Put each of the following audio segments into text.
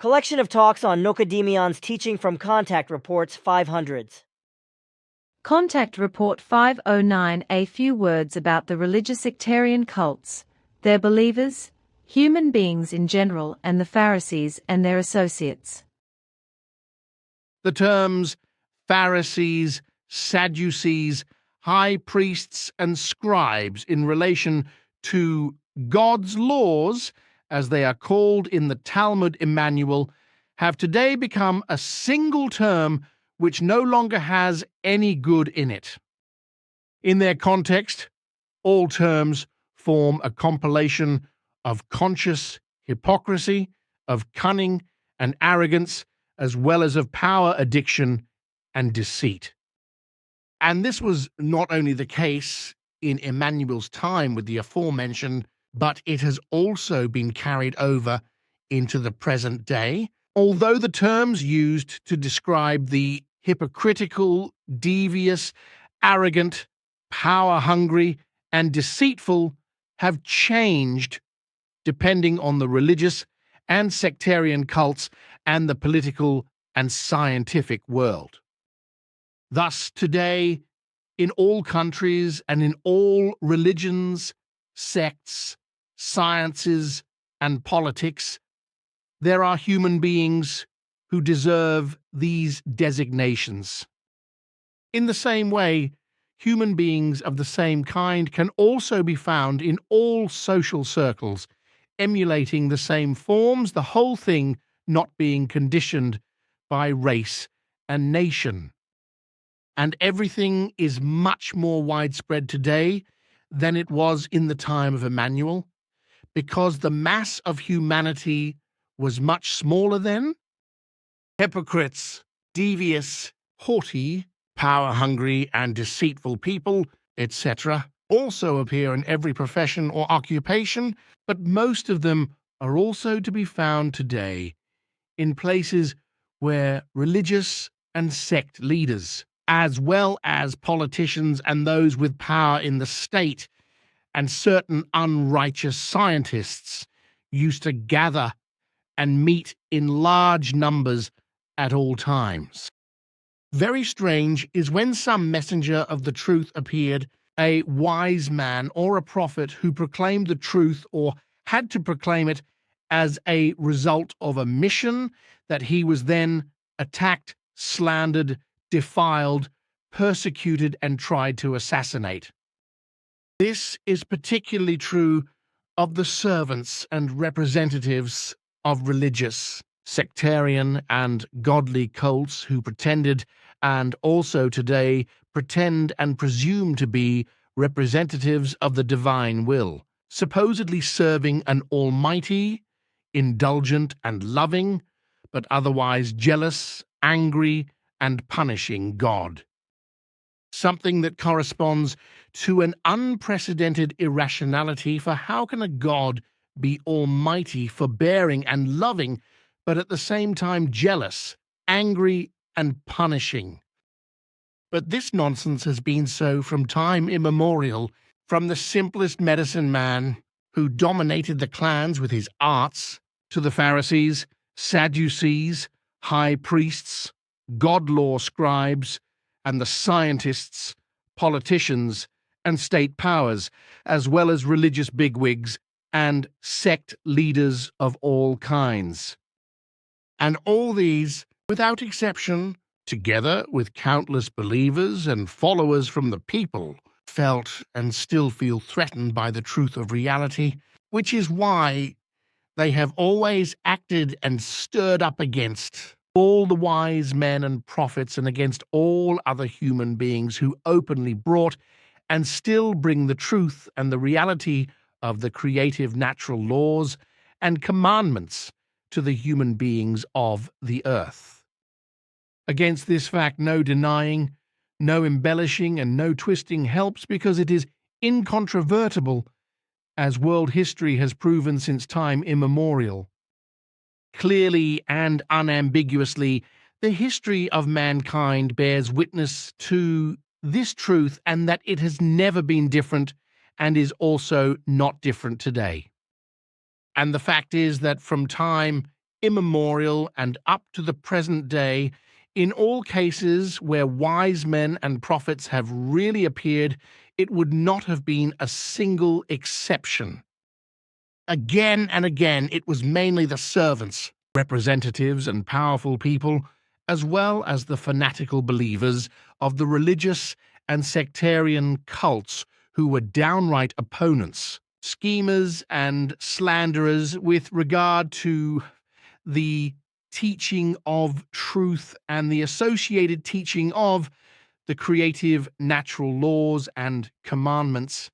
Collection of talks on Nokodemion's teaching from Contact Reports 500s. Contact Report 509. A few words about the religious sectarian cults, their believers, human beings in general, and the Pharisees and their associates. The terms Pharisees, Sadducees, high priests, and scribes in relation to God's laws, as they are called in the Talmud Emmanuel, have today become a single term which no longer has any good in it. In their context, all terms form a compilation of conscious hypocrisy, of cunning and arrogance, as well as of power addiction and deceit. And this was not only the case in Emmanuel's time with the aforementioned, but it has also been carried over into the present day. Although the terms used to describe the hypocritical, devious, arrogant, power-hungry, and deceitful have changed depending on the religious and sectarian cults and the political and scientific world. Thus, today, in all countries and in all religions, sects, sciences, and politics, there are human beings who deserve these designations. In the same way, human beings of the same kind can also be found in all social circles, emulating the same forms, the whole thing not being conditioned by race and nation. And everything is much more widespread today than it was in the time of Emmanuel, because the mass of humanity was much smaller then. Hypocrites, devious, haughty, power-hungry, and deceitful people, etc., also appear in every profession or occupation, but most of them are also to be found today in places where religious and sect leaders, as well as politicians and those with power in the state, and certain unrighteous scientists used to gather and meet in large numbers at all times. Very strange is when some messenger of the truth appeared, a wise man or a prophet who proclaimed the truth or had to proclaim it as a result of a mission, that he was then attacked, slandered, defiled, persecuted, and tried to assassinate. This is particularly true of the servants and representatives of religious, sectarian, and godly cults who pretended, and also today pretend and presume to be, representatives of the divine will, supposedly serving an almighty, indulgent, and loving, but otherwise jealous, angry, and punishing God. Something that corresponds to an unprecedented irrationality, for how can a God be almighty, forbearing, and loving, but at the same time jealous, angry, and punishing? But this nonsense has been so from time immemorial, from the simplest medicine man who dominated the clans with his arts, to the Pharisees, Sadducees, high priests, God-law scribes, and the scientists, politicians, and state powers, as well as religious bigwigs and sect leaders of all kinds. And all these, without exception, together with countless believers and followers from the people, felt and still feel threatened by the truth of reality, which is why they have always acted and stirred up against all the wise men and prophets and against all other human beings who openly brought and still bring the truth and the reality of the creative natural laws and commandments to the human beings of the earth. Against this fact, no denying, no embellishing, and no twisting helps, because it is incontrovertible, as world history has proven since time immemorial. Clearly and unambiguously, the history of mankind bears witness to this truth, and that it has never been different and is also not different today. And the fact is that from time immemorial and up to the present day, in all cases where wise men and prophets have really appeared, it would not have been a single exception. Again and again, it was mainly the servants, representatives, and powerful people, as well as the fanatical believers of the religious and sectarian cults who were downright opponents, schemers, and slanderers with regard to the teaching of truth and the associated teaching of the creative natural laws and commandments.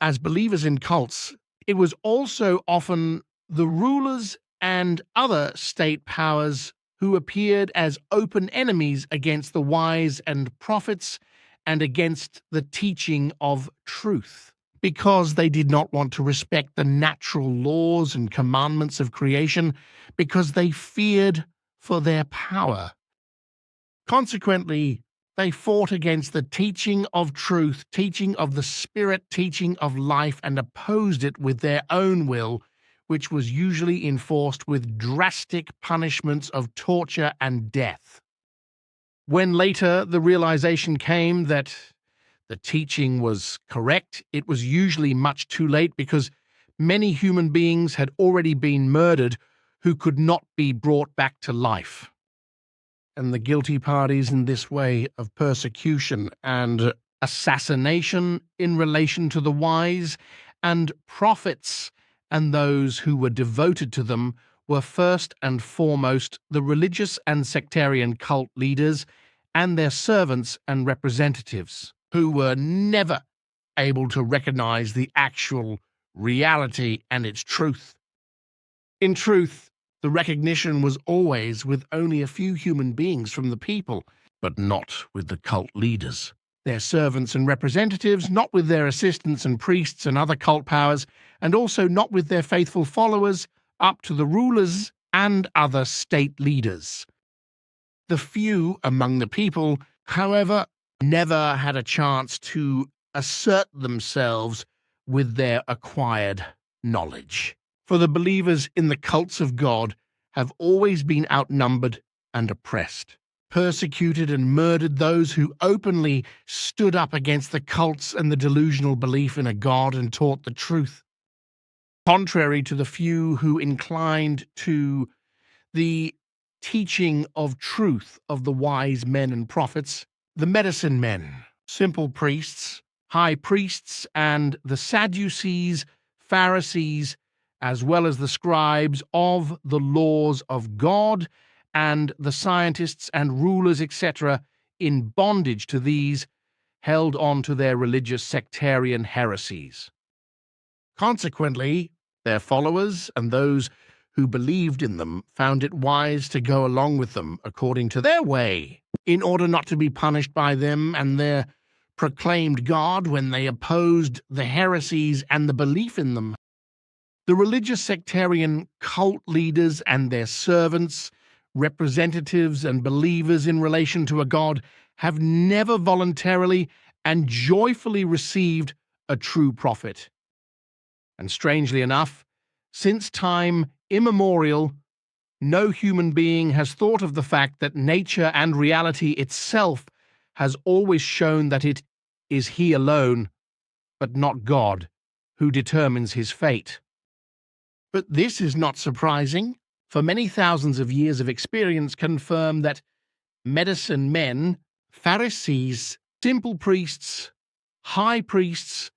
As believers in cults, it was also often the rulers and other state powers who appeared as open enemies against the wise and prophets and against the teaching of truth, because they did not want to respect the natural laws and commandments of creation, because they feared for their power. Consequently, they fought against the teaching of truth, teaching of the Spirit, teaching of life, and opposed it with their own will, which was usually enforced with drastic punishments of torture and death. When later the realization came that the teaching was correct, it was usually much too late, because many human beings had already been murdered who could not be brought back to life. And the guilty parties in this way of persecution and assassination in relation to the wise and prophets and those who were devoted to them were first and foremost the religious and sectarian cult leaders and their servants and representatives, who were never able to recognize the actual reality and its truth. In truth, the recognition was always with only a few human beings from the people, but not with the cult leaders, their servants and representatives, not with their assistants and priests and other cult powers, and also not with their faithful followers up to the rulers and other state leaders. The few among the people, however, never had a chance to assert themselves with their acquired knowledge. For the believers in the cults of God have always been outnumbered and oppressed, persecuted and murdered those who openly stood up against the cults and the delusional belief in a God and taught the truth. Contrary to the few who inclined to the teaching of truth of the wise men and prophets, the medicine men, simple priests, high priests, and the Sadducees, Pharisees, as well as the scribes of the laws of God, and the scientists and rulers, etc., in bondage to these, held on to their religious sectarian heresies. Consequently, their followers and those who believed in them found it wise to go along with them according to their way, in order not to be punished by them and their proclaimed God when they opposed the heresies and the belief in them. The religious sectarian cult leaders and their servants, representatives and believers in relation to a God have never voluntarily and joyfully received a true prophet. And strangely enough, since time immemorial, no human being has thought of the fact that nature and reality itself has always shown that it is He alone, but not God, who determines his fate. But this is not surprising, for many thousands of years of experience confirm that medicine men, Pharisees, simple priests, high priests,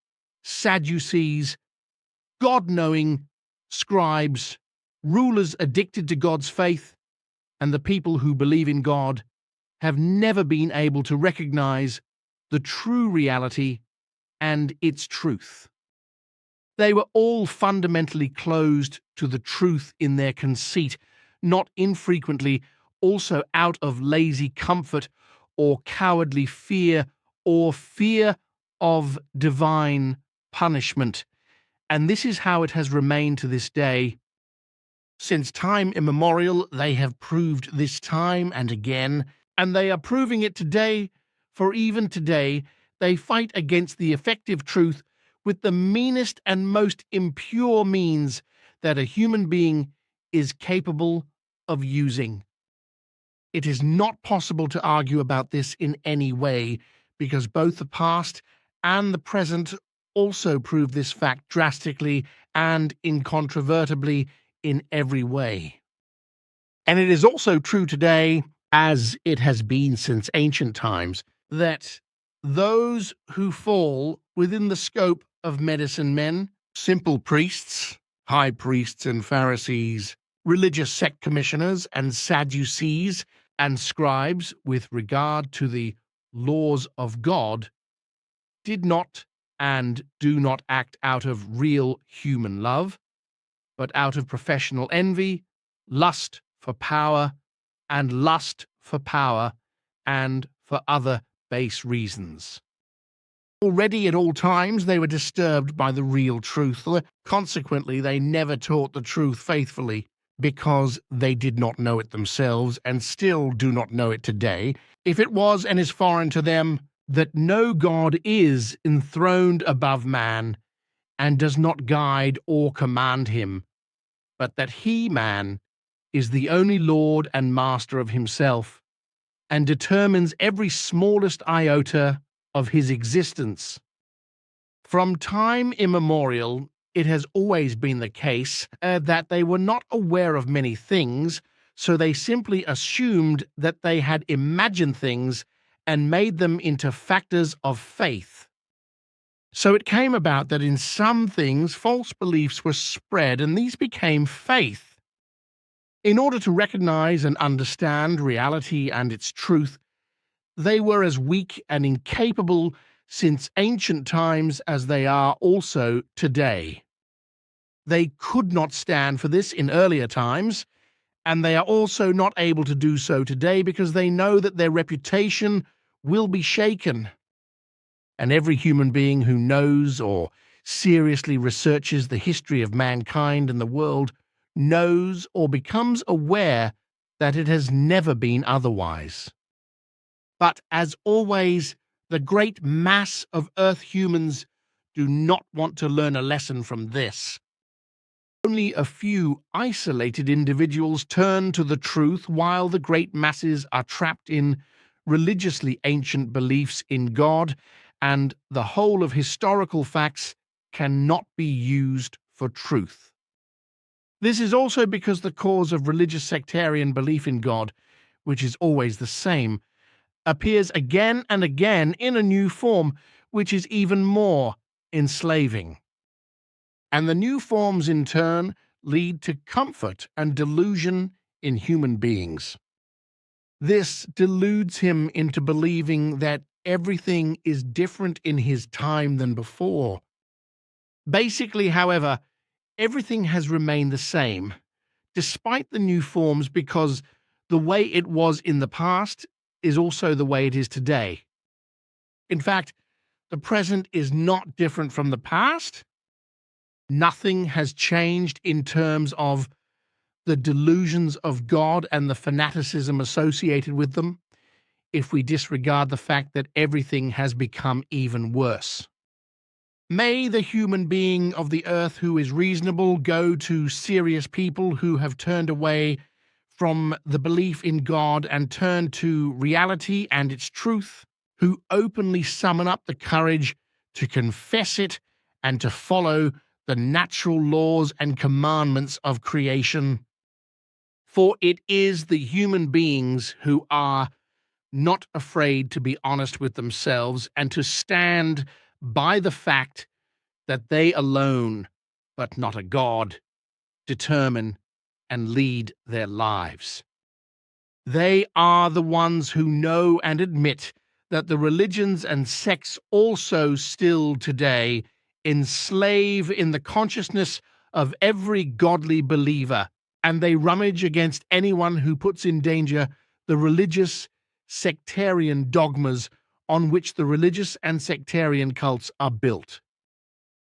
Sadducees, God-knowing scribes, rulers addicted to God's faith, and the people who believe in God have never been able to recognize the true reality and its truth. They were all fundamentally closed to the truth in their conceit, not infrequently also out of lazy comfort or cowardly fear or fear of divine punishment. And this is how it has remained to this day. Since time immemorial, they have proved this time and again, and they are proving it today, for even today they fight against the effective truth with the meanest and most impure means that a human being is capable of using. It is not possible to argue about this in any way, because both the past and the present also prove this fact drastically and incontrovertibly in every way. And it is also true today, as it has been since ancient times, that those who fall within the scope of medicine men, simple priests, high priests and Pharisees, religious sect commissioners and Sadducees, and scribes with regard to the laws of God, did not and do not act out of real human love, but out of professional envy, lust for power, and lust for power, and for other base reasons. Already at all times they were disturbed by the real truth. Consequently, they never taught the truth faithfully, because they did not know it themselves and still do not know it today. If it was and is foreign to them that no God is enthroned above man and does not guide or command him, but that he, man, is the only Lord and Master of himself, and determines every smallest iota of his existence. From time immemorial, it has always been the case that they were not aware of many things, so they simply assumed that they had imagined things and made them into factors of faith. So it came about that in some things false beliefs were spread, and these became faith. In order to recognize and understand reality and its truth, they were as weak and incapable since ancient times as they are also today. They could not stand for this in earlier times, and they are also not able to do so today because they know that their reputation will be shaken. And every human being who knows or seriously researches the history of mankind and the world knows or becomes aware that it has never been otherwise. But as always, the great mass of Earth humans do not want to learn a lesson from this. Only a few isolated individuals turn to the truth, while the great masses are trapped in religiously ancient beliefs in God, and the whole of historical facts cannot be used for truth. This is also because the cause of religious sectarian belief in God, which is always the same, appears again and again in a new form, which is even more enslaving. And the new forms, in turn, lead to comfort and delusion in human beings. This deludes him into believing that everything is different in his time than before. Basically, however, everything has remained the same, despite the new forms, because the way it was in the past is also the way it is today. In fact, the present is not different from the past. Nothing has changed in terms of the delusions of God and the fanaticism associated with them, if we disregard the fact that everything has become even worse. May the human being of the earth who is reasonable go to serious people who have turned away from the belief in God and turn to reality and its truth, who openly summon up the courage to confess it and to follow the natural laws and commandments of creation. For it is the human beings who are not afraid to be honest with themselves and to stand by the fact that they alone, but not a God, determine and lead their lives. They are the ones who know and admit that the religions and sects also still today enslave in the consciousness of every godly believer, and they rummage against anyone who puts in danger the religious sectarian dogmas on which the religious and sectarian cults are built.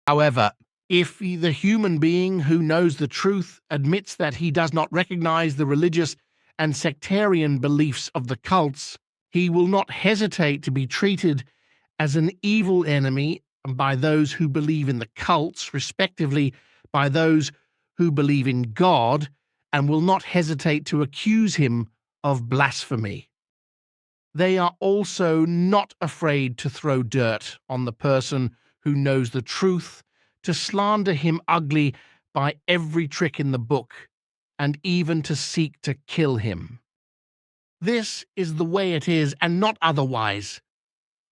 However, if the human being who knows the truth admits that he does not recognize the religious and sectarian beliefs of the cults, he will not hesitate to be treated as an evil enemy by those who believe in the cults, respectively by those who believe in God, and will not hesitate to accuse him of blasphemy. They are also not afraid to throw dirt on the person who knows the truth, to slander him ugly by every trick in the book, and even to seek to kill him. This is the way it is, and not otherwise.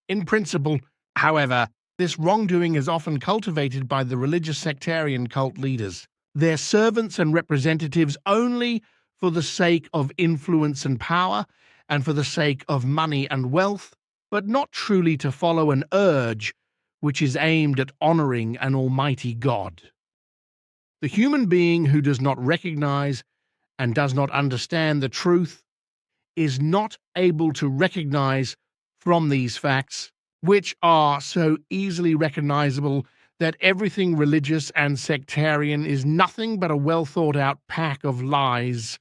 In principle, however, this wrongdoing is often cultivated by the religious sectarian cult leaders, their servants and representatives, only for the sake of influence and power, and for the sake of money and wealth, but not truly to follow an urge which is aimed at honoring an almighty God. The human being who does not recognize and does not understand the truth is not able to recognize from these facts, which are so easily recognizable that everything religious and sectarian is nothing but a well-thought-out pack of lies.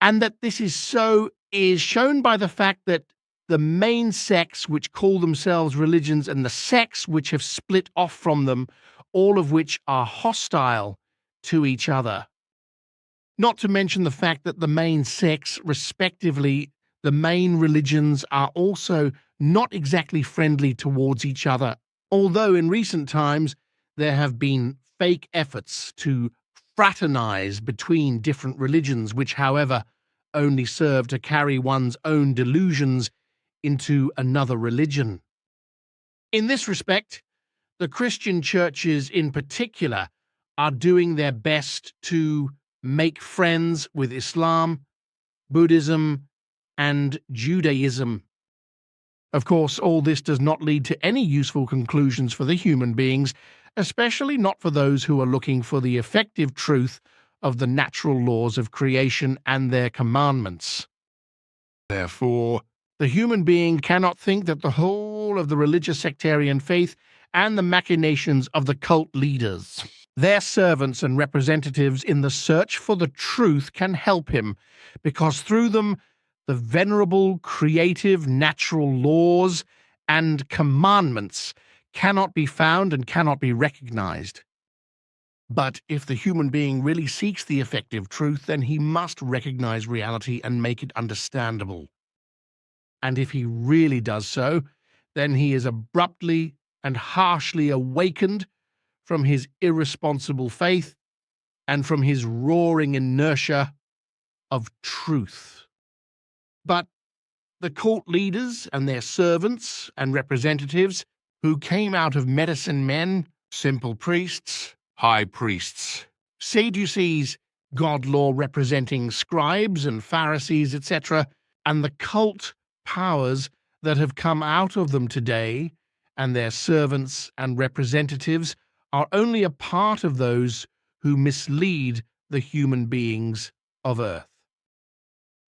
And that this is so is shown by the fact that the main sects which call themselves religions and the sects which have split off from them, all of which are hostile to each other. Not to mention the fact that the main sects, respectively, the main religions, are also not exactly friendly towards each other, although in recent times there have been fake efforts to fraternize between different religions, which, however, only serve to carry one's own delusions into another religion. In this respect, the Christian churches in particular are doing their best to make friends with Islam, Buddhism, and Judaism. Of course, all this does not lead to any useful conclusions for the human beings, especially not for those who are looking for the effective truth of the natural laws of creation and their commandments. Therefore, the human being cannot think that the whole of the religious sectarian faith and the machinations of the cult leaders, their servants and representatives in the search for the truth, can help him, because through them the venerable, creative, natural laws and commandments cannot be found and cannot be recognized. But if the human being really seeks the effective truth, then he must recognize reality and make it understandable. And if he really does so, then he is abruptly and harshly awakened from his irresponsible faith and from his roaring inertia of truth. But the cult leaders and their servants and representatives, who came out of medicine men, simple priests, high priests, Sadducees, God law representing scribes and Pharisees, etc., and the cult powers that have come out of them today, and their servants and representatives, are only a part of those who mislead the human beings of earth.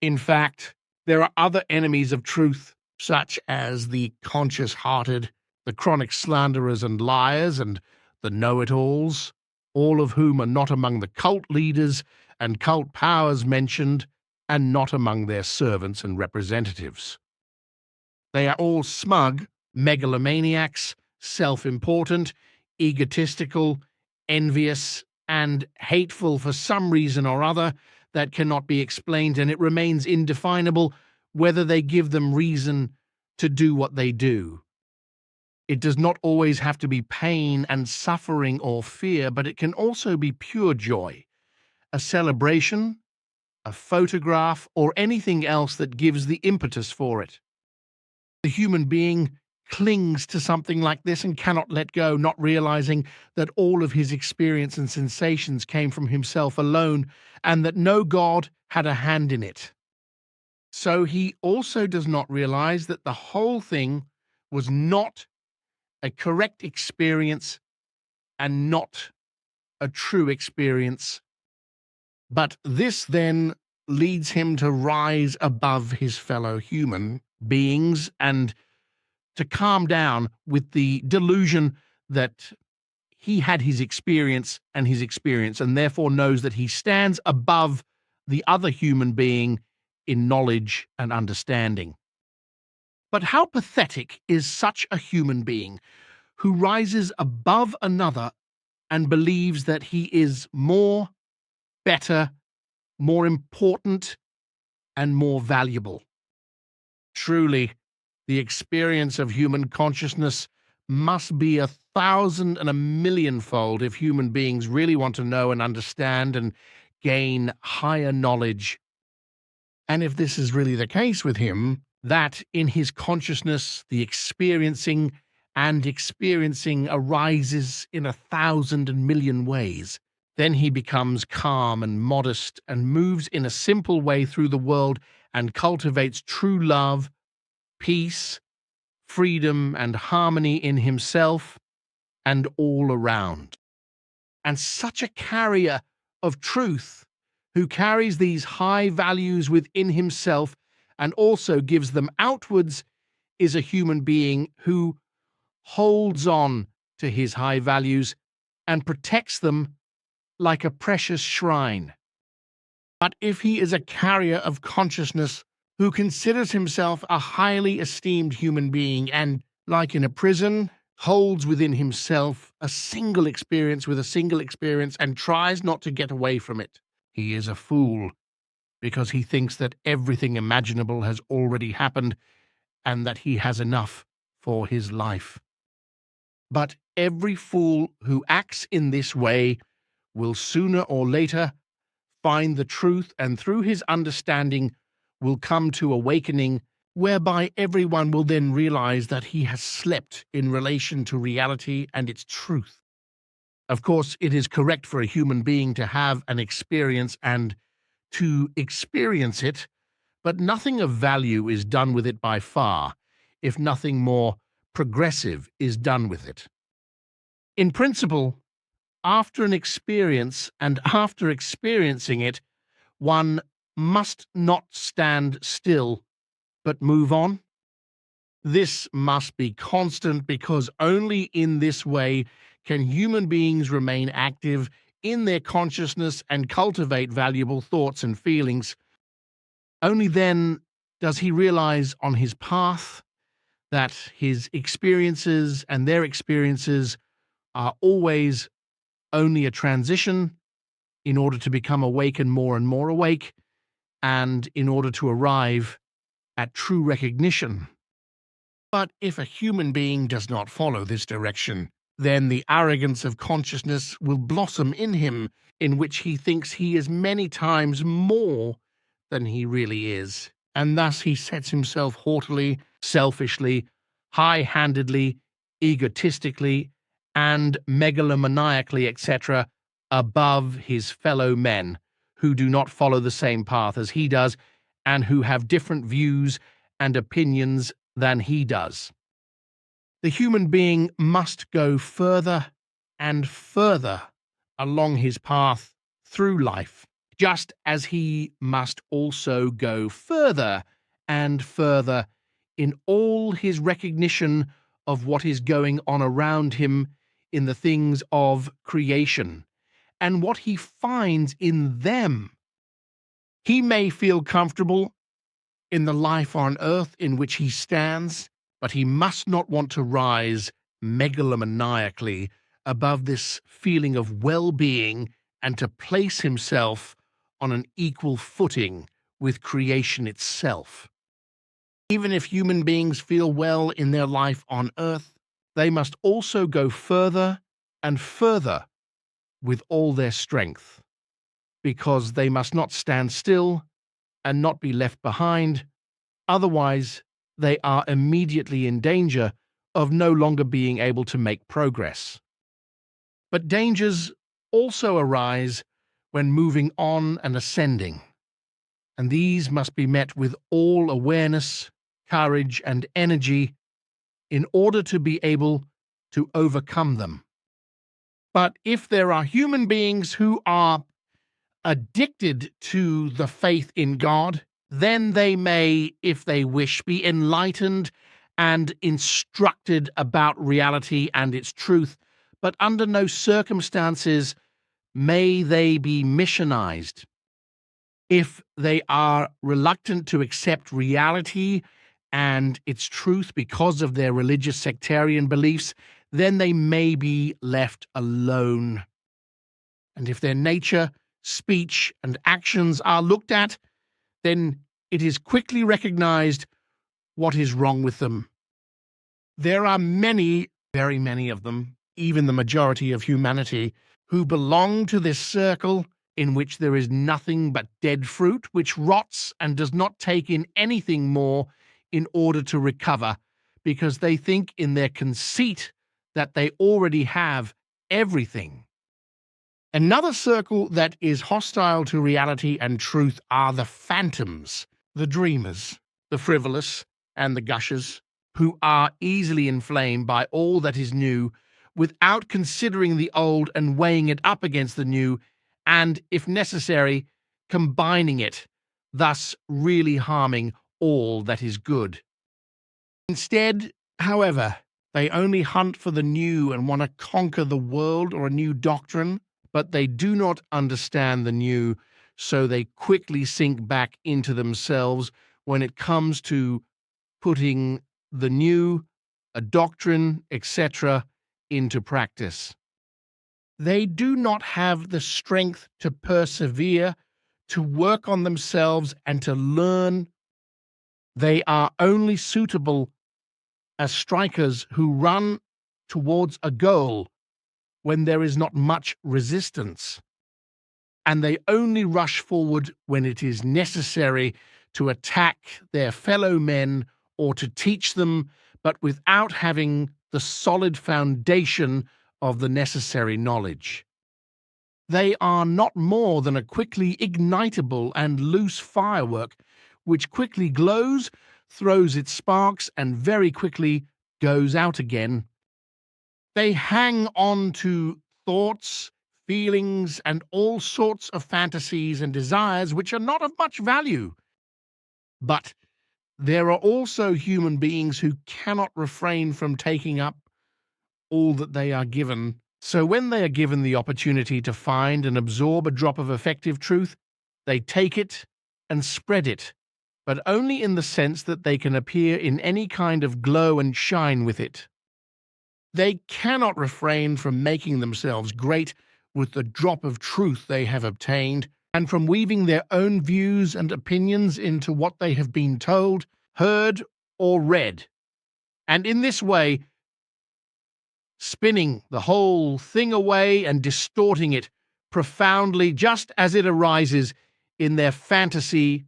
In fact, there are other enemies of truth, such as the conscious-hearted, the chronic slanderers and liars, and the know-it-alls, all of whom are not among the cult leaders and cult powers mentioned, and not among their servants and representatives. They are all smug, megalomaniacs, self-important, egotistical, envious, and hateful for some reason or other that cannot be explained, and it remains indefinable whether they give them reason to do what they do. It does not always have to be pain and suffering or fear, but it can also be pure joy, a celebration, a photograph, or anything else that gives the impetus for it. The human being clings to something like this and cannot let go, not realizing that all of his experience and sensations came from himself alone, and that no God had a hand in it. So he also does not realize that the whole thing was not a correct experience and not a true experience. But this then leads him to rise above his fellow human beings and to calm down with the delusion that he had his experience, and therefore knows that he stands above the other human being in knowledge and understanding. But how pathetic is such a human being who rises above another and believes that he is more, better, more important, and more valuable. Truly, the experience of human consciousness must be 1,000 and a millionfold if human beings really want to know and understand and gain higher knowledge. And if this is really the case with him, that in his consciousness the experiencing arises in 1,000 and million ways, then he becomes calm and modest and moves in a simple way through the world and cultivates true love, peace, freedom, and harmony in himself and all around. And such a carrier of truth, who carries these high values within himself and also gives them outwards, is a human being who holds on to his high values and protects them like a precious shrine. But if he is a carrier of consciousness who considers himself a highly esteemed human being and, like in a prison, holds within himself a single experience with a single experience and tries not to get away from it, he is a fool, because he thinks that everything imaginable has already happened and that he has enough for his life. But every fool who acts in this way will sooner or later find the truth, and through his understanding will come to awakening, whereby everyone will then realize that he has slept in relation to reality and its truth. Of course, it is correct for a human being to have an experience and to experience it, but nothing of value is done with it by far, if nothing more progressive is done with it. In principle, after an experience and after experiencing it, one must not stand still, but move on. This must be constant, because only in this way can human beings remain active in their consciousness and cultivate valuable thoughts and feelings. Only then does he realize on his path that his experiences and their experiences are always only a transition in order to become awake and more awake, and in order to arrive at true recognition. But if a human being does not follow this direction, then the arrogance of consciousness will blossom in him, in which he thinks he is many times more than he really is, and thus he sets himself haughtily, selfishly, high-handedly, egotistically, and megalomaniacally, etc., above his fellow men who do not follow the same path as he does and who have different views and opinions than he does. The human being must go further and further along his path through life, just as he must also go further and further in all his recognition of what is going on around him in the things of creation and what he finds in them. He may feel comfortable in the life on earth in which he stands, but he must not want to rise megalomaniacally above this feeling of well-being and to place himself on an equal footing with creation itself. Even if human beings feel well in their life on earth, they must also go further and further with all their strength, because they must not stand still and not be left behind. Otherwise, they are immediately in danger of no longer being able to make progress. But dangers also arise when moving on and ascending, and these must be met with all awareness, courage, and energy in order to be able to overcome them. But if there are human beings who are addicted to the faith in God, then they may, if they wish, be enlightened and instructed about reality and its truth, but under no circumstances may they be missionized. If they are reluctant to accept reality and its truth because of their religious sectarian beliefs, then they may be left alone. And if their nature speech, and actions are looked at, then it is quickly recognized what is wrong with them. There are many, very many of them, even the majority of humanity, who belong to this circle in which there is nothing but dead fruit, which rots and does not take in anything more in order to recover, because they think in their conceit that they already have everything. Another circle that is hostile to reality and truth are the phantoms, the dreamers, the frivolous, and the gushers, who are easily inflamed by all that is new without considering the old and weighing it up against the new, and, if necessary, combining it, thus really harming all that is good. Instead, however, they only hunt for the new and want to conquer the world or a new doctrine, but they do not understand the new, so they quickly sink back into themselves when it comes to putting the new, a doctrine, etc., into practice. They do not have the strength to persevere, to work on themselves, and to learn. They are only suitable as strikers who run towards a goal when there is not much resistance, and they only rush forward when it is necessary to attack their fellow men or to teach them, but without having the solid foundation of the necessary knowledge. They are not more than a quickly ignitable and loose firework, which quickly glows, throws its sparks, and very quickly goes out again. They hang on to thoughts, feelings, and all sorts of fantasies and desires which are not of much value. But there are also human beings who cannot refrain from taking up all that they are given. So when they are given the opportunity to find and absorb a drop of effective truth, they take it and spread it, but only in the sense that they can appear in any kind of glow and shine with it. They cannot refrain from making themselves great with the drop of truth they have obtained, and from weaving their own views and opinions into what they have been told, heard, or read, and in this way spinning the whole thing away and distorting it profoundly just as it arises in their fantasy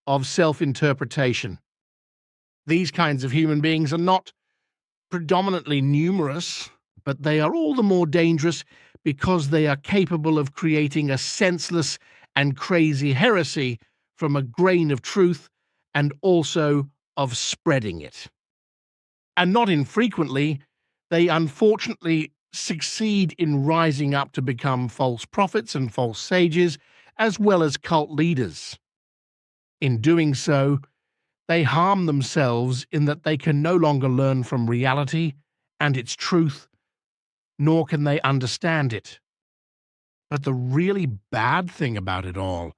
of self-interpretation. These kinds of human beings are not predominantly numerous, but they are all the more dangerous because they are capable of creating a senseless and crazy heresy from a grain of truth and also of spreading it. And not infrequently, they unfortunately succeed in rising up to become false prophets and false sages, as well as cult leaders. In doing so, they harm themselves in that they can no longer learn from reality and its truth, nor can they understand it. But the really bad thing about it all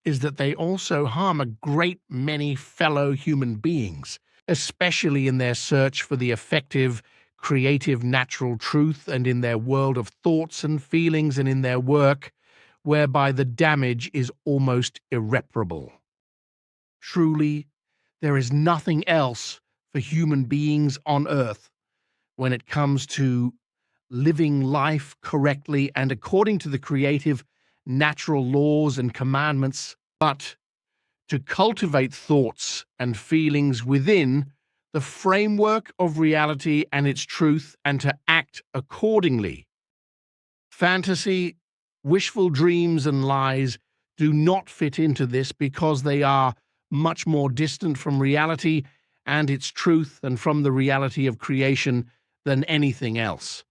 is that they also harm a great many fellow human beings, especially in their search for the effective, creative, natural truth, and in their world of thoughts and feelings, and in their work, whereby the damage is almost irreparable. Truly, there is nothing else for human beings on earth when it comes to living life correctly and according to the creative, natural laws and commandments, but to cultivate thoughts and feelings within the framework of reality and its truth, and to act accordingly. Fantasy, wishful dreams, and lies do not fit into this because they are much more distant from reality and its truth and from the reality of creation than anything else.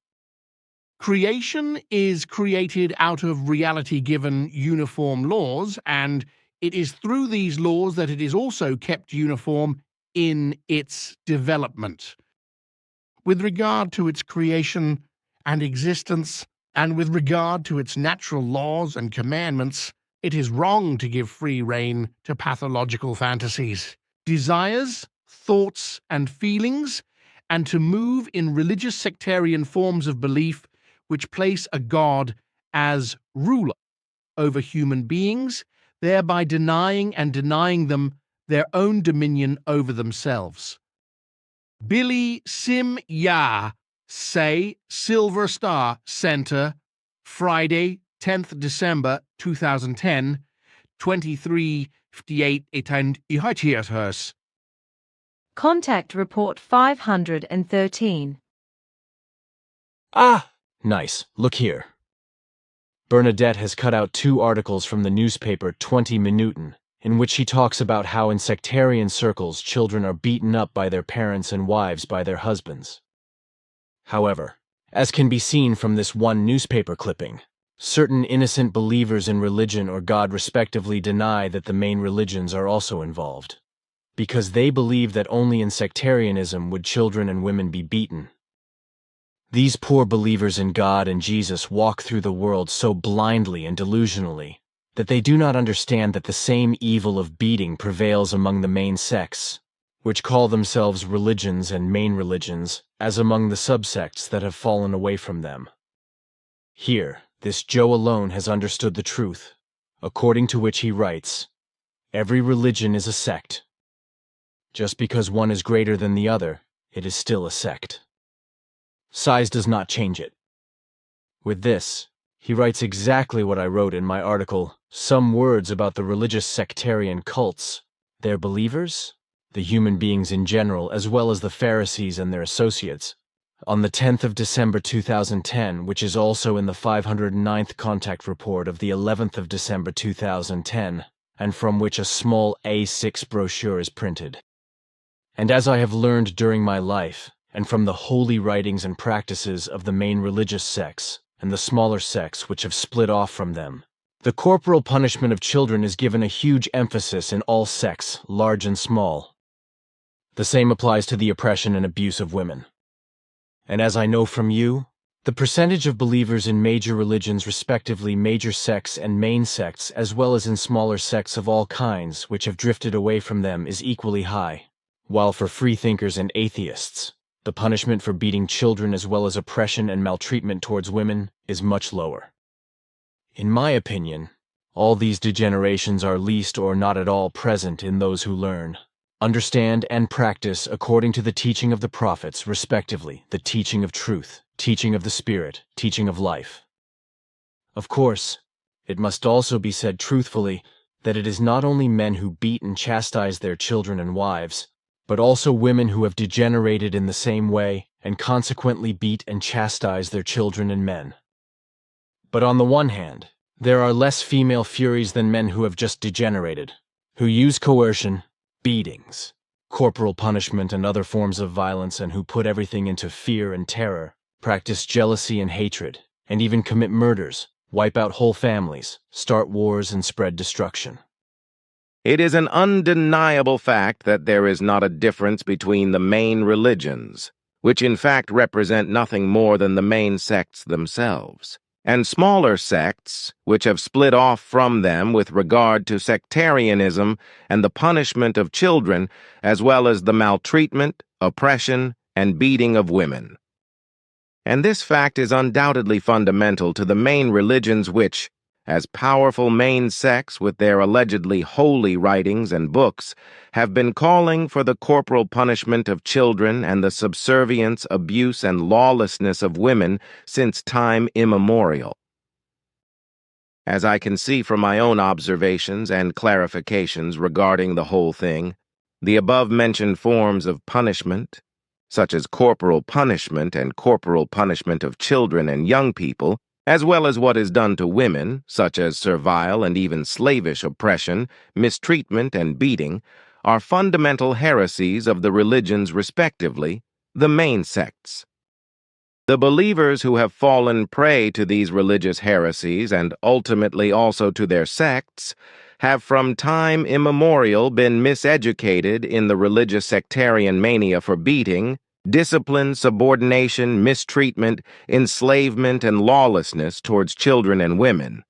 Creation is created out of reality-given uniform laws, and it is through these laws that it is also kept uniform in its development. With regard to its creation and existence, and with regard to its natural laws and commandments, it is wrong to give free rein to pathological fantasies, desires, thoughts, and feelings, and to move in religious sectarian forms of belief which place a God as ruler over human beings, thereby denying them their own dominion over themselves. Billy Sim Ya, Say, Silver Star Center, Friday, 10th December 2010, 23:58 Contact Report 513. Ah, nice. Look here. Bernadette has cut out 2 articles from the newspaper 20 Minuten, in which she talks about how in sectarian circles children are beaten up by their parents and wives by their husbands. However, as can be seen from this one newspaper clipping, certain innocent believers in religion or God respectively deny that the main religions are also involved, because they believe that only in sectarianism would children and women be beaten. These poor believers in God and Jesus walk through the world so blindly and delusionally that they do not understand that the same evil of beating prevails among the main sects, which call themselves religions and main religions, as among the subsects that have fallen away from them. Here, this Joe alone has understood the truth, according to which he writes, "Every religion is a sect. Just because one is greater than the other, it is still a sect. Size does not change it." With this, he writes exactly what I wrote in my article, Some Words About the Religious Sectarian Cults, Their Believers, the Human Beings in General, as well as the Pharisees and their associates, on the 10th of December 2010, which is also in the 509th Contact Report of the 11th of December 2010, and from which a small A6 brochure is printed. And as I have learned during my life, and from the holy writings and practices of the main religious sects and the smaller sects which have split off from them, the corporal punishment of children is given a huge emphasis in all sects, large and small. The same applies to the oppression and abuse of women. And as I know from you, the percentage of believers in major religions, respectively major sects and main sects, as well as in smaller sects of all kinds which have drifted away from them, is equally high, while for freethinkers and atheists, the punishment for beating children as well as oppression and maltreatment towards women is much lower. In my opinion, all these degenerations are least or not at all present in those who learn, understand, and practice according to the teaching of the prophets, respectively, the teaching of truth, teaching of the Spirit, teaching of life. Of course, it must also be said truthfully that it is not only men who beat and chastise their children and wives, but also women who have degenerated in the same way and consequently beat and chastise their children and men. But on the one hand, there are less female furies than men who have just degenerated, who use coercion, beatings, corporal punishment and other forms of violence, and who put everything into fear and terror, practice jealousy and hatred, and even commit murders, wipe out whole families, start wars, and spread destruction. It is an undeniable fact that there is not a difference between the main religions, which in fact represent nothing more than the main sects themselves, and smaller sects, which have split off from them with regard to sectarianism and the punishment of children, as well as the maltreatment, oppression, and beating of women. And this fact is undoubtedly fundamental to the main religions which, as powerful main sects with their allegedly holy writings and books, have been calling for the corporal punishment of children and the subservience, abuse, and lawlessness of women since time immemorial. As I can see from my own observations and clarifications regarding the whole thing, the above-mentioned forms of punishment, such as corporal punishment and corporal punishment of children and young people, as well as what is done to women, such as servile and even slavish oppression, mistreatment, and beating, are fundamental heresies of the religions respectively, the main sects. The believers who have fallen prey to these religious heresies, and ultimately also to their sects, have from time immemorial been miseducated in the religious sectarian mania for beating, discipline, subordination, mistreatment, enslavement, and lawlessness towards children and women.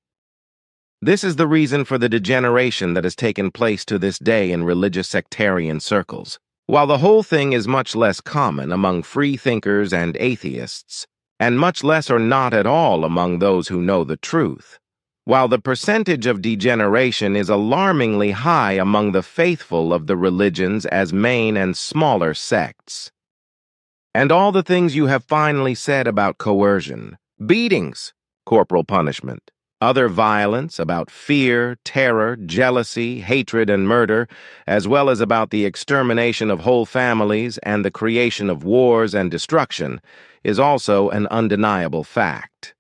This is the reason for the degeneration that has taken place to this day in religious sectarian circles. While the whole thing is much less common among free thinkers and atheists, and much less or not at all among those who know the truth, while the percentage of degeneration is alarmingly high among the faithful of the religions as main and smaller sects. And all the things you have finally said about coercion, beatings, corporal punishment, other violence, about fear, terror, jealousy, hatred, and murder, as well as about the extermination of whole families and the creation of wars and destruction, is also an undeniable fact.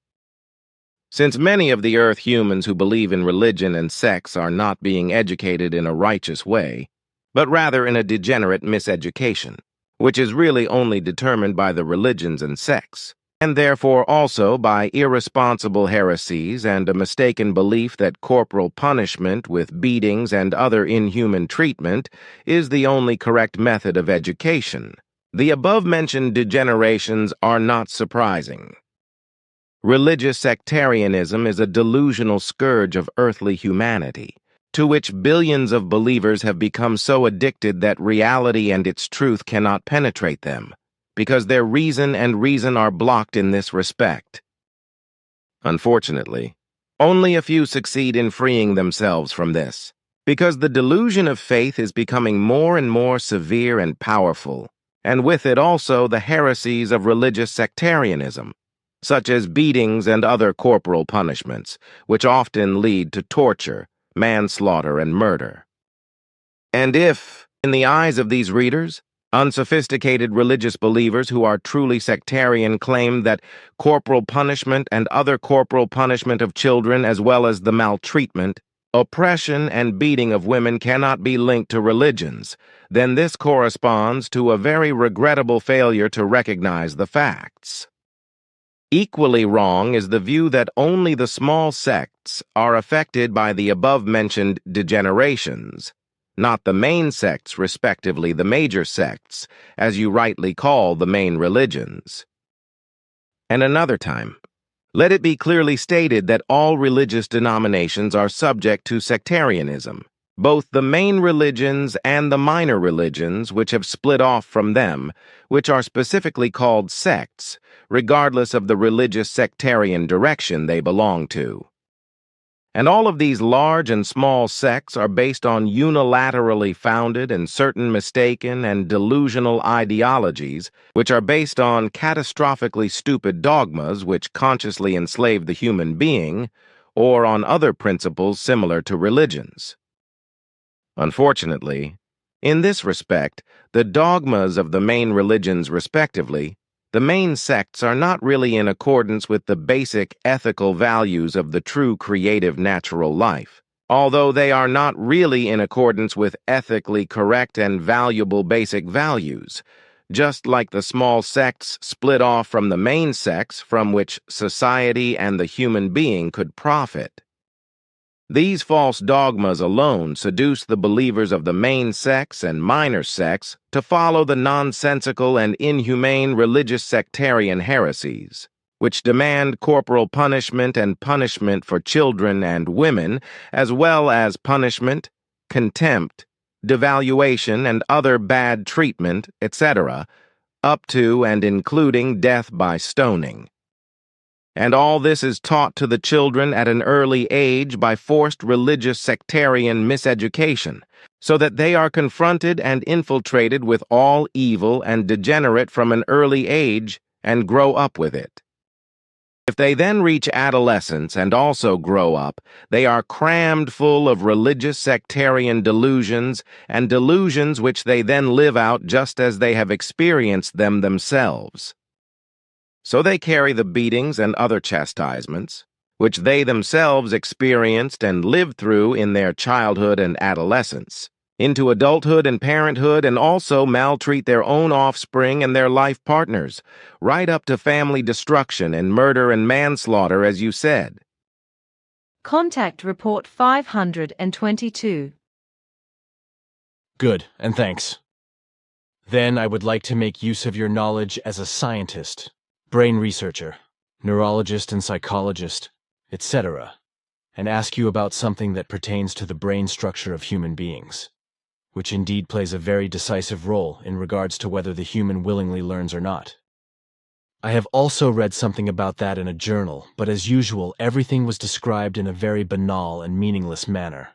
Since many of the Earth humans who believe in religion and sex are not being educated in a righteous way, but rather in a degenerate miseducation, which is really only determined by the religions and sects, and therefore also by irresponsible heresies and a mistaken belief that corporal punishment with beatings and other inhuman treatment is the only correct method of education. The above-mentioned degenerations are not surprising. Religious sectarianism is a delusional scourge of earthly humanity, to which billions of believers have become so addicted that reality and its truth cannot penetrate them, because their reason are blocked in this respect. Unfortunately, only a few succeed in freeing themselves from this, because the delusion of faith is becoming more and more severe and powerful, and with it also the heresies of religious sectarianism, such as beatings and other corporal punishments, which often lead to torture, manslaughter, and murder. And if, in the eyes of these readers, unsophisticated religious believers who are truly sectarian claim that corporal punishment and other corporal punishment of children as well as the maltreatment, oppression, and beating of women cannot be linked to religions, then this corresponds to a very regrettable failure to recognize the facts. Equally wrong is the view that only the small sects are affected by the above-mentioned degenerations, not the main sects, respectively the major sects, as you rightly call the main religions. And another time, let it be clearly stated that all religious denominations are subject to sectarianism, both the main religions and the minor religions which have split off from them, which are specifically called sects, regardless of the religious sectarian direction they belong to. And all of these large and small sects are based on unilaterally founded and certain mistaken and delusional ideologies, which are based on catastrophically stupid dogmas which consciously enslave the human being, or on other principles similar to religions. Unfortunately, in this respect, the dogmas of the main religions respectively, the main sects are not really in accordance with the basic ethical values of the true creative natural life, although they are not really in accordance with ethically correct and valuable basic values, just like the small sects split off from the main sects from which society and the human being could profit. These false dogmas alone seduce the believers of the main sects and minor sects to follow the nonsensical and inhumane religious sectarian heresies, which demand corporal punishment and punishment for children and women, as well as punishment, contempt, devaluation, and other bad treatment, etc., up to and including death by stoning. And all this is taught to the children at an early age by forced religious sectarian miseducation, so that they are confronted and infiltrated with all evil and degenerate from an early age and grow up with it. If they then reach adolescence and also grow up, they are crammed full of religious sectarian delusions and delusions which they then live out just as they have experienced them themselves. So they carry the beatings and other chastisements, which they themselves experienced and lived through in their childhood and adolescence, into adulthood and parenthood, and also maltreat their own offspring and their life partners, right up to family destruction and murder and manslaughter, as you said. Contact Report 522. Good, and thanks. Then I would like to make use of your knowledge as a scientist, brain researcher, neurologist and psychologist, etc., and ask you about something that pertains to the brain structure of human beings, which indeed plays a very decisive role in regards to whether the human willingly learns or not. I have also read something about that in a journal, but as usual, everything was described in a very banal and meaningless manner.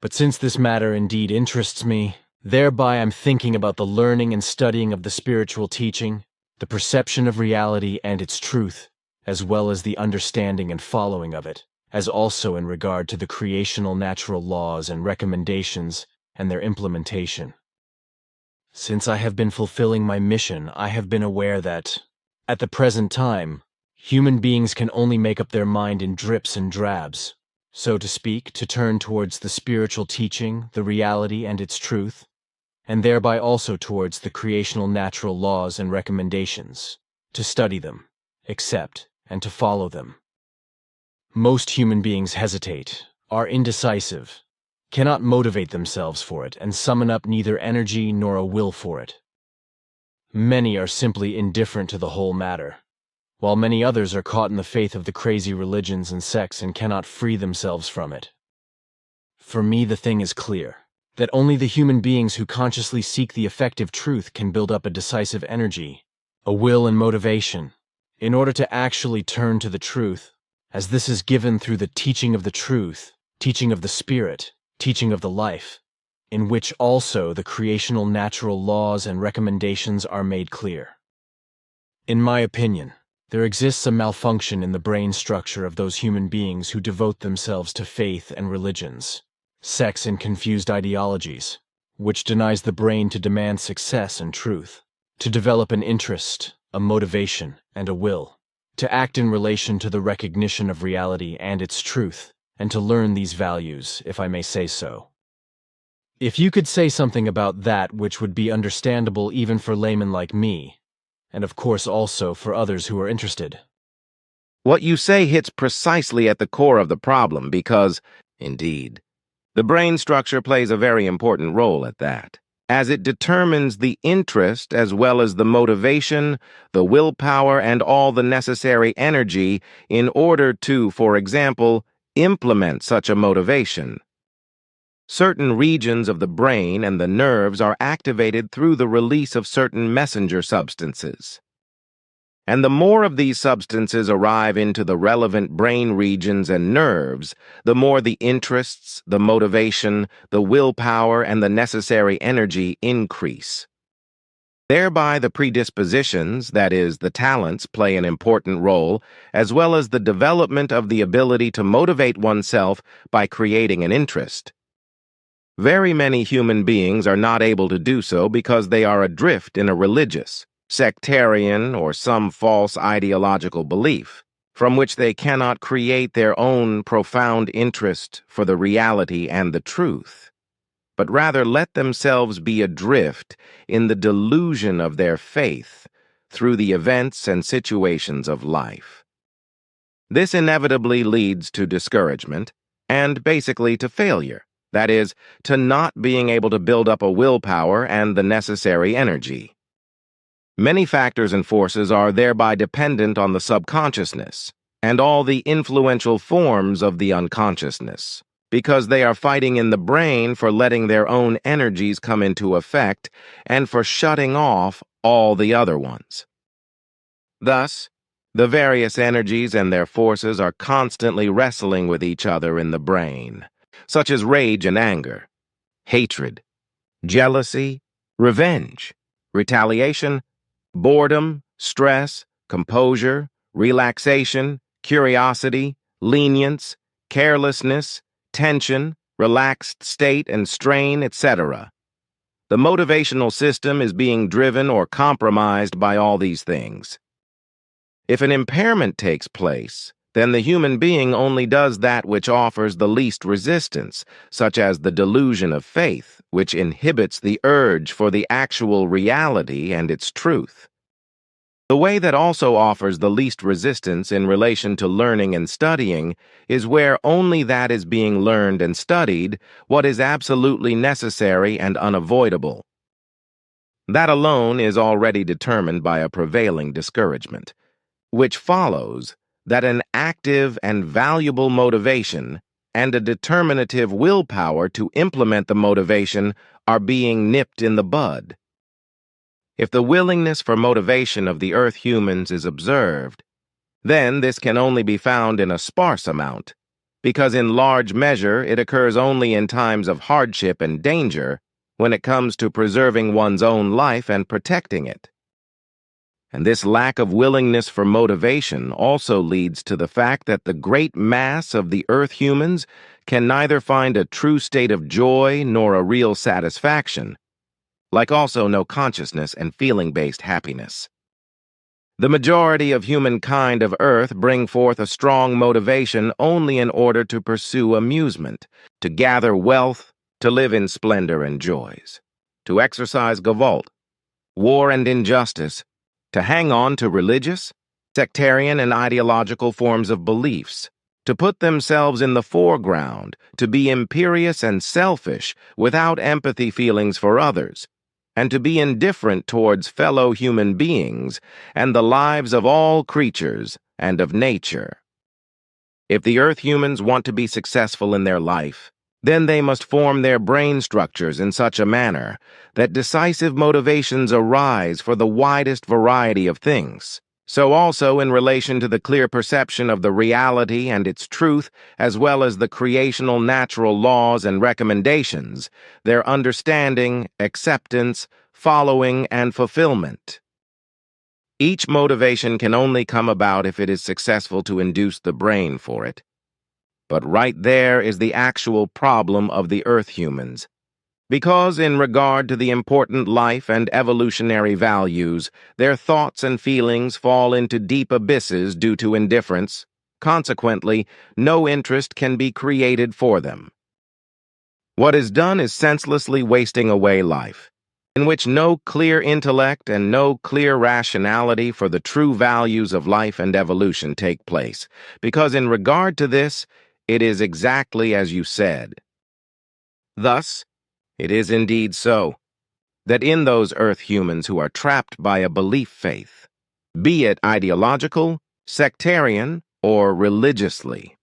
But since this matter indeed interests me, thereby I'm thinking about the learning and studying of the spiritual teaching, the perception of reality and its truth, as well as the understanding and following of it, as also in regard to the creational natural laws and recommendations and their implementation. Since I have been fulfilling my mission, I have been aware that, at the present time, human beings can only make up their mind in drips and drabs, so to speak, to turn towards the spiritual teaching, the reality and its truth, and thereby also towards the creational natural laws and recommendations, to study them, accept, and to follow them. Most human beings hesitate, are indecisive, cannot motivate themselves for it, and summon up neither energy nor a will for it. Many are simply indifferent to the whole matter, while many others are caught in the faith of the crazy religions and sects and cannot free themselves from it. For me, the thing is clear, that only the human beings who consciously seek the effective truth can build up a decisive energy, a will and motivation, in order to actually turn to the truth, as this is given through the teaching of the truth, teaching of the spirit, teaching of the life, in which also the creational natural laws and recommendations are made clear. In my opinion, there exists a malfunction in the brain structure of those human beings who devote themselves to faith and religions, sects and confused ideologies, which denies the brain to demand success and truth, to develop an interest, a motivation, and a will, to act in relation to the recognition of reality and its truth, and to learn these values, if I may say so. If you could say something about that which would be understandable even for laymen like me, and of course also for others who are interested. What you say hits precisely at the core of the problem because, indeed, the brain structure plays a very important role at that, as it determines the interest as well as the motivation, the willpower, and all the necessary energy in order to, for example, implement such a motivation. Certain regions of the brain and the nerves are activated through the release of certain messenger substances. And the more of these substances arrive into the relevant brain regions and nerves, the more the interests, the motivation, the willpower, and the necessary energy increase. Thereby the predispositions, that is, the talents, play an important role, as well as the development of the ability to motivate oneself by creating an interest. Very many human beings are not able to do so because they are adrift in a religious, sectarian, or some false ideological belief, from which they cannot create their own profound interest for the reality and the truth, but rather let themselves be adrift in the delusion of their faith through the events and situations of life. This inevitably leads to discouragement and basically to failure. That is, to not being able to build up a willpower and the necessary energy. Many factors and forces are thereby dependent on the subconsciousness and all the influential forms of the unconsciousness, because they are fighting in the brain for letting their own energies come into effect and for shutting off all the other ones. Thus, the various energies and their forces are constantly wrestling with each other in the brain, such as rage and anger, hatred, jealousy, revenge, retaliation, boredom, stress, composure, relaxation, curiosity, lenience, carelessness, tension, relaxed state and strain, etc. The motivational system is being driven or compromised by all these things. If an impairment takes place, then the human being only does that which offers the least resistance, such as the delusion of faith, which inhibits the urge for the actual reality and its truth. The way that also offers the least resistance in relation to learning and studying is where only that is being learned and studied, what is absolutely necessary and unavoidable. That alone is already determined by a prevailing discouragement, which follows that an active and valuable motivation and a determinative willpower to implement the motivation are being nipped in the bud. If the willingness for motivation of the Earth humans is observed, then this can only be found in a sparse amount, because in large measure it occurs only in times of hardship and danger when it comes to preserving one's own life and protecting it. And this lack of willingness for motivation also leads to the fact that the great mass of the Earth humans can neither find a true state of joy nor a real satisfaction, like also no consciousness and feeling-based happiness. The majority of humankind of Earth bring forth a strong motivation only in order to pursue amusement, to gather wealth, to live in splendor and joys, to exercise gavolt, war and injustice, to hang on to religious, sectarian, and ideological forms of beliefs, to put themselves in the foreground, to be imperious and selfish without empathy feelings for others, and to be indifferent towards fellow human beings and the lives of all creatures and of nature. If the Earth humans want to be successful in their life, then they must form their brain structures in such a manner that decisive motivations arise for the widest variety of things. So also in relation to the clear perception of the reality and its truth, as well as the creational natural laws and recommendations, their understanding, acceptance, following, and fulfillment. Each motivation can only come about if it is successful to induce the brain for it. But right there is the actual problem of the Earth humans. Because in regard to the important life and evolutionary values, their thoughts and feelings fall into deep abysses due to indifference. Consequently, no interest can be created for them. What is done is senselessly wasting away life, in which no clear intellect and no clear rationality for the true values of life and evolution take place, because in regard to this, it is exactly as you said. Thus, it is indeed so, that in those Earth humans who are trapped by a belief faith, be it ideological, sectarian, or religiously,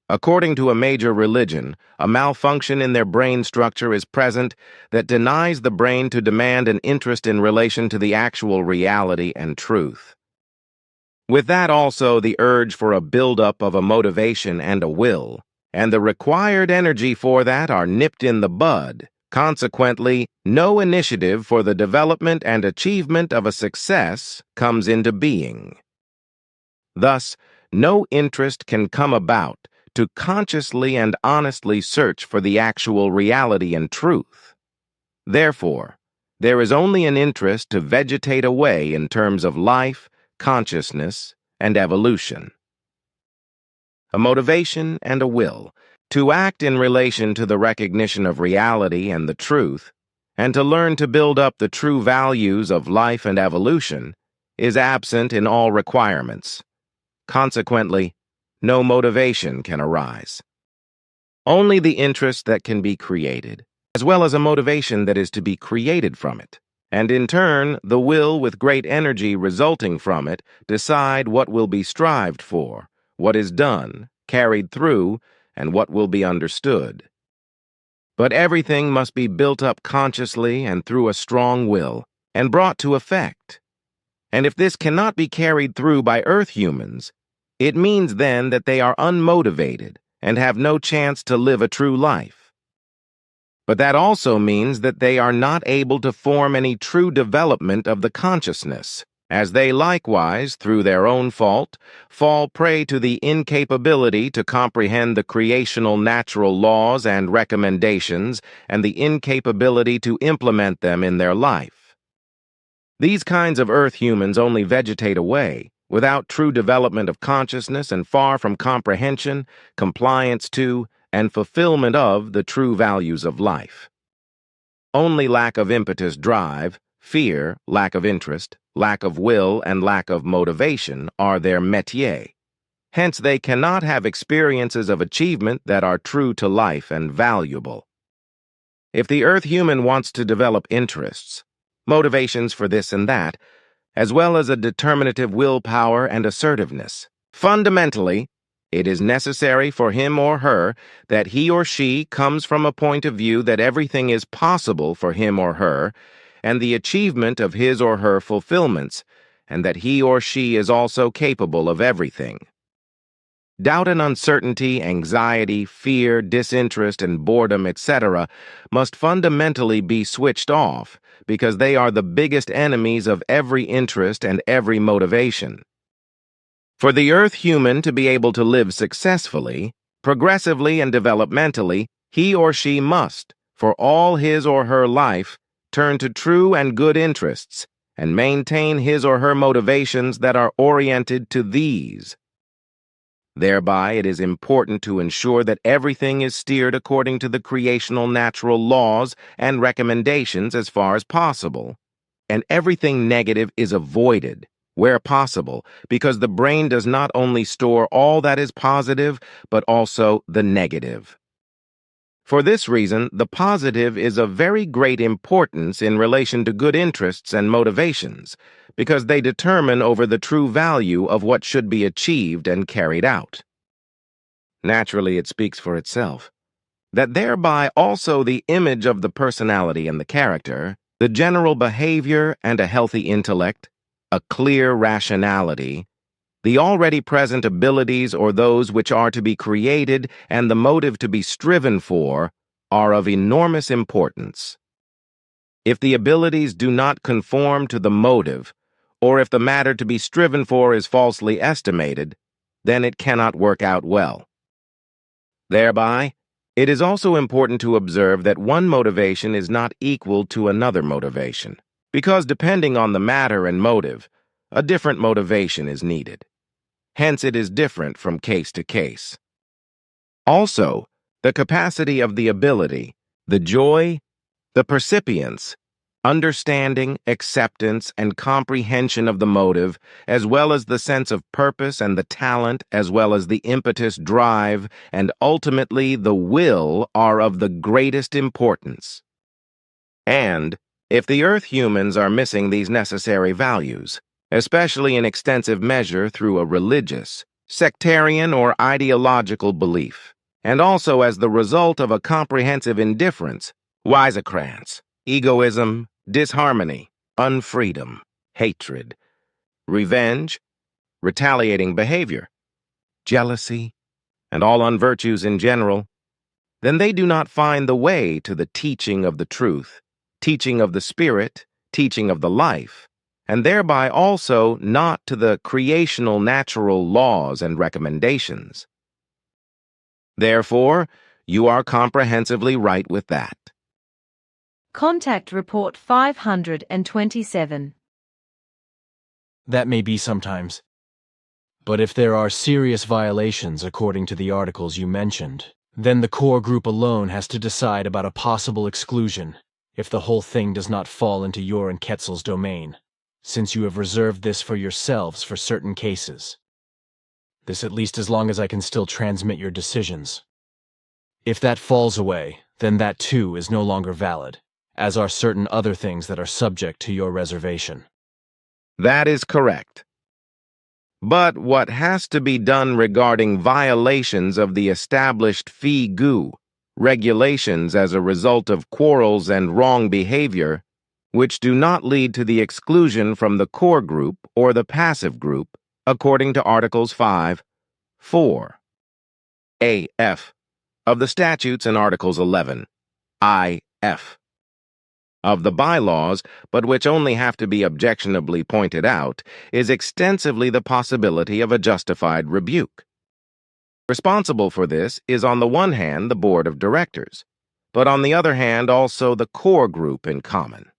according to a major religion, a malfunction in their brain structure is present that denies the brain to demand an interest in relation to the actual reality and truth. With that also the urge for a buildup of a motivation and a will, and the required energy for that are nipped in the bud. Consequently, no initiative for the development and achievement of a success comes into being. Thus, no interest can come about to consciously and honestly search for the actual reality and truth. Therefore, there is only an interest to vegetate away in terms of life, consciousness, and evolution. A motivation and a will to act in relation to the recognition of reality and the truth, and to learn to build up the true values of life and evolution, is absent in all requirements. Consequently, no motivation can arise. Only the interest that can be created, as well as a motivation that is to be created from it, and in turn, the will with great energy resulting from it, decide what will be strived for, what is done, carried through, and what will be understood. But everything must be built up consciously and through a strong will, and brought to effect. And if this cannot be carried through by Earth humans, it means then that they are unmotivated and have no chance to live a true life. But that also means that they are not able to form any true development of the consciousness, as they likewise, through their own fault, fall prey to the incapability to comprehend the creational natural laws and recommendations and the incapability to implement them in their life. These kinds of Earth humans only vegetate away, without true development of consciousness and far from comprehension, compliance to, and fulfillment of the true values of life. Only lack of impetus drive, fear, lack of interest, lack of will, and lack of motivation are their métier. Hence, they cannot have experiences of achievement that are true to life and valuable. If the Earth human wants to develop interests, motivations for this and that, as well as a determinative willpower and assertiveness, fundamentally, it is necessary for him or her that he or she comes from a point of view that everything is possible for him or her, and the achievement of his or her fulfillments, and that he or she is also capable of everything. Doubt and uncertainty, anxiety, fear, disinterest, and boredom, etc., must fundamentally be switched off because they are the biggest enemies of every interest and every motivation. For the Earth human to be able to live successfully, progressively, and developmentally, he or she must, for all his or her life, turn to true and good interests and maintain his or her motivations that are oriented to these. Thereby, it is important to ensure that everything is steered according to the creational natural laws and recommendations as far as possible, and everything negative is avoided, where possible, because the brain does not only store all that is positive, but also the negative. For this reason, the positive is of very great importance in relation to good interests and motivations, because they determine over the true value of what should be achieved and carried out. Naturally, it speaks for itself, that thereby also the image of the personality and the character, the general behavior and a healthy intellect, a clear rationality, the already present abilities or those which are to be created and the motive to be striven for are of enormous importance. If the abilities do not conform to the motive, or if the matter to be striven for is falsely estimated, then it cannot work out well. Thereby, it is also important to observe that one motivation is not equal to another motivation, because depending on the matter and motive, a different motivation is needed. Hence, it is different from case to case. Also, the capacity of the ability, the joy, the percipience, understanding, acceptance, and comprehension of the motive, as well as the sense of purpose and the talent, as well as the impetus, drive, and ultimately the will are of the greatest importance. And, if the Earth humans are missing these necessary values, especially in extensive measure through a religious, sectarian, or ideological belief, and also as the result of a comprehensive indifference, wisecrants, egoism, disharmony, unfreedom, hatred, revenge, retaliating behavior, jealousy, and all unvirtues in general, then they do not find the way to the teaching of the truth, teaching of the Spirit, teaching of the life, and thereby also not to the creational natural laws and recommendations. Therefore, you are comprehensively right with that. Contact Report 527. That may be sometimes. But if there are serious violations according to the articles you mentioned, then the core group alone has to decide about a possible exclusion if the whole thing does not fall into your and Quetzal's domain, since you have reserved this for yourselves for certain cases. This at least as long as I can still transmit your decisions. If that falls away, then that too is no longer valid, as are certain other things that are subject to your reservation. That is correct. But what has to be done regarding violations of the established fee-gu, regulations as a result of quarrels and wrong behavior, which do not lead to the exclusion from the core group or the passive group, according to Articles 5, 4, A.F. of the statutes and Articles 11, I.F. of the bylaws, but which only have to be objectionably pointed out, is extensively the possibility of a justified rebuke. Responsible for this is on the one hand the Board of Directors, but on the other hand also the core group in common.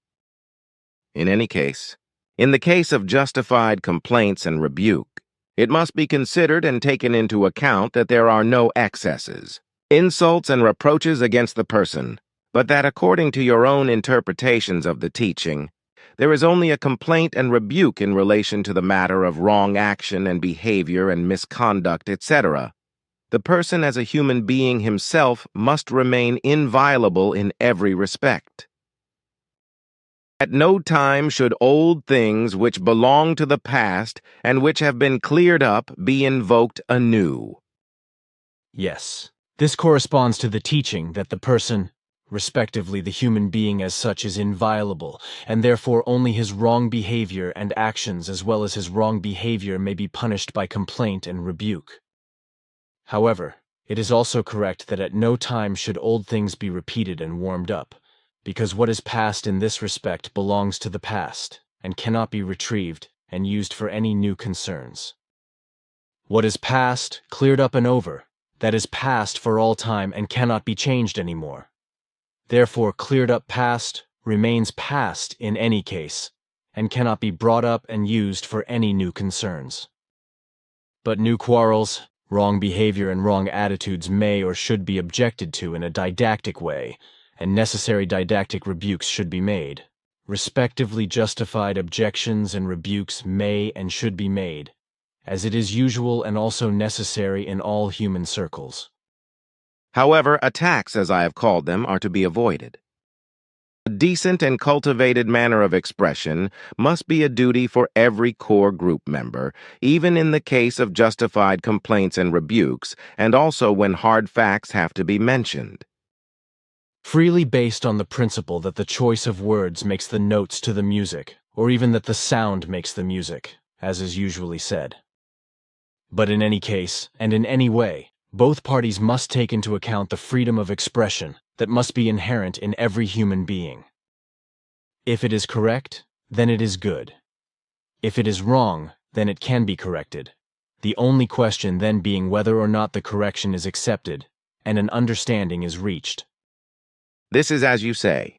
In any case, in the case of justified complaints and rebuke, it must be considered and taken into account that there are no excesses, insults and reproaches against the person, but that according to your own interpretations of the teaching, there is only a complaint and rebuke in relation to the matter of wrong action and behavior and misconduct, etc. The person as a human being himself must remain inviolable in every respect. At no time should old things which belong to the past and which have been cleared up be invoked anew. Yes, this corresponds to the teaching that the person Respectively, the human being as such is inviolable, and therefore only his wrong behavior and actions as well as his wrong behavior may be punished by complaint and rebuke. However, it is also correct that at no time should old things be repeated and warmed up, because what is past in this respect belongs to the past, and cannot be retrieved and used for any new concerns. What is past, cleared up and over, that is past for all time and cannot be changed anymore. Therefore, cleared up past remains past in any case, and cannot be brought up and used for any new concerns. But new quarrels, wrong behavior and wrong attitudes may or should be objected to in a didactic way, and necessary didactic rebukes should be made. Respectively justified objections and rebukes may and should be made, as it is usual and also necessary in all human circles. However, attacks, as I have called them, are to be avoided. A decent and cultivated manner of expression must be a duty for every core group member, even in the case of justified complaints and rebukes, and also when hard facts have to be mentioned. Freely based on the principle that the choice of words makes the notes to the music, or even that the sound makes the music, as is usually said. But in any case, and in any way, both parties must take into account the freedom of expression that must be inherent in every human being. If it is correct, then it is good. If it is wrong, then it can be corrected, the only question then being whether or not the correction is accepted and an understanding is reached. This is as you say.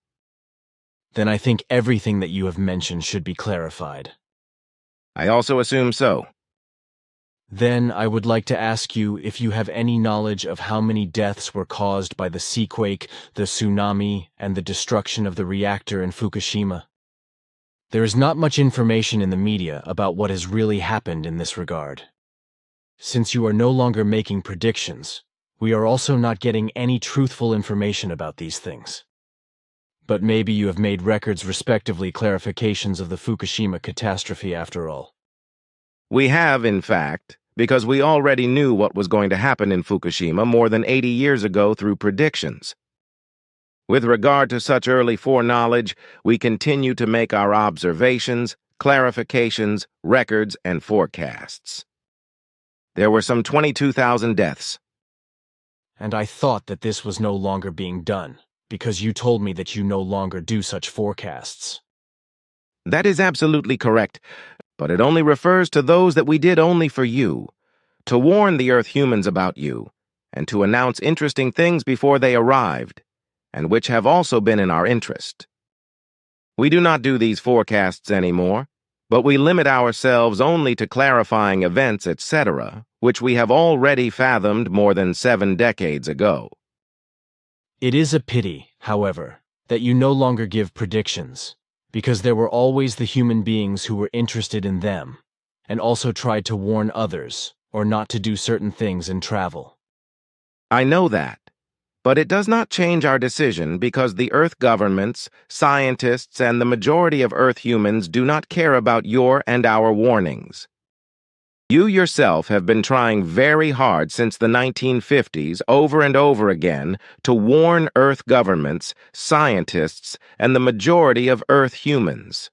Then I think everything that you have mentioned should be clarified. I also assume so. Then I would like to ask you if you have any knowledge of how many deaths were caused by the seaquake, the tsunami, and the destruction of the reactor in Fukushima. There is not much information in the media about what has really happened in this regard. Since you are no longer making predictions, we are also not getting any truthful information about these things. But maybe you have made records respectively clarifications of the Fukushima catastrophe after all. We have, in fact, because we already knew what was going to happen in Fukushima more than 80 years ago through predictions. With regard to such early foreknowledge, we continue to make our observations, clarifications, records, and forecasts. There were some 22,000 deaths. And I thought that this was no longer being done, because you told me that you no longer do such forecasts. That is absolutely correct, but it only refers to those that we did only for you, to warn the Earth humans about you, and to announce interesting things before they arrived, and which have also been in our interest. We do not do these forecasts anymore, but we limit ourselves only to clarifying events, etc., which we have already fathomed more than 7 decades ago. It is a pity, however, that you no longer give predictions, because there were always the human beings who were interested in them, and also tried to warn others, or not to do certain things in travel. I know that, but it does not change our decision because the Earth governments, scientists, and the majority of Earth humans do not care about your and our warnings. You yourself have been trying very hard since the 1950s over and over again to warn Earth governments, scientists, and the majority of Earth humans.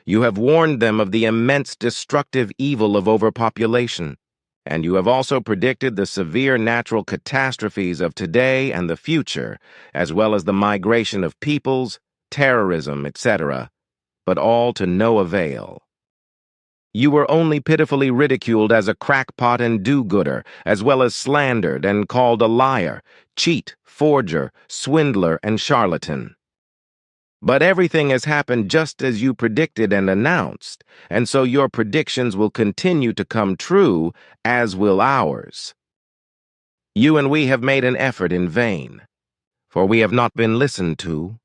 You have warned them of the immense destructive evil of overpopulation, and you have also predicted the severe natural catastrophes of today and the future, as well as the migration of peoples, terrorism, etc., but all to no avail. You were only pitifully ridiculed as a crackpot and do-gooder, as well as slandered and called a liar, cheat, forger, swindler, and charlatan. But everything has happened just as you predicted and announced, and so your predictions will continue to come true, as will ours. You and we have made an effort in vain, for we have not been listened to,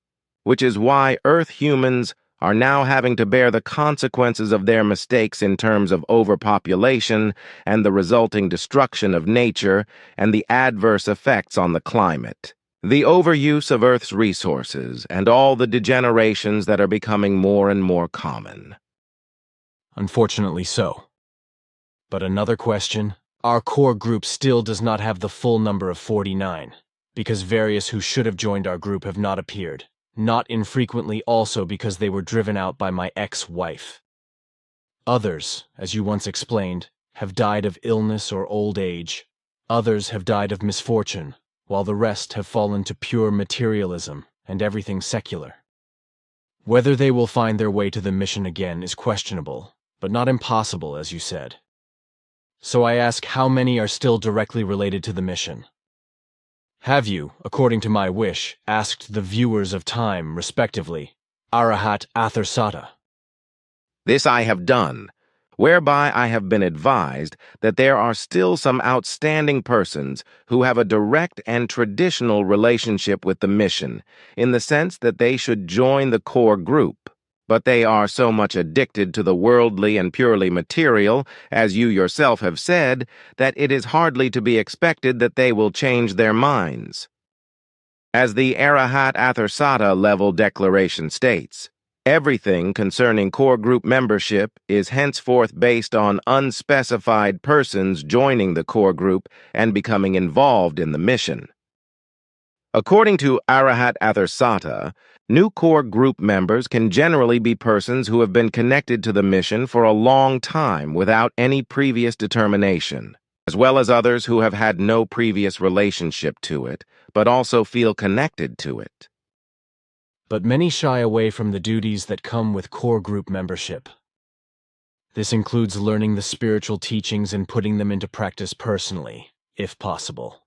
which is why Earth humans are now having to bear the consequences of their mistakes in terms of overpopulation and the resulting destruction of nature and the adverse effects on the climate, the overuse of Earth's resources, and all the degenerations that are becoming more and more common. Unfortunately so. But another question, our core group still does not have the full number of 49, because various who should have joined our group have not appeared, not infrequently also because they were driven out by my ex-wife. Others, as you once explained, have died of illness or old age. Others have died of misfortune, while the rest have fallen to pure materialism and everything secular. Whether they will find their way to the mission again is questionable, but not impossible, as you said. So I ask, how many are still directly related to the mission? Have you, according to my wish, asked the viewers of time, respectively, Arahat Athersata? This I have done, whereby I have been advised that there are still some outstanding persons who have a direct and traditional relationship with the mission, in the sense that they should join the core group, but they are so much addicted to the worldly and purely material, as you yourself have said, that it is hardly to be expected that they will change their minds. As the Arahat Athersata level declaration states, everything concerning core group membership is henceforth based on unspecified persons joining the core group and becoming involved in the mission. According to Arahat Athersata, new core group members can generally be persons who have been connected to the mission for a long time without any previous determination, as well as others who have had no previous relationship to it, but also feel connected to it. But many shy away from the duties that come with core group membership. This includes learning the spiritual teachings and putting them into practice personally, if possible.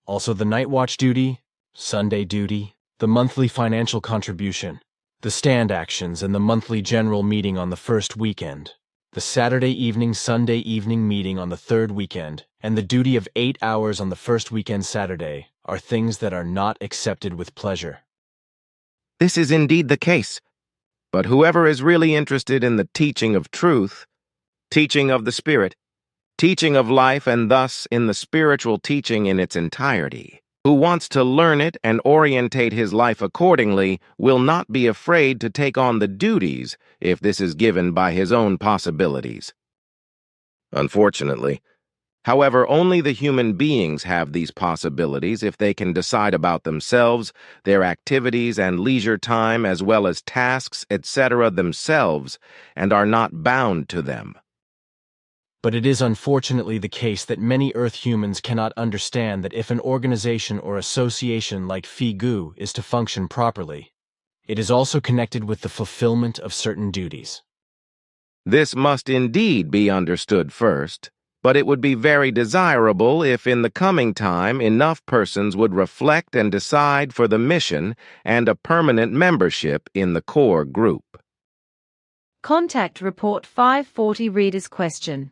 Also the night watch duty, Sunday duty, the monthly financial contribution, the stand actions and the monthly general meeting on the first weekend, the Saturday evening, Sunday evening meeting on the third weekend, and the duty of 8 hours on the first weekend Saturday are things that are not accepted with pleasure. This is indeed the case, but whoever is really interested in the teaching of truth, teaching of the Spirit, teaching of life, and thus in the spiritual teaching in its entirety, who wants to learn it and orientate his life accordingly, will not be afraid to take on the duties if this is given by his own possibilities. Unfortunately, however, only the human beings have these possibilities if they can decide about themselves, their activities and leisure time, as well as tasks, etc. themselves, and are not bound to them. But it is unfortunately the case that many Earth humans cannot understand that if an organization or association like Figu is to function properly, it is also connected with the fulfillment of certain duties. This must indeed be understood first, but it would be very desirable if in the coming time enough persons would reflect and decide for the mission and a permanent membership in the core group. Contact Report 540 Reader's Question.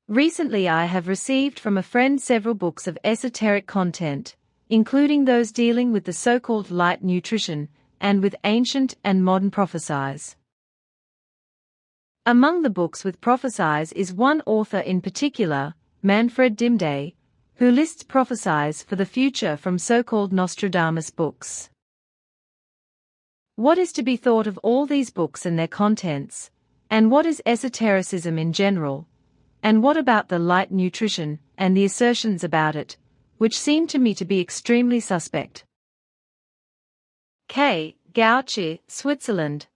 Recently I have received from a friend several books of esoteric content, including those dealing with the so-called light nutrition and with ancient and modern prophecies. Among the books with prophecies is one author in particular, Manfred Dimday, who lists prophecies for the future from so-called Nostradamus books. What is to be thought of all these books and their contents, and what is esotericism in general? And what about the light nutrition and the assertions about it, which seem to me to be extremely suspect? K. Gauchi, Switzerland.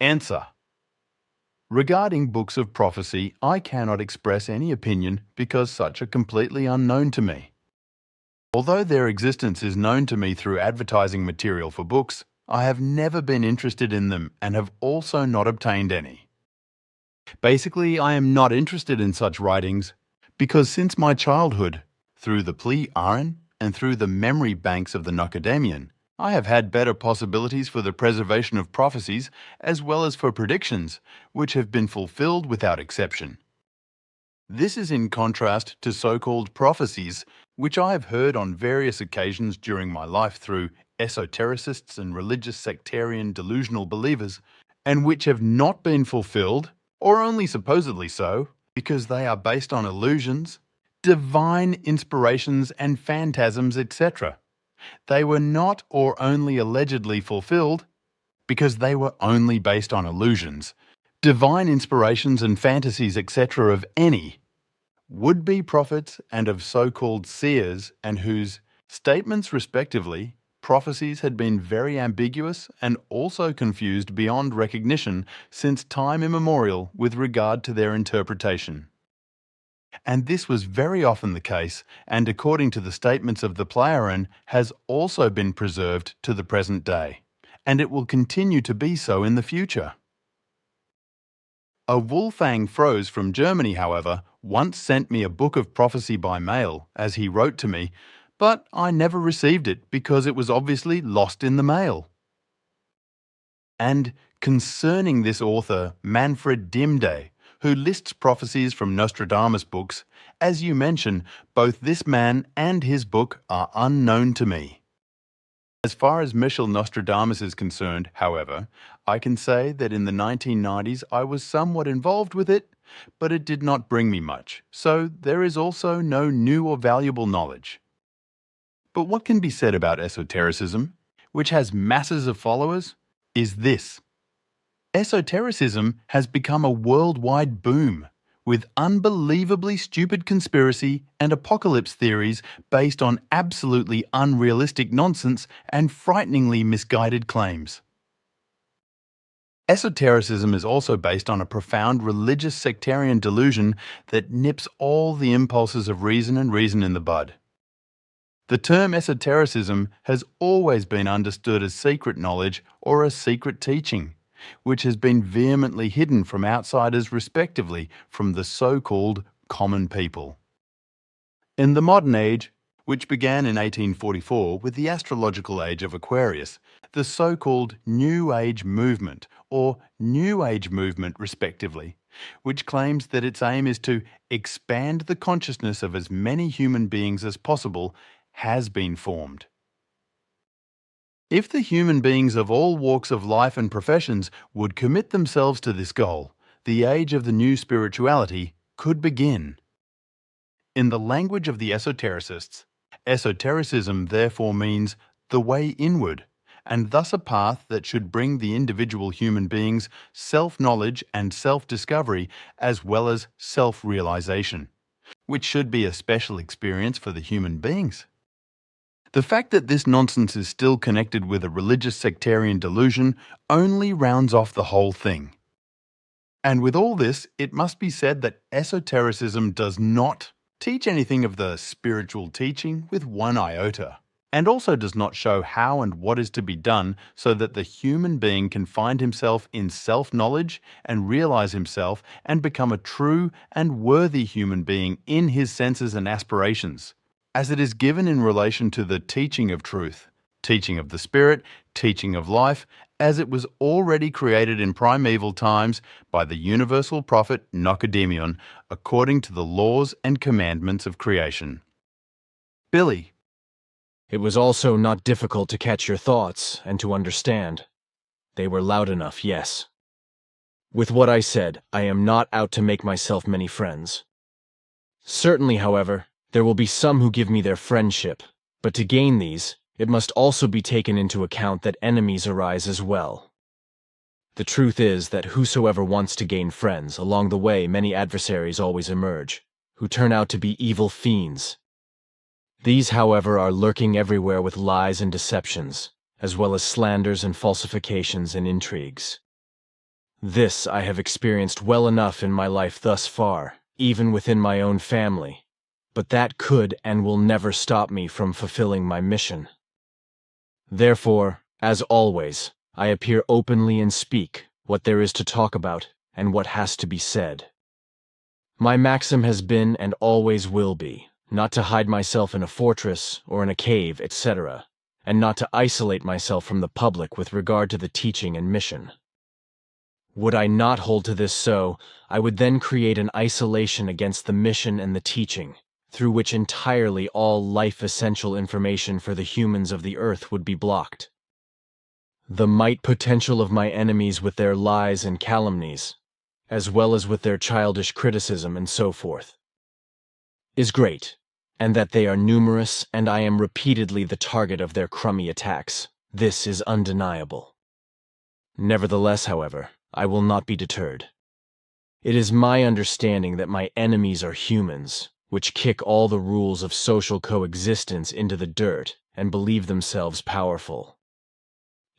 Answer. Regarding books of prophecy, I cannot express any opinion because such are completely unknown to me. Although their existence is known to me through advertising material for books, I have never been interested in them and have also not obtained any. Basically, I am not interested in such writings because since my childhood, through the Pli Aran and through the memory banks of the Nokodemion, I have had better possibilities for the preservation of prophecies as well as for predictions, which have been fulfilled without exception. This is in contrast to so-called prophecies, which I have heard on various occasions during my life through esotericists and religious sectarian delusional believers, and which have not been fulfilled, or only supposedly so, because they are based on illusions, divine inspirations and phantasms, etc. They were not or only allegedly fulfilled, because they were only based on illusions, divine inspirations and fantasies, etc. of any, would-be prophets and of so-called seers, and whose statements respectively, prophecies had been very ambiguous and also confused beyond recognition since time immemorial with regard to their interpretation. And this was very often the case, and according to the statements of the Plairon, has also been preserved to the present day, and it will continue to be so in the future. A Wolfgang Froese from Germany, however, once sent me a book of prophecy by mail, as he wrote to me, but I never received it because it was obviously lost in the mail. And concerning this author, Manfred Dimday, who lists prophecies from Nostradamus books, as you mention, both this man and his book are unknown to me. As far as Michel Nostradamus is concerned, however, I can say that in the 1990s I was somewhat involved with it, but it did not bring me much, so there is also no new or valuable knowledge. But what can be said about esotericism, which has masses of followers, is this. Esotericism has become a worldwide boom, with unbelievably stupid conspiracy and apocalypse theories based on absolutely unrealistic nonsense and frighteningly misguided claims. Esotericism is also based on a profound religious sectarian delusion that nips all the impulses of reason in the bud. The term esotericism has always been understood as secret knowledge or a secret teaching, which has been vehemently hidden from outsiders respectively from the so-called common people. In the modern age, which began in 1844 with the astrological age of Aquarius, the so-called New Age movement, or New Age movement respectively, which claims that its aim is to expand the consciousness of as many human beings as possible, has been formed. If the human beings of all walks of life and professions would commit themselves to this goal, the age of the new spirituality could begin. In the language of the esotericists, esotericism therefore means the way inward, and thus a path that should bring the individual human beings self-knowledge and self-discovery as well as self-realization, which should be a special experience for the human beings. The fact that this nonsense is still connected with a religious sectarian delusion only rounds off the whole thing. And with all this, it must be said that esotericism does not teach anything of the spiritual teaching with one iota, and also does not show how and what is to be done so that the human being can find himself in self-knowledge and realize himself and become a true and worthy human being in his senses and aspirations, as it is given in relation to the teaching of truth, teaching of the spirit, teaching of life, as it was already created in primeval times by the universal prophet Nokodemion, according to the laws and commandments of creation. Billy. It was also not difficult to catch your thoughts and to understand. They were loud enough, yes. With what I said, I am not out to make myself many friends. Certainly, however, there will be some who give me their friendship, but to gain these, it must also be taken into account that enemies arise as well. The truth is that whosoever wants to gain friends, along the way many adversaries always emerge, who turn out to be evil fiends. These, however, are lurking everywhere with lies and deceptions, as well as slanders and falsifications and intrigues. This I have experienced well enough in my life thus far, even within my own family. But that could and will never stop me from fulfilling my mission. Therefore, as always, I appear openly and speak what there is to talk about and what has to be said. My maxim has been and always will be, not to hide myself in a fortress or in a cave, etc., and not to isolate myself from the public with regard to the teaching and mission. Would I not hold to this so, I would then create an isolation against the mission and the teaching, through which entirely all life-essential information for the humans of the earth would be blocked. The might potential of my enemies with their lies and calumnies, as well as with their childish criticism and so forth, is great, and that they are numerous and I am repeatedly the target of their crummy attacks. This is undeniable. Nevertheless, however, I will not be deterred. It is my understanding that my enemies are humans, which kick all the rules of social coexistence into the dirt and believe themselves powerful.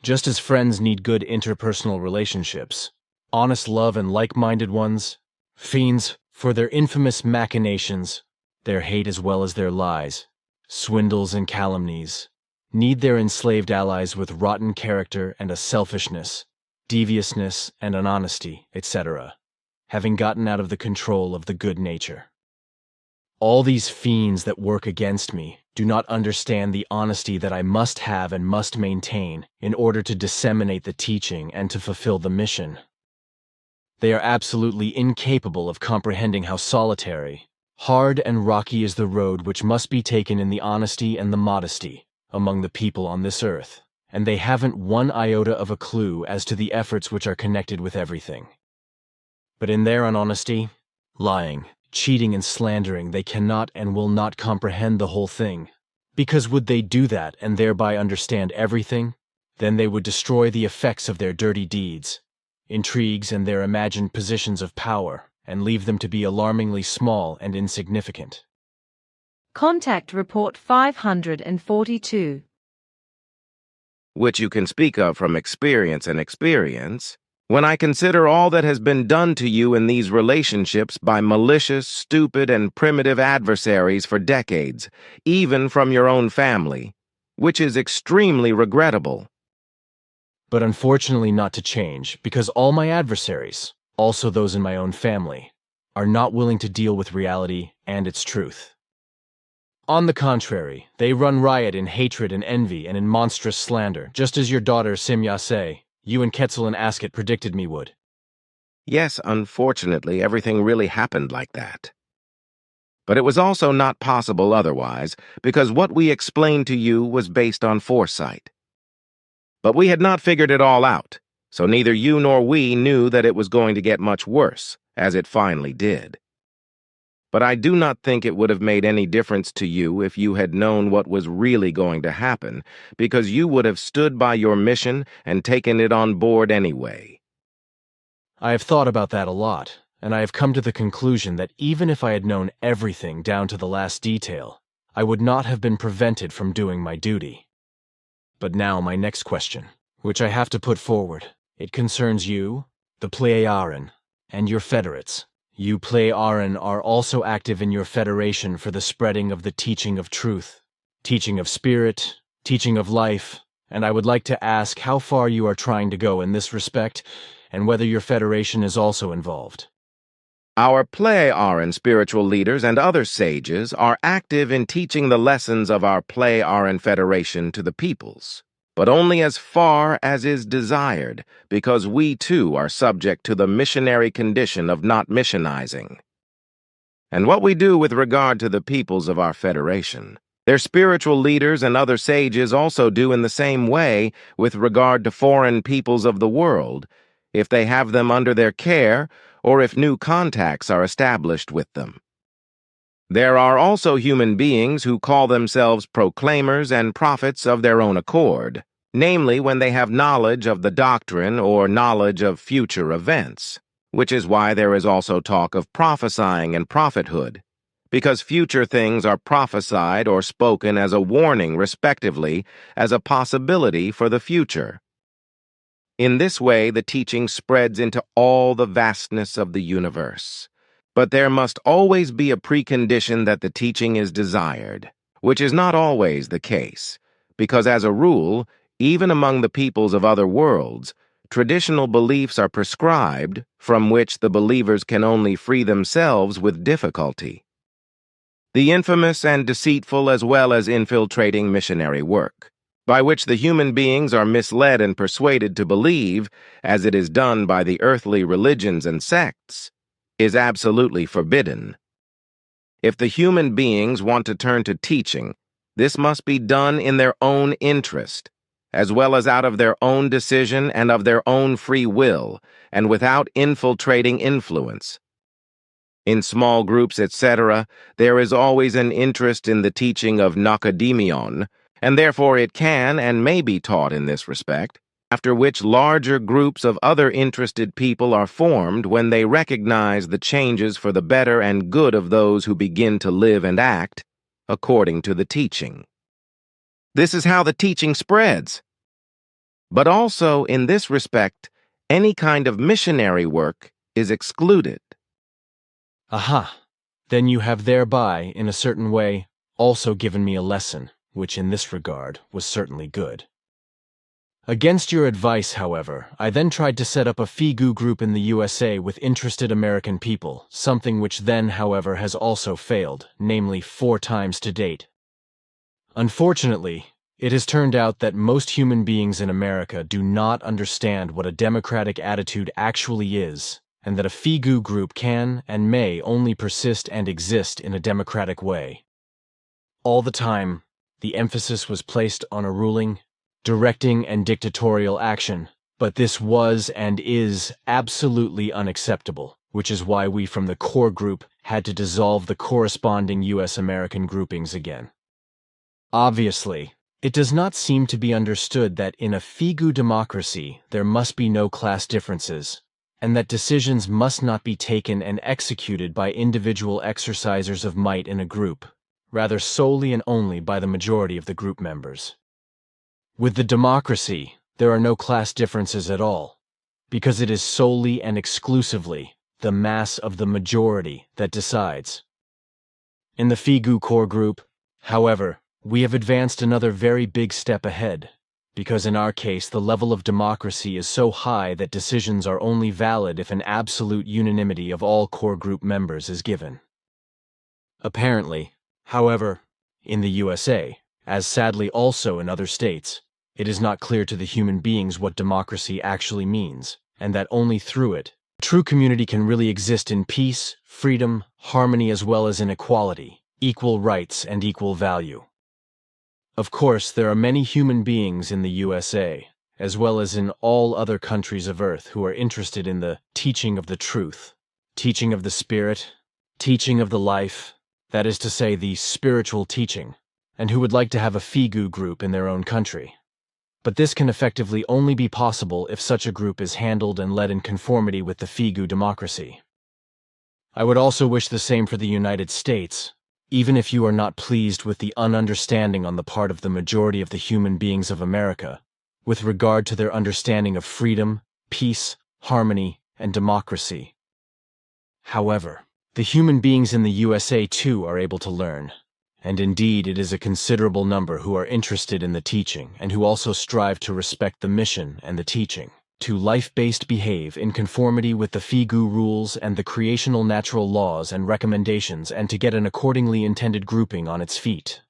Just as friends need good interpersonal relationships, honest love and like-minded ones, fiends, for their infamous machinations, their hate as well as their lies, swindles and calumnies, need their enslaved allies with rotten character and a selfishness, deviousness and an honesty, etc., having gotten out of the control of the good nature. All these fiends that work against me do not understand the honesty that I must have and must maintain in order to disseminate the teaching and to fulfill the mission. They are absolutely incapable of comprehending how solitary, hard and rocky is the road which must be taken in the honesty and the modesty among the people on this earth, and they haven't one iota of a clue as to the efforts which are connected with everything. But in their unhonesty, lying, cheating and slandering, they cannot and will not comprehend the whole thing, because would they do that and thereby understand everything, then they would destroy the effects of their dirty deeds, intrigues and their imagined positions of power, and leave them to be alarmingly small and insignificant. Contact Report 542. Which you can speak of from experience and experience, when I consider all that has been done to you in these relationships by malicious, stupid, and primitive adversaries for decades, even from your own family, which is extremely regrettable. But unfortunately not to change, because all my adversaries, also those in my own family, are not willing to deal with reality and its truth. On the contrary, they run riot in hatred and envy and in monstrous slander, just as your daughter Simyase, you and Quetzal and Asket predicted me would. Yes, unfortunately, everything really happened like that. But it was also not possible otherwise, because what we explained to you was based on foresight. But we had not figured it all out, so neither you nor we knew that it was going to get much worse, as it finally did. But I do not think it would have made any difference to you if you had known what was really going to happen, because you would have stood by your mission and taken it on board anyway. I have thought about that a lot, and I have come to the conclusion that even if I had known everything down to the last detail, I would not have been prevented from doing my duty. But now my next question, which I have to put forward, it concerns you, the Pleiaren, and your federates. You Pleiaren are also active in your federation for the spreading of the teaching of truth, teaching of spirit, teaching of life, and I would like to ask how far you are trying to go in this respect, and whether your federation is also involved. Our Pleiaren spiritual leaders and other sages are active in teaching the lessons of our Pleiaren Federation to the peoples, but only as far as is desired, because we too are subject to the missionary condition of not missionizing. And what we do with regard to the peoples of our Federation, their spiritual leaders and other sages also do in the same way with regard to foreign peoples of the world, if they have them under their care or if new contacts are established with them. There are also human beings who call themselves proclaimers and prophets of their own accord, namely when they have knowledge of the doctrine or knowledge of future events, which is why there is also talk of prophesying and prophethood, because future things are prophesied or spoken as a warning respectively as a possibility for the future. In this way, the teaching spreads into all the vastness of the universe. But there must always be a precondition that the teaching is desired, which is not always the case, because as a rule, even among the peoples of other worlds, traditional beliefs are prescribed from which the believers can only free themselves with difficulty. The infamous and deceitful as well as infiltrating missionary work, by which the human beings are misled and persuaded to believe, as it is done by the earthly religions and sects, is absolutely forbidden. If the human beings want to turn to teaching, this must be done in their own interest, as well as out of their own decision and of their own free will, and without infiltrating influence. In small groups, etc., there is always an interest in the teaching of Nokodemion, and therefore it can and may be taught in this respect, after which larger groups of other interested people are formed when they recognize the changes for the better and good of those who begin to live and act according to the teaching. This is how the teaching spreads. But also, in this respect, any kind of missionary work is excluded. Aha! Then you have thereby, in a certain way, also given me a lesson, which in this regard was certainly good. Against your advice, however, I then tried to set up a FIGU group in the USA with interested American people, something which then, however, has also failed, namely 4 times to date. Unfortunately, it has turned out that most human beings in America do not understand what a democratic attitude actually is, and that a FIGU group can and may only persist and exist in a democratic way. All the time, the emphasis was placed on a ruling, directing, and dictatorial action, but this was and is absolutely unacceptable, which is why we from the core group had to dissolve the corresponding US-American groupings again. Obviously, it does not seem to be understood that in a FIGU democracy there must be no class differences, and that decisions must not be taken and executed by individual exercisers of might in a group, rather solely and only by the majority of the group members. With the democracy, there are no class differences at all, because it is solely and exclusively the mass of the majority that decides. In the FIGU core group, however, we have advanced another very big step ahead, because in our case the level of democracy is so high that decisions are only valid if an absolute unanimity of all core group members is given. Apparently, however, in the USA, as sadly also in other states, it is not clear to the human beings what democracy actually means, and that only through it, true community can really exist in peace, freedom, harmony, as well as in equality, equal rights, and equal value. Of course, there are many human beings in the USA, as well as in all other countries of Earth, who are interested in the teaching of the truth, teaching of the spirit, teaching of the life, that is to say, the spiritual teaching, and who would like to have a FIGU group in their own country. But this can effectively only be possible if such a group is handled and led in conformity with the FIGU democracy. I would also wish the same for the United States, even if you are not pleased with the ununderstanding on the part of the majority of the human beings of America, with regard to their understanding of freedom, peace, harmony, and democracy. However, the human beings in the USA too are able to learn, and indeed it is a considerable number who are interested in the teaching and who also strive to respect the mission and the teaching, to life-based behave in conformity with the FIGU rules and the creational natural laws and recommendations, and to get an accordingly intended grouping on its feet.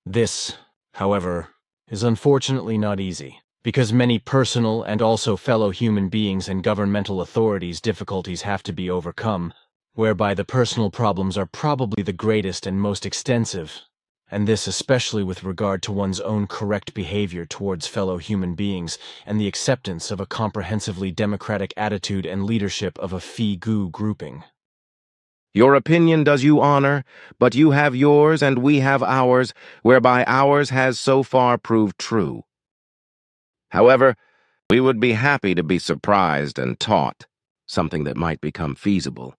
This, however, is unfortunately not easy, because many personal and also fellow human beings and governmental authorities' difficulties have to be overcome, whereby the personal problems are probably the greatest and most extensive, and this especially with regard to one's own correct behavior towards fellow human beings and the acceptance of a comprehensively democratic attitude and leadership of a FIGU grouping. Your opinion does you honor, but you have yours and we have ours, whereby ours has so far proved true. However, we would be happy to be surprised and taught, something that might become feasible.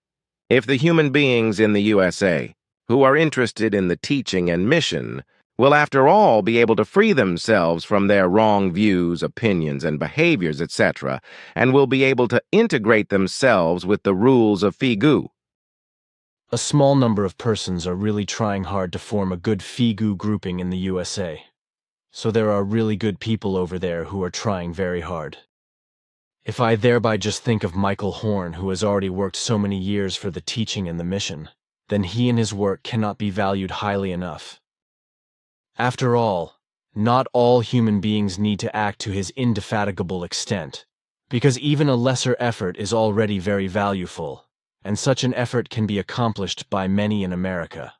If the human beings in the USA, who are interested in the teaching and mission, will after all be able to free themselves from their wrong views, opinions, and behaviors, etc., and will be able to integrate themselves with the rules of FIGU. A small number of persons are really trying hard to form a good FIGU grouping in the USA, so there are really good people over there who are trying very hard. If I thereby just think of Michael Horn, who has already worked so many years for the teaching and the mission, then he and his work cannot be valued highly enough. After all, not all human beings need to act to his indefatigable extent, because even a lesser effort is already very valuable, and such an effort can be accomplished by many in America.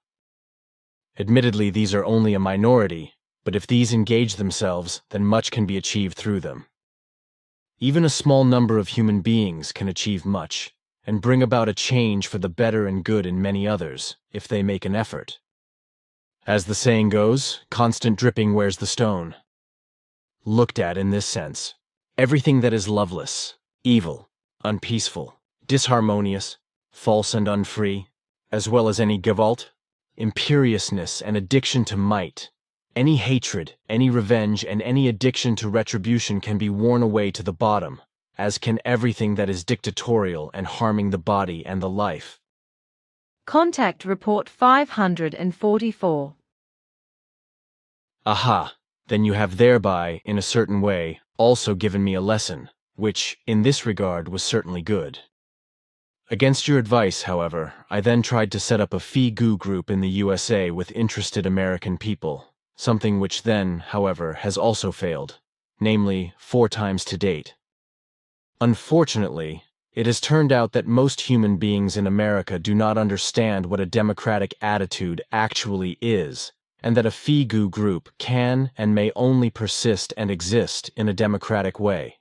Admittedly, these are only a minority, but if these engage themselves, then much can be achieved through them. Even a small number of human beings can achieve much, and bring about a change for the better and good in many others, if they make an effort. As the saying goes, constant dripping wears the stone. looked at in this sense. Everything that is loveless, evil, unpeaceful, disharmonious, false and unfree, as well as any Gewalt, imperiousness and addiction to might, any hatred, any revenge, and any addiction to retribution can be worn away to the bottom, as can everything that is dictatorial and harming the body and the life. Contact Report 544. Aha, then you have thereby, in a certain way, also given me a lesson, which, in this regard, was certainly good. Against your advice, however, I then tried to set up a Figu group in the USA with interested American people, something which then, however, has also failed, namely 4 times to date. Unfortunately, it has turned out that most human beings in America do not understand what a democratic attitude actually is, and that a Figu group can and may only persist and exist in a democratic way.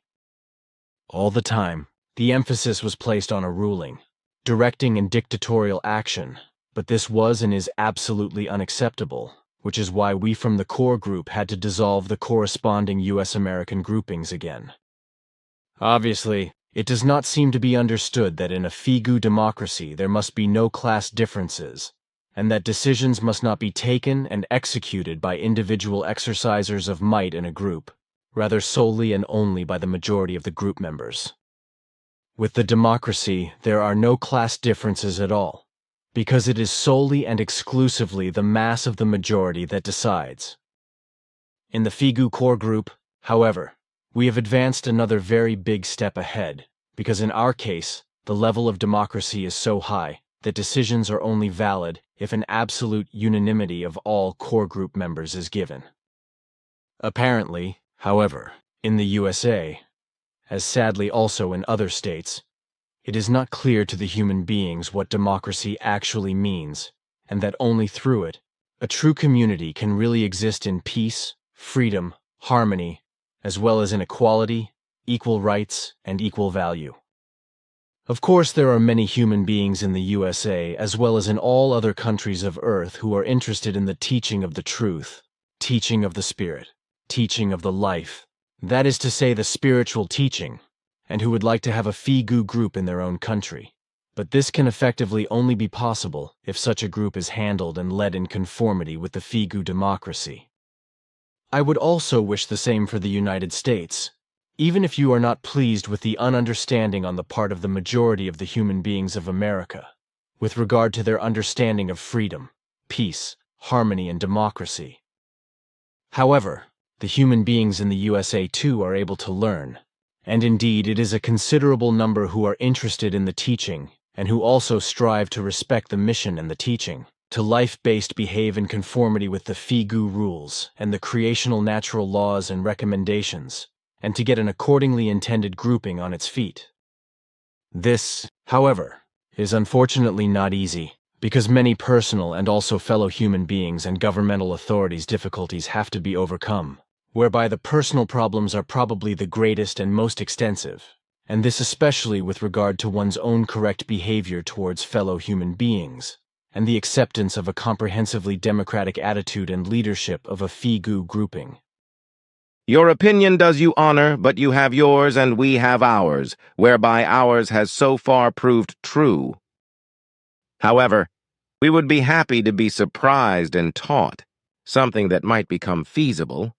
All the time, the emphasis was placed on a ruling, directing and dictatorial action, but this was and is absolutely unacceptable, which is why we from the core group had to dissolve the corresponding US-American groupings again. Obviously, it does not seem to be understood that in a Figu democracy there must be no class differences, and that decisions must not be taken and executed by individual exercisers of might in a group, rather solely and only by the majority of the group members. With the democracy, there are no class differences at all, because it is solely and exclusively the mass of the majority that decides. In the Figu core group, however, we have advanced another very big step ahead, because in our case, the level of democracy is so high that decisions are only valid if an absolute unanimity of all core group members is given. Apparently, however, in the USA, as sadly also in other states, it is not clear to the human beings what democracy actually means, and that only through it, a true community can really exist in peace, freedom, harmony, as well as in equality, equal rights, and equal value. Of course, there are many human beings in the USA, as well as in all other countries of Earth, who are interested in the teaching of the truth, teaching of the Spirit, teaching of the life, that is to say, the spiritual teaching, and who would like to have a Figu group in their own country. But this can effectively only be possible if such a group is handled and led in conformity with the Figu democracy. I would also wish the same for the United States, even if you are not pleased with the ununderstanding on the part of the majority of the human beings of America, with regard to their understanding of freedom, peace, harmony, and democracy. However, the human beings in the USA too are able to learn, and indeed it is a considerable number who are interested in the teaching and who also strive to respect the mission and the teaching, to life-based behave in conformity with the Figu rules and the creational natural laws and recommendations, and to get an accordingly intended grouping on its feet. This, however, is unfortunately not easy, because many personal and also fellow human beings and governmental authorities' difficulties have to be overcome, whereby the personal problems are probably the greatest and most extensive, and this especially with regard to one's own correct behavior towards fellow human beings, and the acceptance of a comprehensively democratic attitude and leadership of a Figu grouping. Your opinion does you honor, but you have yours and we have ours, whereby ours has so far proved true. However, we would be happy to be surprised and taught, something that might become feasible,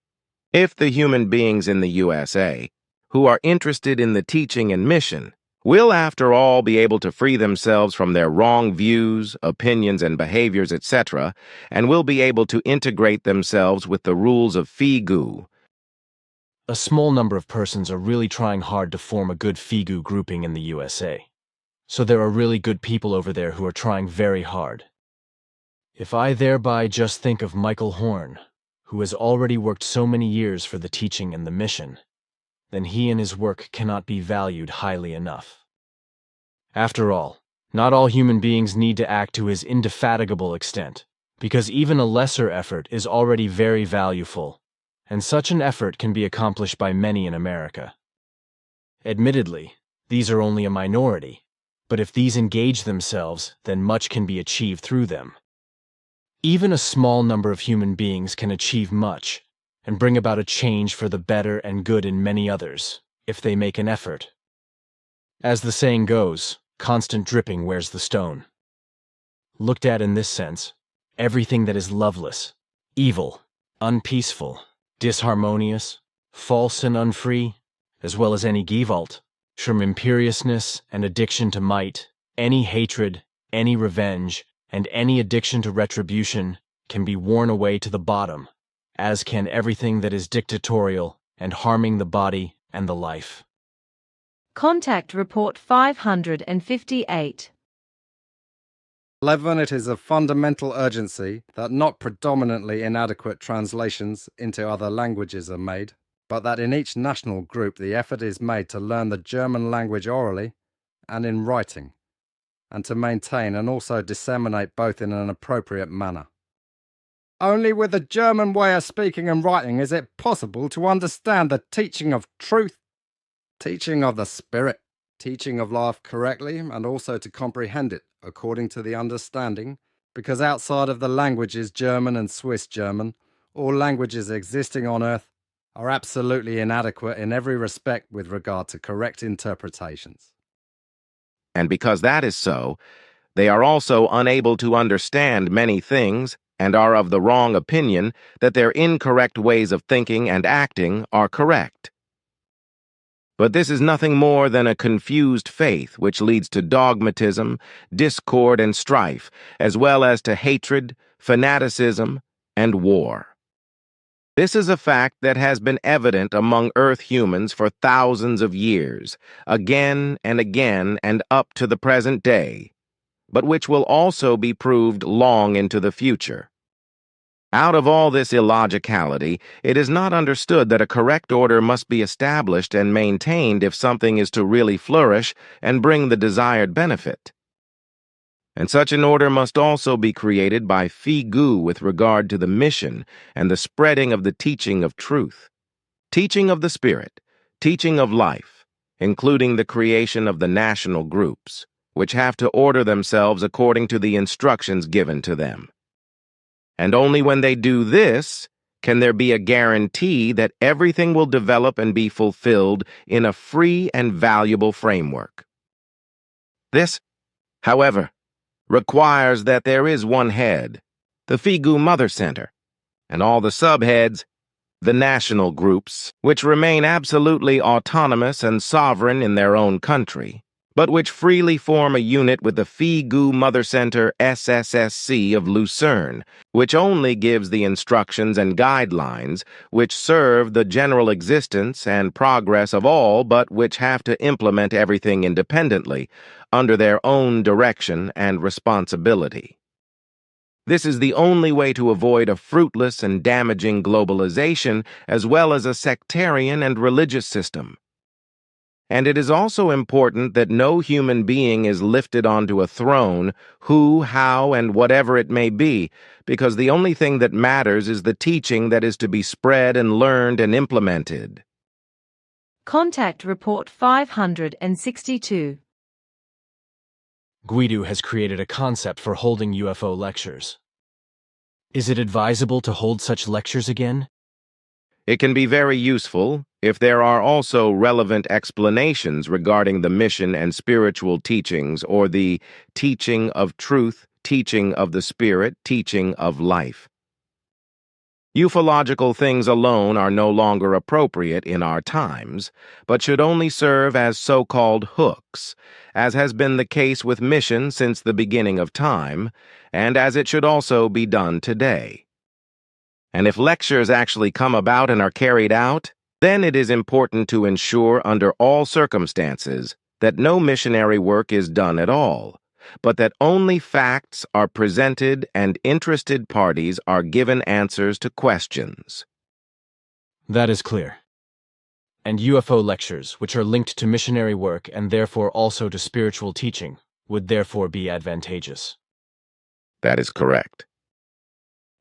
if the human beings in the USA, who are interested in the teaching and mission, will after all be able to free themselves from their wrong views, opinions, and behaviors, etc., and will be able to integrate themselves with the rules of Figu. A small number of persons are really trying hard to form a good Figu grouping in the USA. So there are really good people over there who are trying very hard. If I thereby just think of Michael Horn, who has already worked so many years for the teaching and the mission, then he and his work cannot be valued highly enough. After all, not all human beings need to act to his indefatigable extent, because even a lesser effort is already very valuable, and such an effort can be accomplished by many in America. Admittedly, these are only a minority, but if these engage themselves, then much can be achieved through them. Even a small number of human beings can achieve much, and bring about a change for the better and good in many others, if they make an effort. As the saying goes, constant dripping wears the stone. Looked at in this sense, everything that is loveless, evil, unpeaceful, disharmonious, false and unfree, as well as any gewalt, from imperiousness and addiction to might, any hatred, any revenge, and any addiction to retribution can be worn away to the bottom, as can everything that is dictatorial and harming the body and the life. Contact Report 558. 11. It is of fundamental urgency that not predominantly inadequate translations into other languages are made, but that in each national group the effort is made to learn the German language orally and in writing, and to maintain and also disseminate both in an appropriate manner. Only with the German way of speaking and writing is it possible to understand the teaching of truth, teaching of the Spirit, teaching of life correctly, and also to comprehend it according to the understanding, because outside of the languages German and Swiss German, all languages existing on earth are absolutely inadequate in every respect with regard to correct interpretations. And because that is so, they are also unable to understand many things and are of the wrong opinion that their incorrect ways of thinking and acting are correct. But this is nothing more than a confused faith which leads to dogmatism, discord, and strife, as well as to hatred, fanaticism, and war. This is a fact that has been evident among Earth humans for thousands of years, again and again and up to the present day, but which will also be proved long into the future. Out of all this illogicality, it is not understood that a correct order must be established and maintained if something is to really flourish and bring the desired benefit. And such an order must also be created by figu with regard to the mission and the spreading of the teaching of truth, teaching of the Spirit, teaching of life, including the creation of the national groups, which have to order themselves according to the instructions given to them. And only when they do this can there be a guarantee that everything will develop and be fulfilled in a free and valuable framework. This, however, requires that there is one head, the Figu Mother Center, and all the subheads, the national groups, which remain absolutely autonomous and sovereign in their own country, but which freely form a unit with the Figu Mother Center SSSC of Lucerne, which only gives the instructions and guidelines which serve the general existence and progress of all, but which have to implement everything independently, under their own direction and responsibility. This is the only way to avoid a fruitless and damaging globalization as well as a sectarian and religious system. And it is also important that no human being is lifted onto a throne, who, how, and whatever it may be, because the only thing that matters is the teaching that is to be spread and learned and implemented. Contact Report 562. Guido has created a concept for holding UFO lectures. Is it advisable to hold such lectures again? It can be very useful if there are also relevant explanations regarding the mission and spiritual teachings or the teaching of truth, teaching of the Spirit, teaching of life. Ufological things alone are no longer appropriate in our times, but should only serve as so-called hooks, as has been the case with mission since the beginning of time, and as it should also be done today. And if lectures actually come about and are carried out, then it is important to ensure under all circumstances that no missionary work is done at all, but that only facts are presented and interested parties are given answers to questions. That is clear. And UFO lectures, which are linked to missionary work and therefore also to spiritual teaching, would therefore be advantageous. That is correct.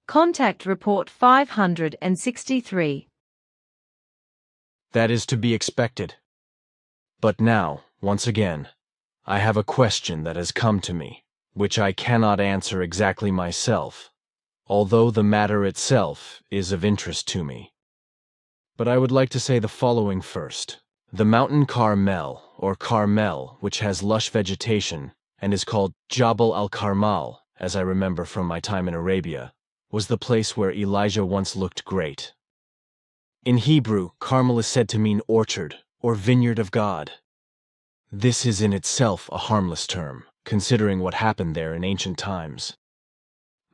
Contact Report 563. That is to be expected. But now, once again, I have a question that has come to me, which I cannot answer exactly myself, although the matter itself is of interest to me. But I would like to say the following first. The mountain Carmel, or Carmel, which has lush vegetation and is called Jabal al-Karmal, as I remember from my time in Arabia, was the place where Elijah once looked great. In Hebrew, Carmel is said to mean orchard, or vineyard of God. This is in itself a harmless term, considering what happened there in ancient times.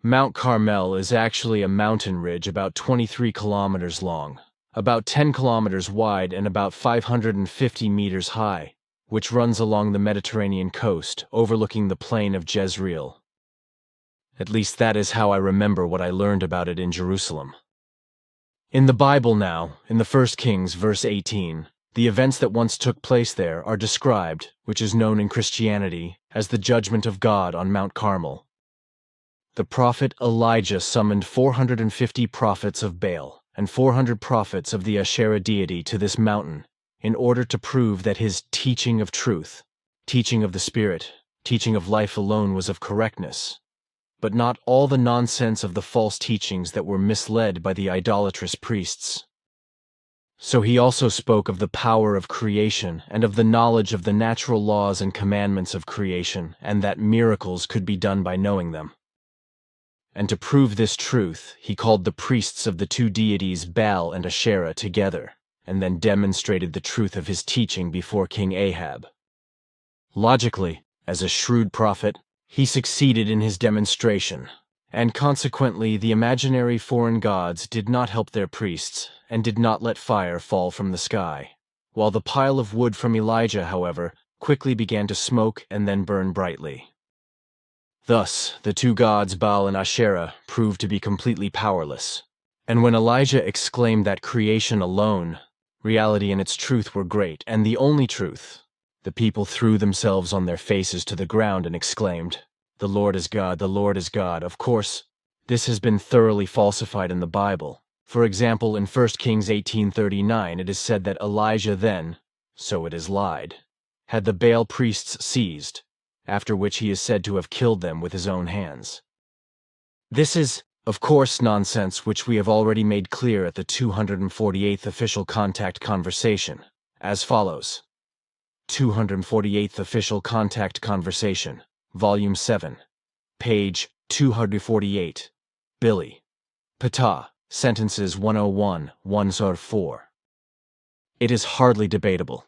Mount Carmel is actually a mountain ridge about 23 kilometers long, about 10 kilometers wide and about 550 meters high, which runs along the Mediterranean coast, overlooking the plain of Jezreel. At least that is how I remember what I learned about it in Jerusalem. In the Bible now, in the 1 Kings, verse 18, the events that once took place there are described, which is known in Christianity, as the judgment of God on Mount Carmel. The prophet Elijah summoned 450 prophets of Baal and 400 prophets of the Asherah deity to this mountain in order to prove that his teaching of truth, teaching of the Spirit, teaching of life alone was of correctness, but not all the nonsense of the false teachings that were misled by the idolatrous priests. So he also spoke of the power of creation and of the knowledge of the natural laws and commandments of creation, and that miracles could be done by knowing them. And to prove this truth, he called the priests of the two deities Baal and Asherah together, and then demonstrated the truth of his teaching before King Ahab. Logically, as a shrewd prophet, he succeeded in his demonstration, and consequently the imaginary foreign gods did not help their priests, and did not let fire fall from the sky, while the pile of wood from Elijah, however, quickly began to smoke and then burn brightly. Thus, the two gods Baal and Asherah proved to be completely powerless, and when Elijah exclaimed that creation alone, reality and its truth were great, and the only truth, the people threw themselves on their faces to the ground and exclaimed, "The Lord is God, the Lord is God." Of course, this has been thoroughly falsified in the Bible. For example, in 1 Kings 18:39, it is said that Elijah then, so it is lied, had the Baal priests seized, after which he is said to have killed them with his own hands. This is, of course, nonsense which we have already made clear at the 248th Official Contact Conversation, as follows. 248th Official Contact Conversation, Volume 7, page 248, Billy. Ptah, sentences 101, 104. It is hardly debatable.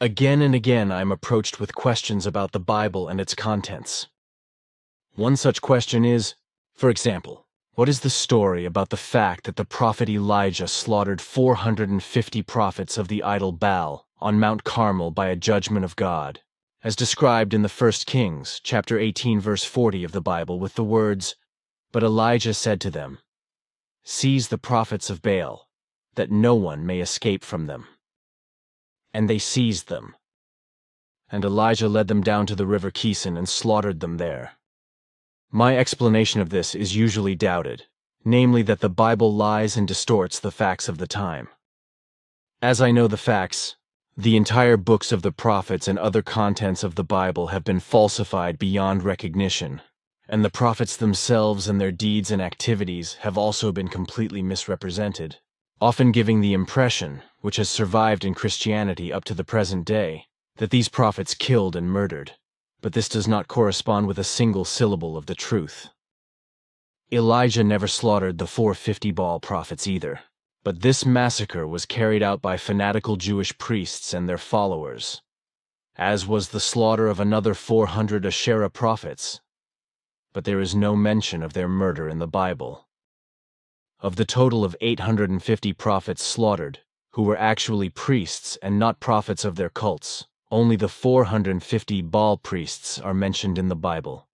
Again and again I am approached with questions about the Bible and its contents. One such question is, for example, what is the story about the fact that the prophet Elijah slaughtered 450 prophets of the idol Baal on Mount Carmel by a judgment of God, as described in the 1 Kings, chapter 18, verse 40 of the Bible, with the words, "But Elijah said to them, Seize the prophets of Baal, that no one may escape from them. And they seized them. And Elijah led them down to the river Kison and slaughtered them there." My explanation of this is usually doubted, namely that the Bible lies and distorts the facts of the time. As I know the facts, the entire books of the prophets and other contents of the Bible have been falsified beyond recognition, and the prophets themselves and their deeds and activities have also been completely misrepresented, often giving the impression, which has survived in Christianity up to the present day, that these prophets killed and murdered, but this does not correspond with a single syllable of the truth. Elijah never slaughtered the 450 Baal prophets either, but this massacre was carried out by fanatical Jewish priests and their followers, as was the slaughter of another 400 Asherah prophets, but there is no mention of their murder in the Bible. Of the total of 850 prophets slaughtered, who were actually priests and not prophets of their cults, only the 450 Baal priests are mentioned in the Bible.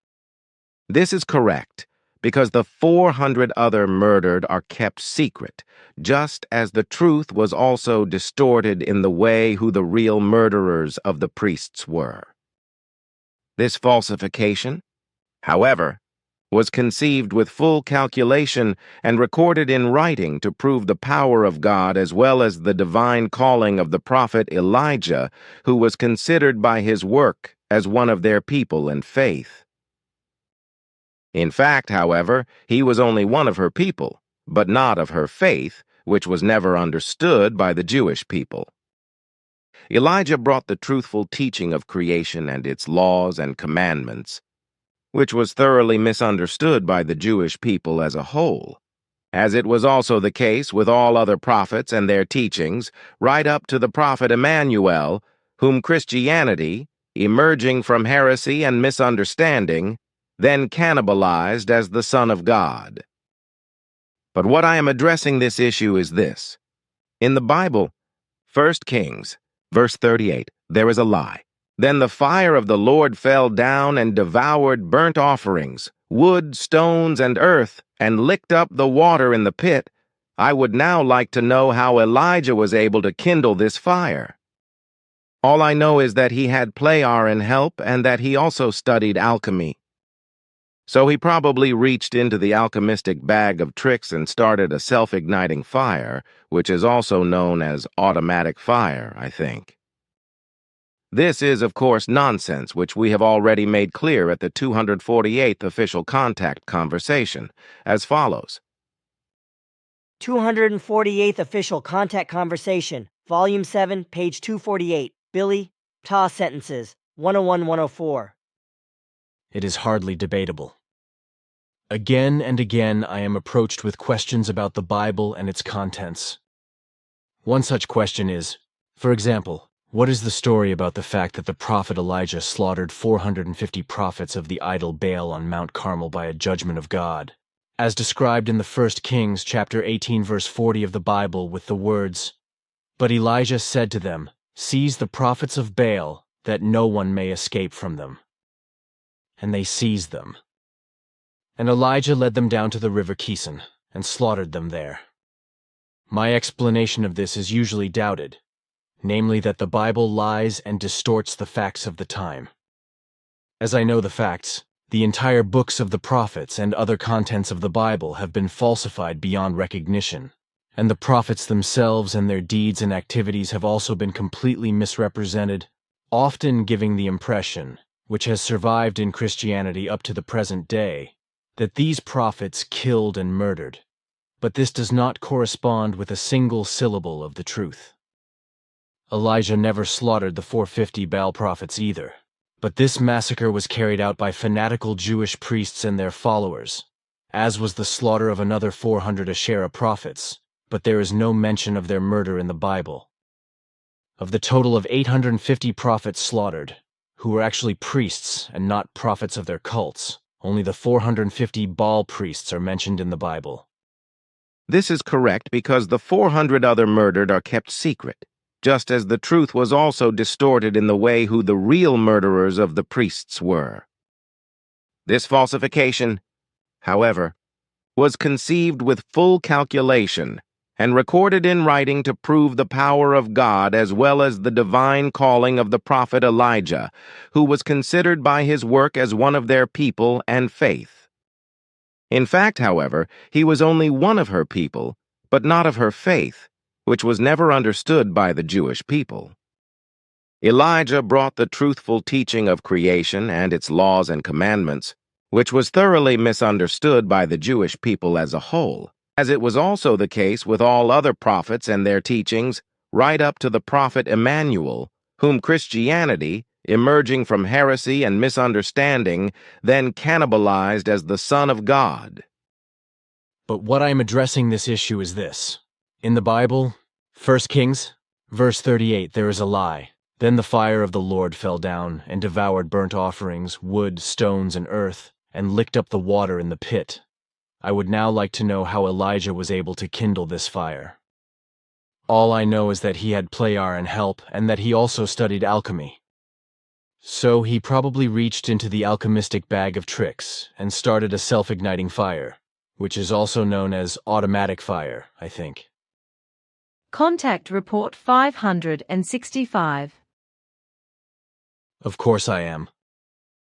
This is correct, because the 400 other murdered are kept secret, just as the truth was also distorted in the way who the real murderers of the priests were. This falsification, however, was conceived with full calculation and recorded in writing to prove the power of God as well as the divine calling of the prophet Elijah, who was considered by his work as one of their people and faith. In fact, however, he was only one of her people, but not of her faith, which was never understood by the Jewish people. Elijah brought the truthful teaching of creation and its laws and commandments, which was thoroughly misunderstood by the Jewish people as a whole, as it was also the case with all other prophets and their teachings, right up to the prophet Emmanuel, whom Christianity, emerging from heresy and misunderstanding, then cannibalized as the Son of God. But what I am addressing this issue is this. In the Bible, 1 Kings, verse 38, there is a lie. Then the fire of the Lord fell down and devoured burnt offerings, wood, stones, and earth, and licked up the water in the pit. I would now like to know how Elijah was able to kindle this fire. All I know is that he had Pleiar help and that he also studied alchemy. So he probably reached into the alchemistic bag of tricks and started a self-igniting fire, which is also known as automatic fire, I think. This is, of course, nonsense, which we have already made clear at the 248th official contact conversation, as follows. 248th Official Contact Conversation, Volume 7, page 248, Billy, Ta Sentences, 101-104. It is hardly debatable. Again and again I am approached with questions about the Bible and its contents. One such question is, for example, what is the story about the fact that the prophet Elijah slaughtered 450 prophets of the idol Baal on Mount Carmel by a judgment of God, as described in the 1 Kings chapter 18 verse 40 of the Bible with the words, "But Elijah said to them, Seize the prophets of Baal, that no one may escape from them. And they seized them. And Elijah led them down to the river Kison, and slaughtered them there." My explanation of this is usually doubted, namely that the Bible lies and distorts the facts of the time. As I know the facts, the entire books of the prophets and other contents of the Bible have been falsified beyond recognition, and the prophets themselves and their deeds and activities have also been completely misrepresented, often giving the impression, which has survived in Christianity up to the present day, that these prophets killed and murdered, but this does not correspond with a single syllable of the truth. Elijah never slaughtered the 450 Baal prophets either, but this massacre was carried out by fanatical Jewish priests and their followers, as was the slaughter of another 400 Asherah prophets, but there is no mention of their murder in the Bible. Of the total of 850 prophets slaughtered, who were actually priests and not prophets of their cults, only the 450 Baal priests are mentioned in the Bible. This is correct because the 400 other murdered are kept secret, just as the truth was also distorted in the way who the real murderers of the priests were. This falsification, however, was conceived with full calculation and recorded in writing to prove the power of God as well as the divine calling of the prophet Elijah, who was considered by his work as one of their people and faith. In fact, however, he was only one of her people, but not of her faith, which was never understood by the Jewish people. Elijah brought the truthful teaching of creation and its laws and commandments, which was thoroughly misunderstood by the Jewish people as a whole, as it was also the case with all other prophets and their teachings, right up to the prophet Emmanuel, whom Christianity, emerging from heresy and misunderstanding, then cannibalized as the Son of God. But what I am addressing this issue is this. In the Bible, 1 Kings, verse 38, there is a lie. Then the fire of the Lord fell down and devoured burnt offerings, wood, stones, and earth, and licked up the water in the pit. I would now like to know how Elijah was able to kindle this fire. All I know is that he had Pleiar help and that he also studied alchemy. So he probably reached into the alchemistic bag of tricks and started a self-igniting fire, which is also known as automatic fire, I think. Contact Report 565. Of course I am.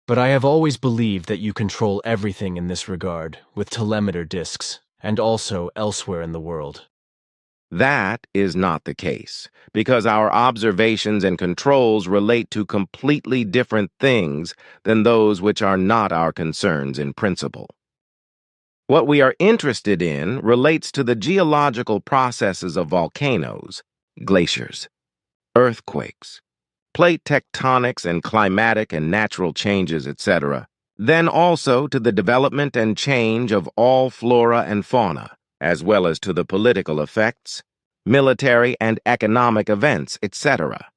But I have always believed that you control everything in this regard with telemeter discs and also elsewhere in the world. That is not the case, because our observations and controls relate to completely different things than those which are not our concerns in principle. What we are interested in relates to the geological processes of volcanoes, glaciers, earthquakes, plate tectonics and climatic and natural changes, etc., then also to the development and change of all flora and fauna, as well as to the political effects, military and economic events, etc.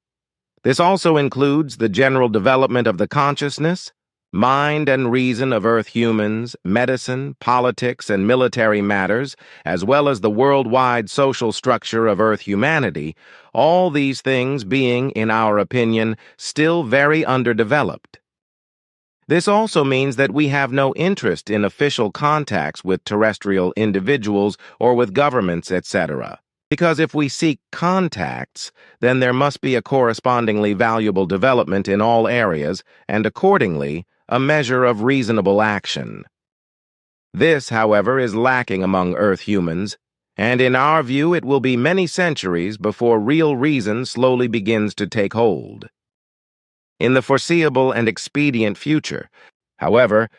This also includes the general development of the consciousness, mind and reason of Earth humans, medicine, politics, and military matters, as well as the worldwide social structure of Earth humanity, all these things being, in our opinion, still very underdeveloped. This also means that we have no interest in official contacts with terrestrial individuals or with governments, etc. Because if we seek contacts, then there must be a correspondingly valuable development in all areas, and accordingly, a measure of reasonable action. This, however, is lacking among Earth humans, and in our view it will be many centuries before real reason slowly begins to take hold. In the foreseeable and expedient future, however,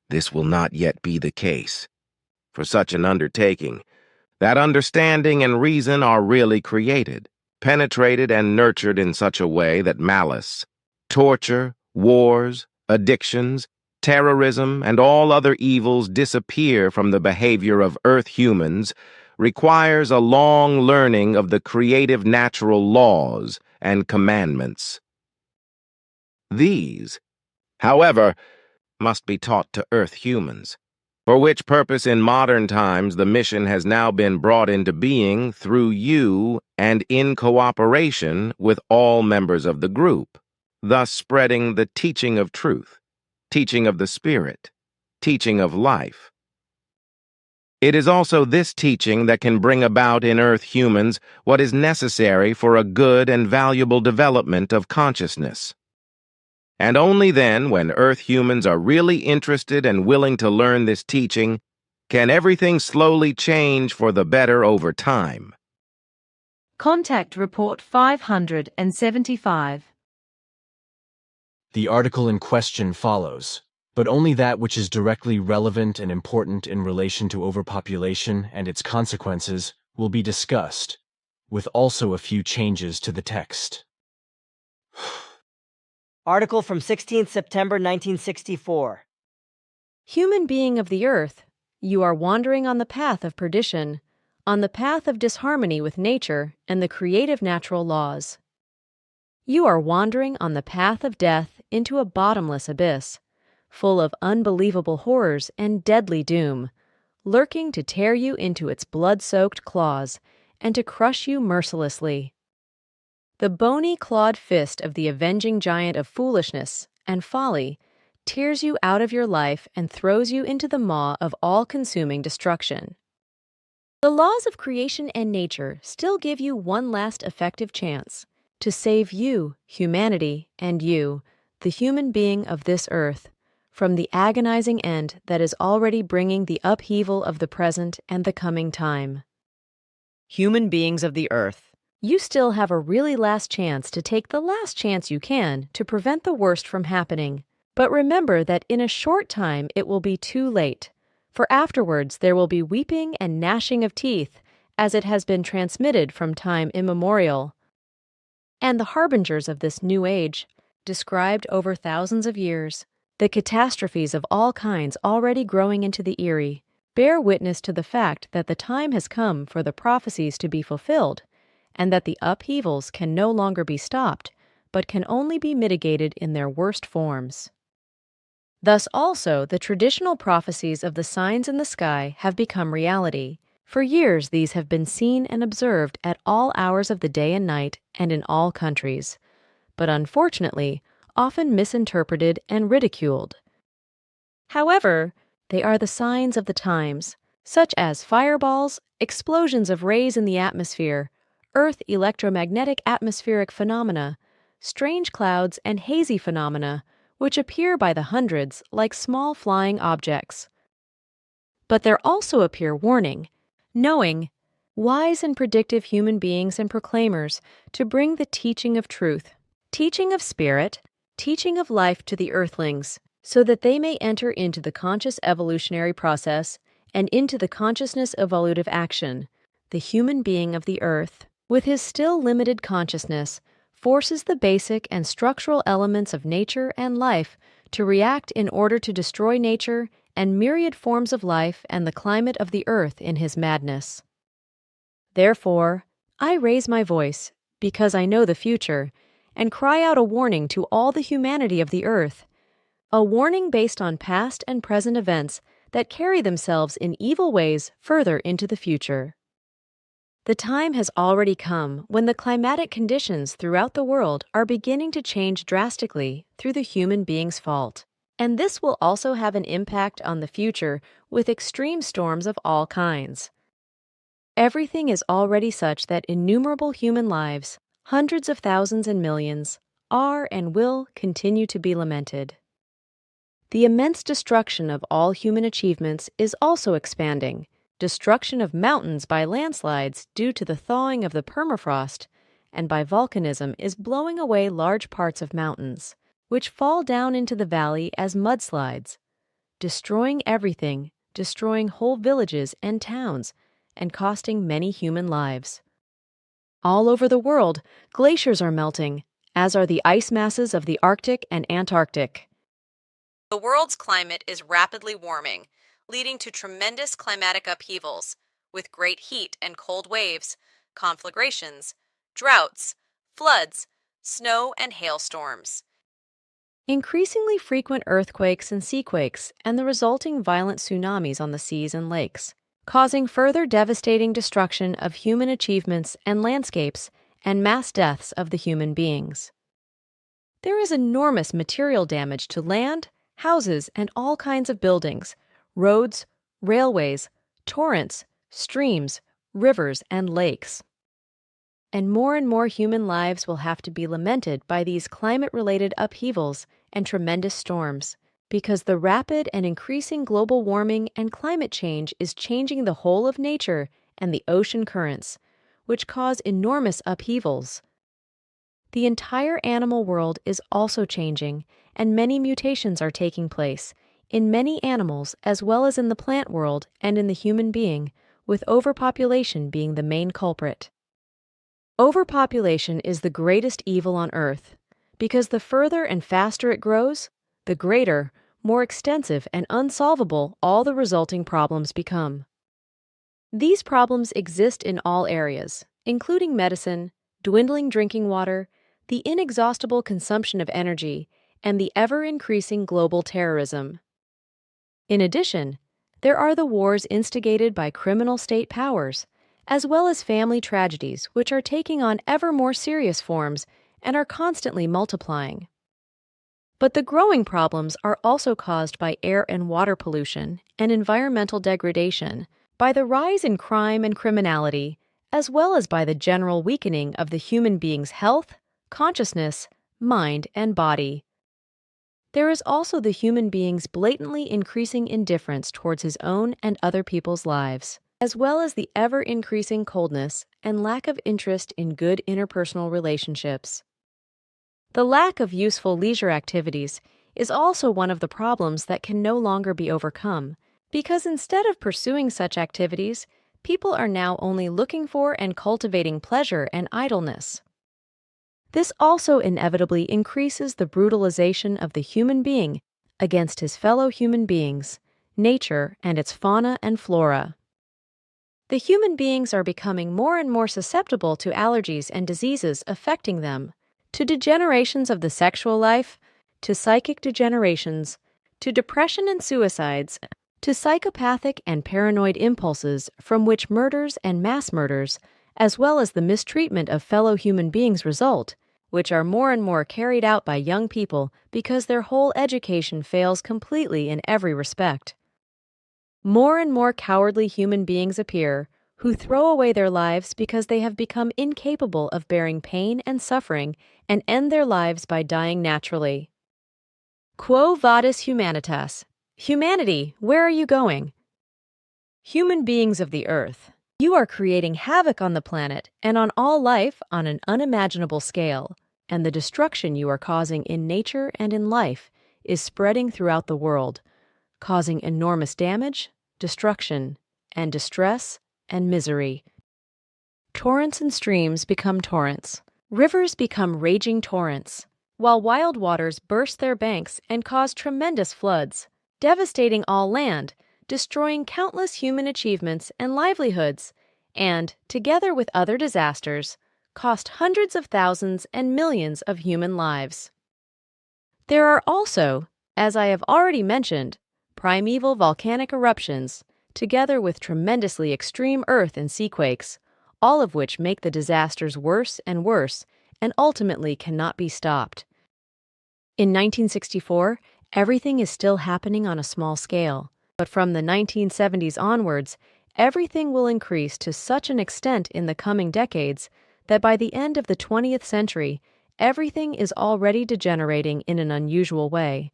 this will not yet be the case. For such an undertaking, that understanding and reason are really created, penetrated and nurtured in such a way that malice, torture, wars, addictions, terrorism, and all other evils disappear from the behavior of Earth humans requires a long learning of the creative natural laws and commandments. These, however, must be taught to Earth humans, for which purpose in modern times the mission has now been brought into being through you and in cooperation with all members of the group, thus spreading the teaching of truth, teaching of the Spirit, teaching of life. It is also this teaching that can bring about in Earth humans what is necessary for a good and valuable development of consciousness. And only then, when Earth humans are really interested and willing to learn this teaching, can everything slowly change for the better over time. Contact Report 575. The article in question follows, but only that which is directly relevant and important in relation to overpopulation and its consequences will be discussed, with also a few changes to the text. Article from 16th September 1964. Human being of the earth, you are wandering on the path of perdition, on the path of disharmony with nature and the creative natural laws. You are wandering on the path of death into a bottomless abyss, full of unbelievable horrors and deadly doom, lurking to tear you into its blood-soaked claws and to crush you mercilessly. The bony clawed fist of the avenging giant of foolishness and folly tears you out of your life and throws you into the maw of all-consuming destruction. The laws of creation and nature still give you one last effective chance to save you, humanity, and you, the human being of this earth, from the agonizing end that is already bringing the upheaval of the present and the coming time. Human beings of the earth, you still have a really last chance to take the last chance you can to prevent the worst from happening. But remember that in a short time it will be too late, for afterwards there will be weeping and gnashing of teeth, as it has been transmitted from time immemorial. And the harbingers of this new age, described over thousands of years, the catastrophes of all kinds already growing into the eerie, bear witness to the fact that the time has come for the prophecies to be fulfilled, and that the upheavals can no longer be stopped, but can only be mitigated in their worst forms. Thus also the traditional prophecies of the signs in the sky have become reality. For years these have been seen and observed at all hours of the day and night and in all countries, but unfortunately often misinterpreted and ridiculed. However, they are the signs of the times, such as fireballs, explosions of rays in the atmosphere, Earth electromagnetic atmospheric phenomena, strange clouds and hazy phenomena, which appear by the hundreds like small flying objects. But there also appear warning, knowing, wise and predictive human beings and proclaimers to bring the teaching of truth, teaching of spirit, teaching of life to the earthlings, so that they may enter into the conscious evolutionary process and into the consciousness evolutive action. The human being of the earth, with his still limited consciousness, forces the basic and structural elements of nature and life to react in order to destroy nature and myriad forms of life and the climate of the earth in his madness. Therefore, I raise my voice, because I know the future, and cry out a warning to all the humanity of the earth, a warning based on past and present events that carry themselves in evil ways further into the future. The time has already come when the climatic conditions throughout the world are beginning to change drastically through the human being's fault. And this will also have an impact on the future with extreme storms of all kinds. Everything is already such that innumerable human lives, hundreds of thousands and millions, are and will continue to be lamented. The immense destruction of all human achievements is also expanding. Destruction of mountains by landslides due to the thawing of the permafrost and by volcanism is blowing away large parts of mountains, which fall down into the valley as mudslides, destroying everything, destroying whole villages and towns, and costing many human lives. All over the world, glaciers are melting, as are the ice masses of the Arctic and Antarctic. The world's climate is rapidly warming, leading to tremendous climatic upheavals, with great heat and cold waves, conflagrations, droughts, floods, snow and hailstorms. Increasingly frequent earthquakes and seaquakes, and the resulting violent tsunamis on the seas and lakes, causing further devastating destruction of human achievements and landscapes and mass deaths of the human beings. There is enormous material damage to land, houses, and all kinds of buildings, roads, railways, torrents, streams, rivers, and lakes. And more human lives will have to be lamented by these climate-related upheavals and tremendous storms, because the rapid and increasing global warming and climate change is changing the whole of nature and the ocean currents, which cause enormous upheavals. The entire animal world is also changing, and many mutations are taking place, in many animals as well as in the plant world and in the human being, with overpopulation being the main culprit. Overpopulation is the greatest evil on Earth, because the further and faster it grows, the greater, more extensive and unsolvable all the resulting problems become. These problems exist in all areas, including medicine, dwindling drinking water, the inexhaustible consumption of energy, and the ever-increasing global terrorism. In addition, there are the wars instigated by criminal state powers, as well as family tragedies which are taking on ever more serious forms and are constantly multiplying. But the growing problems are also caused by air and water pollution and environmental degradation, by the rise in crime and criminality, as well as by the general weakening of the human being's health, consciousness, mind, and body. There is also the human being's blatantly increasing indifference towards his own and other people's lives, as well as the ever-increasing coldness and lack of interest in good interpersonal relationships. The lack of useful leisure activities is also one of the problems that can no longer be overcome, because instead of pursuing such activities, people are now only looking for and cultivating pleasure and idleness. This also inevitably increases the brutalization of the human being against his fellow human beings, nature, and its fauna and flora. The human beings are becoming more and more susceptible to allergies and diseases affecting them, to degenerations of the sexual life, to psychic degenerations, to depression and suicides, to psychopathic and paranoid impulses from which murders and mass murders, as well as the mistreatment of fellow human beings result, which are more and more carried out by young people because their whole education fails completely in every respect. More and more cowardly human beings appear, who throw away their lives because they have become incapable of bearing pain and suffering and end their lives by dying naturally. Quo vadis humanitas? Humanity, where are you going? Human beings of the earth, you are creating havoc on the planet and on all life on an unimaginable scale, and the destruction you are causing in nature and in life is spreading throughout the world, causing enormous damage, destruction, and distress and misery. Torrents and streams become torrents. Rivers become raging torrents, while wild waters burst their banks and cause tremendous floods, devastating all land, destroying countless human achievements and livelihoods, and, together with other disasters, cost hundreds of thousands and millions of human lives. There are also, as I have already mentioned, primeval volcanic eruptions, together with tremendously extreme earth and sea quakes, all of which make the disasters worse and worse and ultimately cannot be stopped. In 1964, everything is still happening on a small scale, but from the 1970s onwards, everything will increase to such an extent in the coming decades that by the end of the 20th century, everything is already degenerating in an unusual way.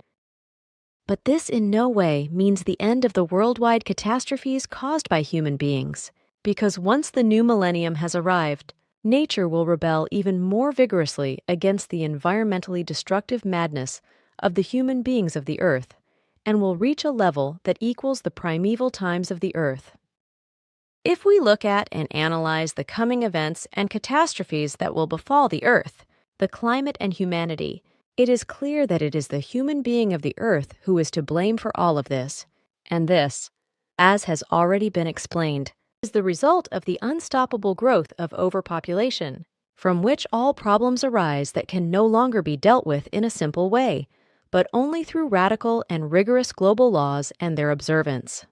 But this in no way means the end of the worldwide catastrophes caused by human beings, because once the new millennium has arrived, nature will rebel even more vigorously against the environmentally destructive madness of the human beings of the earth, and will reach a level that equals the primeval times of the earth. If we look at and analyze the coming events and catastrophes that will befall the earth, the climate and humanity, it is clear that it is the human being of the earth who is to blame for all of this, and this, as has already been explained, is the result of the unstoppable growth of overpopulation, from which all problems arise that can no longer be dealt with in a simple way, but only through radical and rigorous global laws and their observance.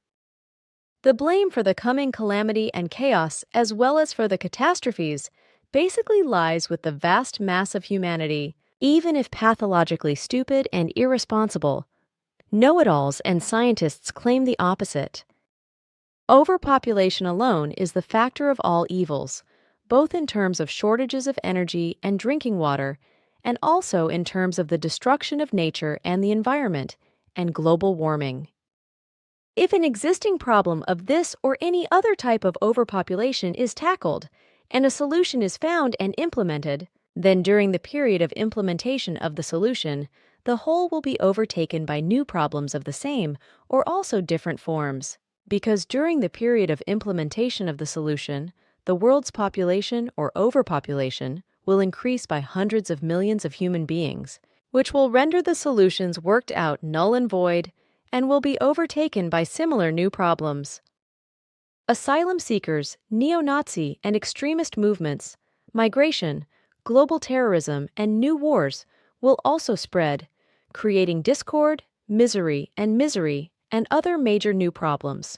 The blame for the coming calamity and chaos, as well as for the catastrophes, basically lies with the vast mass of humanity, even if pathologically stupid and irresponsible. Know-it-alls and scientists claim the opposite. Overpopulation alone is the factor of all evils, both in terms of shortages of energy and drinking water, and also in terms of the destruction of nature and the environment, and global warming. If an existing problem of this or any other type of overpopulation is tackled, and a solution is found and implemented, then during the period of implementation of the solution, the whole will be overtaken by new problems of the same or also different forms. Because during the period of implementation of the solution, the world's population or overpopulation will increase by hundreds of millions of human beings, which will render the solutions worked out null and void and will be overtaken by similar new problems. Asylum seekers, neo-Nazi and extremist movements, migration, global terrorism, and new wars will also spread, creating discord, misery, and other major new problems.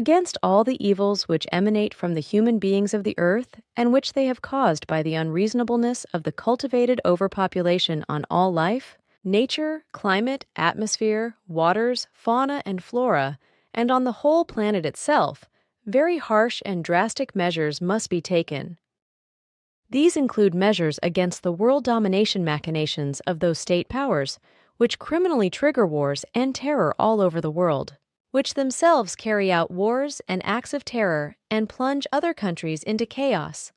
Against all the evils which emanate from the human beings of the earth and which they have caused by the unreasonableness of the cultivated overpopulation on all life, nature, climate, atmosphere, waters, fauna, and flora, and on the whole planet itself, very harsh and drastic measures must be taken. These include measures against the world domination machinations of those state powers, which criminally trigger wars and terror all over the world, which themselves carry out wars and acts of terror and plunge other countries into chaos,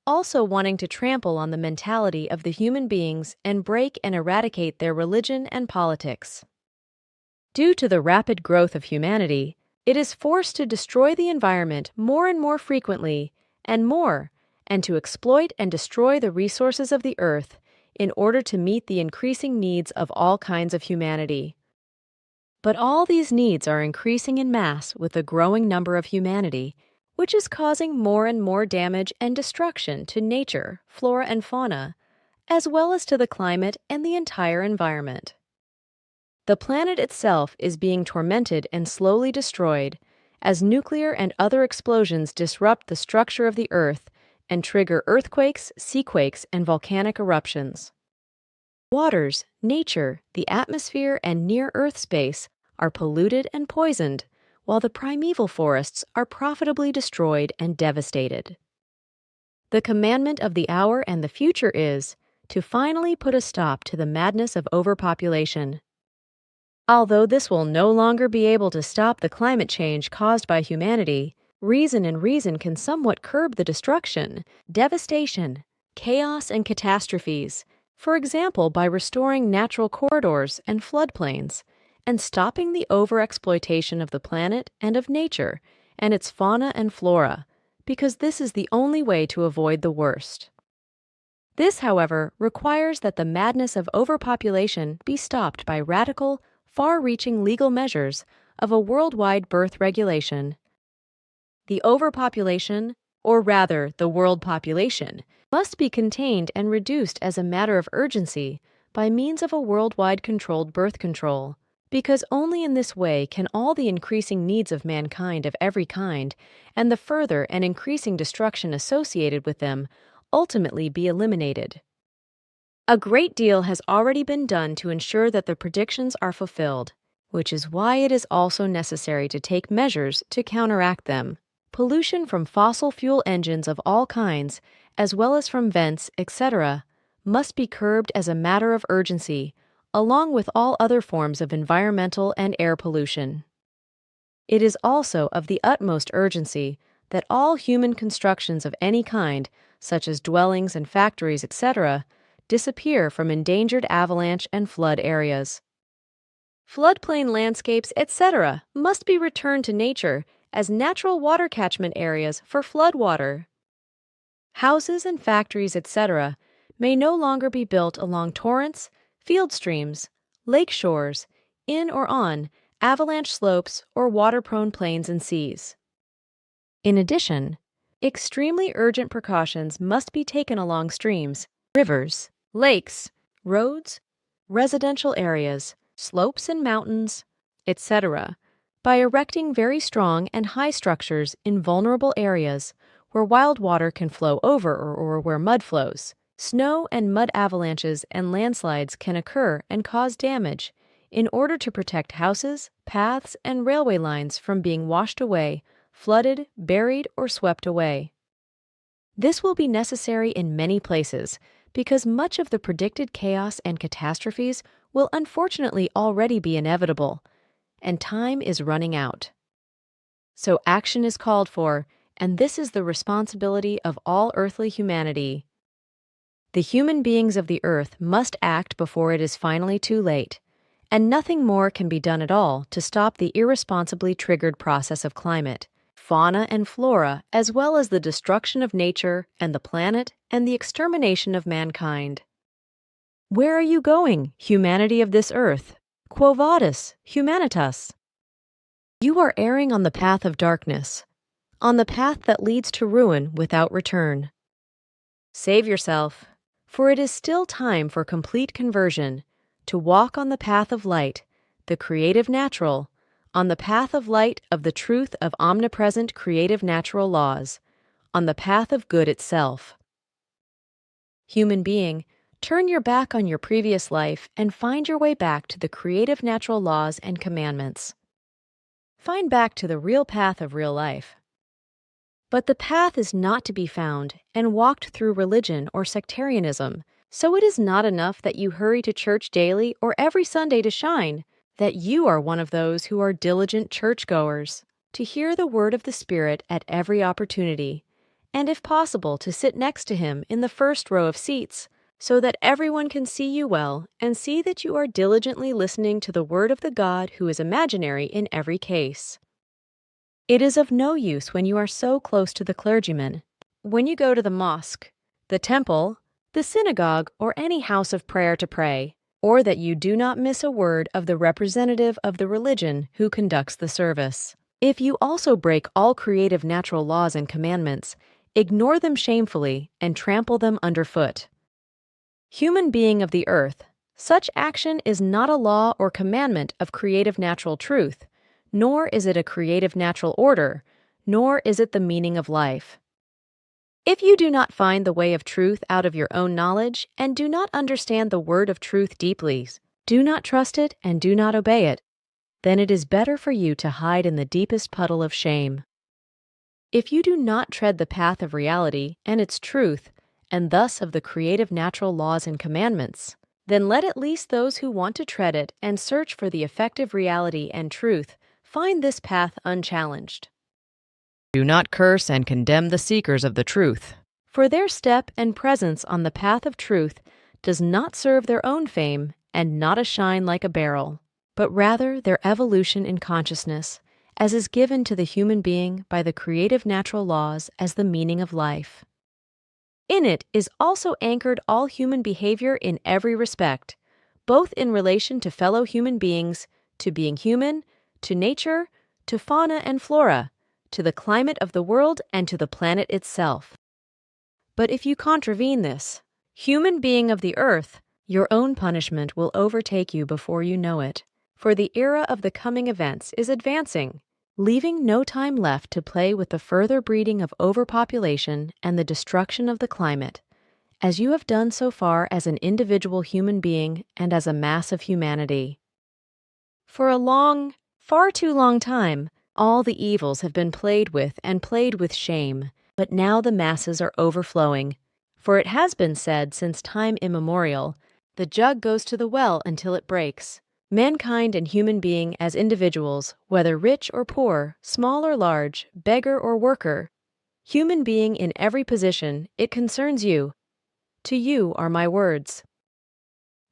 also wanting to trample on the mentality of the human beings and break and eradicate their religion and politics. Due to the rapid growth of humanity, it is forced to destroy the environment more and more frequently and more, and to exploit and destroy the resources of the earth in order to meet the increasing needs of all kinds of humanity. But all these needs are increasing in mass with the growing number of humanity, which is causing more and more damage and destruction to nature, flora and fauna, as well as to the climate and the entire environment. The planet itself is being tormented and slowly destroyed as nuclear and other explosions disrupt the structure of the earth and trigger earthquakes, seaquakes, and volcanic eruptions. Waters, nature, the atmosphere, and near-Earth space are polluted and poisoned, while the primeval forests are profitably destroyed and devastated. The commandment of the hour and the future is to finally put a stop to the madness of overpopulation. Although this will no longer be able to stop the climate change caused by humanity, reason can somewhat curb the destruction, devastation, chaos, and catastrophes, for example by restoring natural corridors and floodplains, and stopping the overexploitation of the planet and of nature and its fauna and flora, because this is the only way to avoid the worst. This, however, requires that the madness of overpopulation be stopped by radical, far-reaching legal measures of a worldwide birth regulation. The overpopulation, or rather the world population, must be contained and reduced as a matter of urgency by means of a worldwide controlled birth control, because only in this way can all the increasing needs of mankind of every kind and the further and increasing destruction associated with them ultimately be eliminated. A great deal has already been done to ensure that the predictions are fulfilled, which is why it is also necessary to take measures to counteract them. Pollution from fossil fuel engines of all kinds, as well as from vents, etc., must be curbed as a matter of urgency, along with all other forms of environmental and air pollution. It is also of the utmost urgency that all human constructions of any kind, such as dwellings and factories, etc., disappear from endangered avalanche and flood areas. Floodplain landscapes, etc., must be returned to nature as natural water catchment areas for floodwater. Houses and factories, etc., may no longer be built along torrents, field streams, lake shores, in or on avalanche slopes or water-prone plains and seas. In addition, extremely urgent precautions must be taken along streams, rivers, lakes, roads, residential areas, slopes and mountains, etc., by erecting very strong and high structures in vulnerable areas where wild water can flow over or where mud flows. Snow and mud avalanches and landslides can occur and cause damage in order to protect houses, paths, and railway lines from being washed away, flooded, buried, or swept away. This will be necessary in many places because much of the predicted chaos and catastrophes will unfortunately already be inevitable, and time is running out. So action is called for, and this is the responsibility of all earthly humanity. The human beings of the earth must act before it is finally too late, and nothing more can be done at all to stop the irresponsibly triggered process of climate, fauna and flora, as well as the destruction of nature and the planet and the extermination of mankind. Where are you going, humanity of this earth? Quo vadis, humanitas? You are erring on the path of darkness, on the path that leads to ruin without return. Save yourself, for it is still time for complete conversion, to walk on the path of light, the creative natural, on the path of light of the truth of omnipresent creative natural laws, on the path of good itself. Human being, turn your back on your previous life and find your way back to the creative natural laws and commandments. Find back to the real path of real life. But the path is not to be found and walked through religion or sectarianism, so it is not enough that you hurry to church daily or every Sunday to shine, that you are one of those who are diligent churchgoers, to hear the word of the Spirit at every opportunity, and if possible to sit next to him in the first row of seats, so that everyone can see you well and see that you are diligently listening to the word of the God who is imaginary in every case. It is of no use when you are so close to the clergyman, when you go to the mosque, the temple, the synagogue, or any house of prayer to pray, or that you do not miss a word of the representative of the religion who conducts the service. If you also break all creative natural laws and commandments, ignore them shamefully, and trample them underfoot. Human being of the earth, such action is not a law or commandment of creative natural truth, nor is it a creative natural order, nor is it the meaning of life. If you do not find the way of truth out of your own knowledge and do not understand the word of truth deeply, do not trust it and do not obey it, then it is better for you to hide in the deepest puddle of shame. If you do not tread the path of reality and its truth, and thus of the creative natural laws and commandments, then let at least those who want to tread it and search for the effective reality and truth find this path unchallenged. Do not curse and condemn the seekers of the truth, for their step and presence on the path of truth does not serve their own fame and not a shine like a beryl, but rather their evolution in consciousness, as is given to the human being by the creative natural laws as the meaning of life. In it is also anchored all human behavior in every respect, both in relation to fellow human beings, to being human, to nature, to fauna and flora, to the climate of the world and to the planet itself. But if you contravene this, human being of the earth, your own punishment will overtake you before you know it, for the era of the coming events is advancing, leaving no time left to play with the further breeding of overpopulation and the destruction of the climate, as you have done so far as an individual human being and as a mass of humanity. For a long, far too long time, all the evils have been played with shame, but now the masses are overflowing. For it has been said since time immemorial, the jug goes to the well until it breaks. Mankind and human being as individuals, whether rich or poor, small or large, beggar or worker, human being in every position, it concerns you. To you are my words.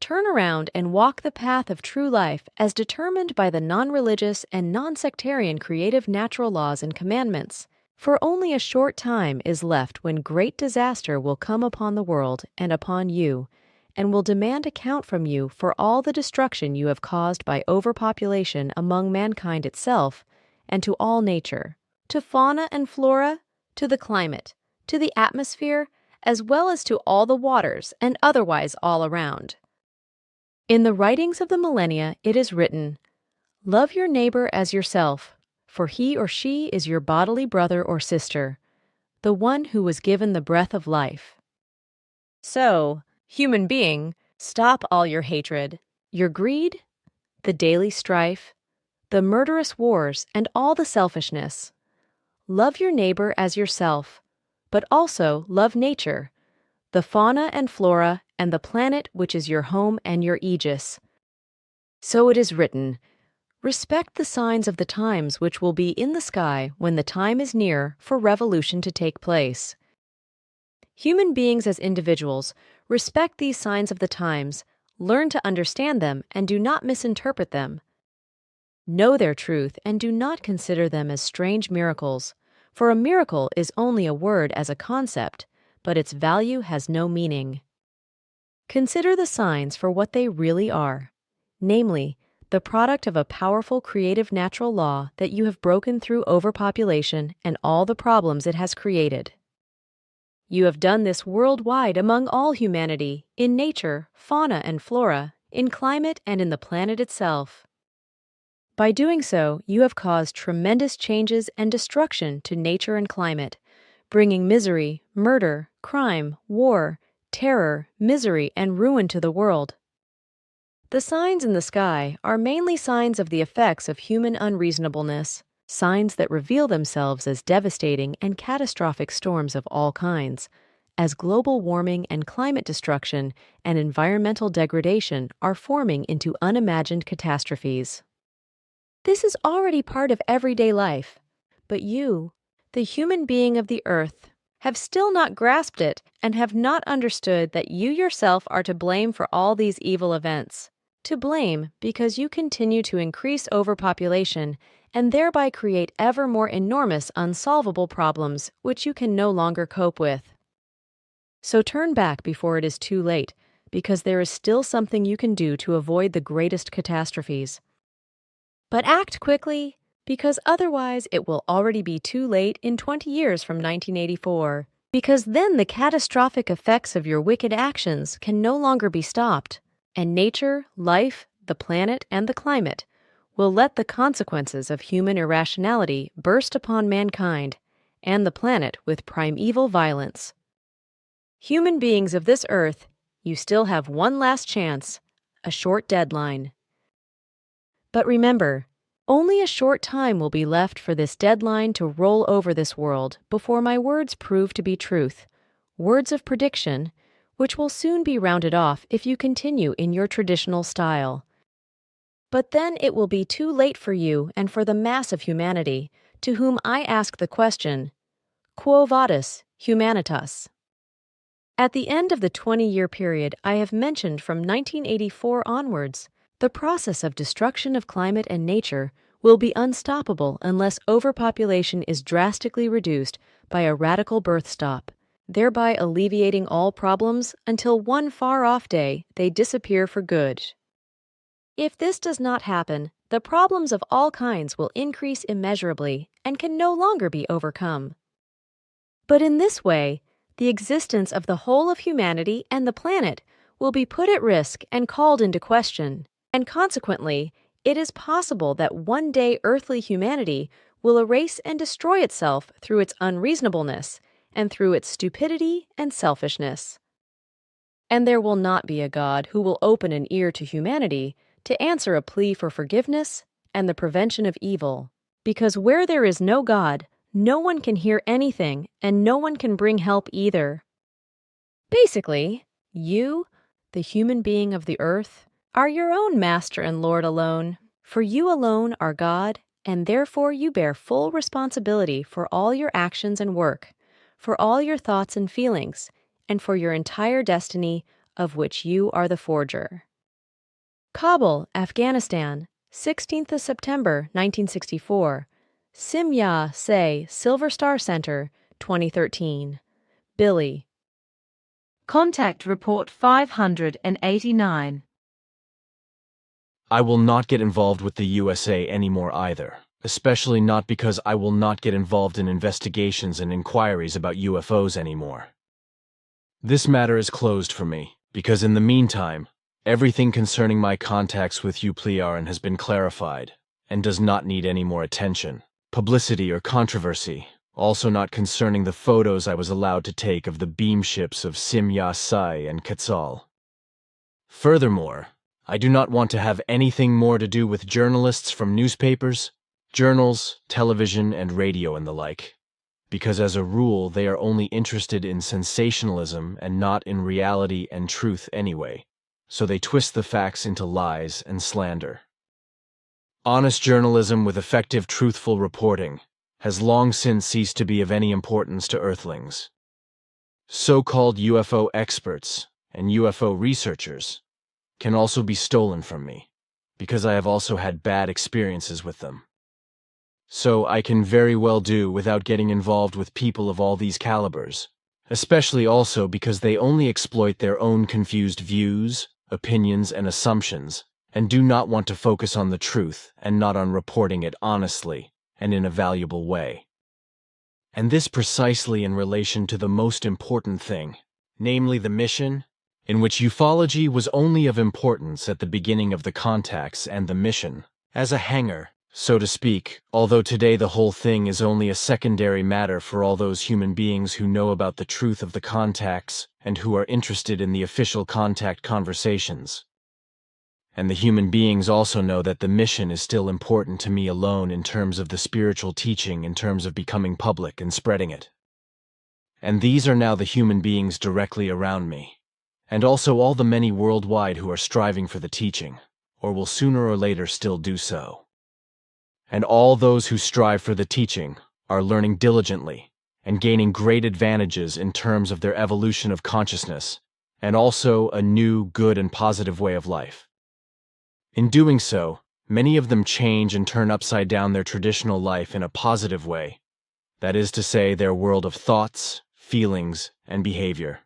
Turn around and walk the path of true life as determined by the non-religious and non-sectarian creative natural laws and commandments, for only a short time is left when great disaster will come upon the world and upon you, and will demand account from you for all the destruction you have caused by overpopulation among mankind itself and to all nature, to fauna and flora, to the climate, to the atmosphere, as well as to all the waters and otherwise all around. In the writings of the millennia it is written, "Love your neighbor as yourself, for he or she is your bodily brother or sister, the one who was given the breath of life." So, human being, stop all your hatred, your greed, the daily strife, the murderous wars, and all the selfishness. Love your neighbor as yourself, but also love nature, the fauna and flora, and the planet which is your home and your aegis. So it is written, "Respect the signs of the times which will be in the sky when the time is near for revolution to take place." Human beings as individuals, respect these signs of the times, learn to understand them, and do not misinterpret them. Know their truth and do not consider them as strange miracles, for a miracle is only a word as a concept, but its value has no meaning. Consider the signs for what they really are, namely, the product of a powerful creative natural law that you have broken through overpopulation and all the problems it has created. You have done this worldwide among all humanity, in nature, fauna and flora, in climate and in the planet itself. By doing so, you have caused tremendous changes and destruction to nature and climate, bringing misery, murder, crime, war, terror, misery, and ruin to the world. The signs in the sky are mainly signs of the effects of human unreasonableness, signs that reveal themselves as devastating and catastrophic storms of all kinds, as global warming and climate destruction and environmental degradation are forming into unimagined catastrophes. This is already part of everyday life, but you, the human being of the earth, have still not grasped it and have not understood that you yourself are to blame for all these evil events. To blame because you continue to increase overpopulation and thereby create ever more enormous unsolvable problems which you can no longer cope with. So turn back before it is too late, because there is still something you can do to avoid the greatest catastrophes. But act quickly, because otherwise it will already be too late in 20 years from 1984, because then the catastrophic effects of your wicked actions can no longer be stopped, and nature, life, the planet, and the climate will let the consequences of human irrationality burst upon mankind and the planet with primeval violence. Human beings of this earth, you still have one last chance, a short deadline. But remember, only a short time will be left for this deadline to roll over this world before my words prove to be truth, words of prediction, which will soon be rounded off if you continue in your traditional style. But then it will be too late for you and for the mass of humanity, to whom I ask the question, Quo vadis, humanitas? At the end of the 20-year period I have mentioned from 1984 onwards, The process of destruction of climate and nature will be unstoppable unless overpopulation is drastically reduced by a radical birth stop, thereby alleviating all problems until one far-off day they disappear for good. If this does not happen, the problems of all kinds will increase immeasurably and can no longer be overcome. But in this way, the existence of the whole of humanity and the planet will be put at risk and called into question, and consequently, it is possible that one day earthly humanity will erase and destroy itself through its unreasonableness and through its stupidity and selfishness. And there will not be a God who will open an ear to humanity to answer a plea for forgiveness and the prevention of evil, because where there is no God, no one can hear anything and no one can bring help either. Basically, you, the human being of the earth, are your own master and Lord alone, for you alone are God, and therefore you bear full responsibility for all your actions and work, for all your thoughts and feelings, and for your entire destiny, of which you are the forger. Kabul, Afghanistan, 16th of September, 1964. Simya Se Silver Star Center, 2013. Billy. Contact Report 589. I will not get involved with the USA anymore either, especially not because I will not get involved in investigations and inquiries about UFOs anymore. This matter is closed for me, because in the meantime, everything concerning my contacts with Eucliaran has been clarified, and does not need any more attention, publicity or controversy, also not concerning the photos I was allowed to take of the beam ships of Simya Sai and Quetzal. Furthermore, I do not want to have anything more to do with journalists from newspapers, journals, television, and radio and the like, because as a rule they are only interested in sensationalism and not in reality and truth anyway, so they twist the facts into lies and slander. Honest journalism with effective, truthful reporting has long since ceased to be of any importance to Earthlings. So-called UFO experts and UFO researchers can also be stolen from me, because I have also had bad experiences with them. So I can very well do without getting involved with people of all these calibers, especially also because they only exploit their own confused views, opinions, and assumptions, and do not want to focus on the truth and not on reporting it honestly and in a valuable way. And this precisely in relation to the most important thing, namely the mission, in which ufology was only of importance at the beginning of the contacts and the mission, as a hanger, so to speak, although today the whole thing is only a secondary matter for all those human beings who know about the truth of the contacts and who are interested in the official contact conversations. And the human beings also know that the mission is still important to me alone in terms of the spiritual teaching, in terms of becoming public and spreading it. And these are now the human beings directly around me, and also all the many worldwide who are striving for the teaching, or will sooner or later still do so. And all those who strive for the teaching are learning diligently and gaining great advantages in terms of their evolution of consciousness, and also a new, good, and positive way of life. In doing so, many of them change and turn upside down their traditional life in a positive way, that is to say, their world of thoughts, feelings, and behavior.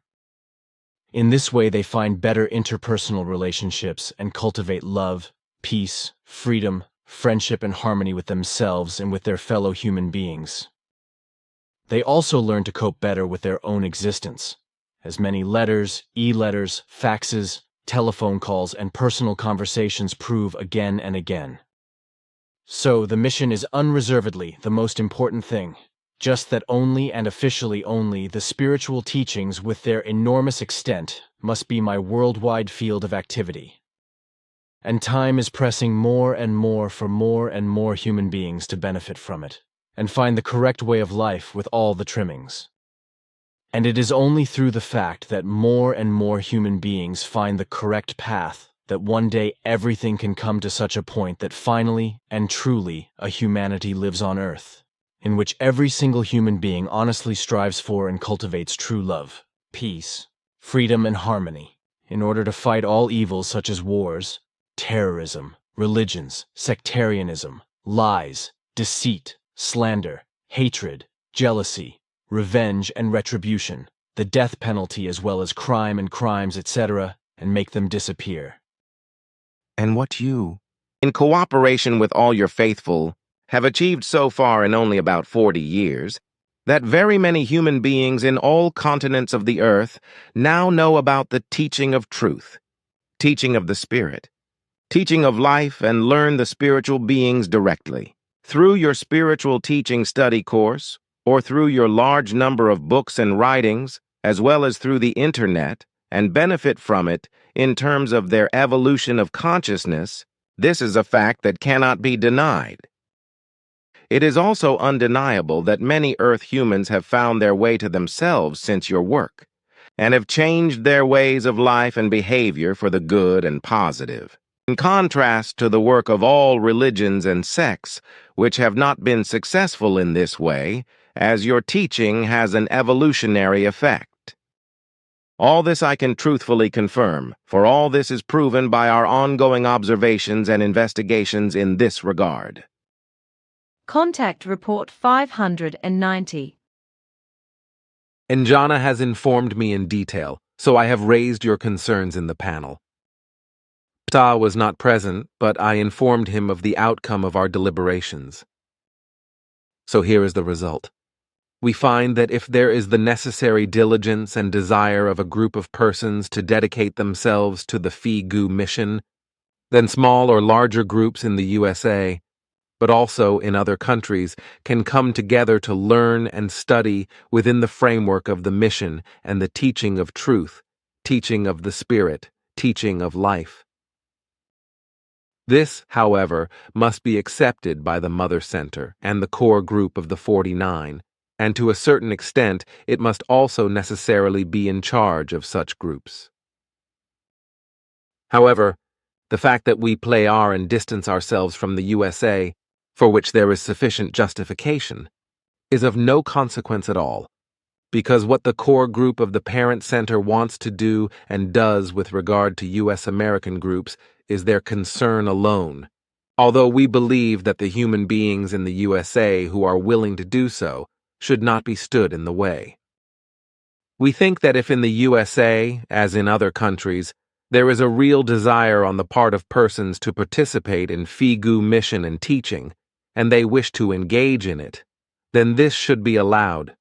In this way, they find better interpersonal relationships and cultivate love, peace, freedom, friendship, and harmony with themselves and with their fellow human beings. They also learn to cope better with their own existence, as many letters, e-letters, faxes, telephone calls, and personal conversations prove again and again. So, the mission is unreservedly the most important thing. Just that only and officially only the spiritual teachings with their enormous extent must be my worldwide field of activity. And time is pressing more and more for more and more human beings to benefit from it, and find the correct way of life with all the trimmings. And it is only through the fact that more and more human beings find the correct path that one day everything can come to such a point that finally and truly a humanity lives on Earth, in which every single human being honestly strives for and cultivates true love, peace, freedom, and harmony, in order to fight all evils such as wars, terrorism, religions, sectarianism, lies, deceit, slander, hatred, jealousy, revenge and retribution, the death penalty as well as crime and crimes, etc., and make them disappear. And what you, in cooperation with all your faithful, have achieved so far in only about 40 years, that very many human beings in all continents of the earth now know about the teaching of truth, teaching of the Spirit, teaching of life, and learn the spiritual beings directly, through your spiritual teaching study course, or through your large number of books and writings, as well as through the internet, and benefit from it in terms of their evolution of consciousness. This is a fact that cannot be denied. It is also undeniable that many Earth humans have found their way to themselves since your work, and have changed their ways of life and behavior for the good and positive. In contrast to the work of all religions and sects, which have not been successful in this way, as your teaching has an evolutionary effect. All this I can truthfully confirm, for all this is proven by our ongoing observations and investigations in this regard. Contact Report 590. Njana has informed me in detail, so I have raised your concerns in the panel. Ptah was not present, but I informed him of the outcome of our deliberations. So here is the result. We find that if there is the necessary diligence and desire of a group of persons to dedicate themselves to the Phi-Gu mission, then small or larger groups in the USA, but also in other countries, can come together to learn and study within the framework of the mission and the teaching of truth, teaching of the Spirit, teaching of life. This, however, must be accepted by the Mother Center and the core group of the 49, and to a certain extent it must also necessarily be in charge of such groups. However, the fact that we play R and distance ourselves from the USA, for which there is sufficient justification, is of no consequence at all, because what the core group of the Parent Center wants to do and does with regard to U.S. American groups is their concern alone, although we believe that the human beings in the USA who are willing to do so should not be stood in the way. We think that if in the USA, as in other countries, there is a real desire on the part of persons to participate in Phi-Gu mission and teaching, and they wish to engage in it, then this should be allowed.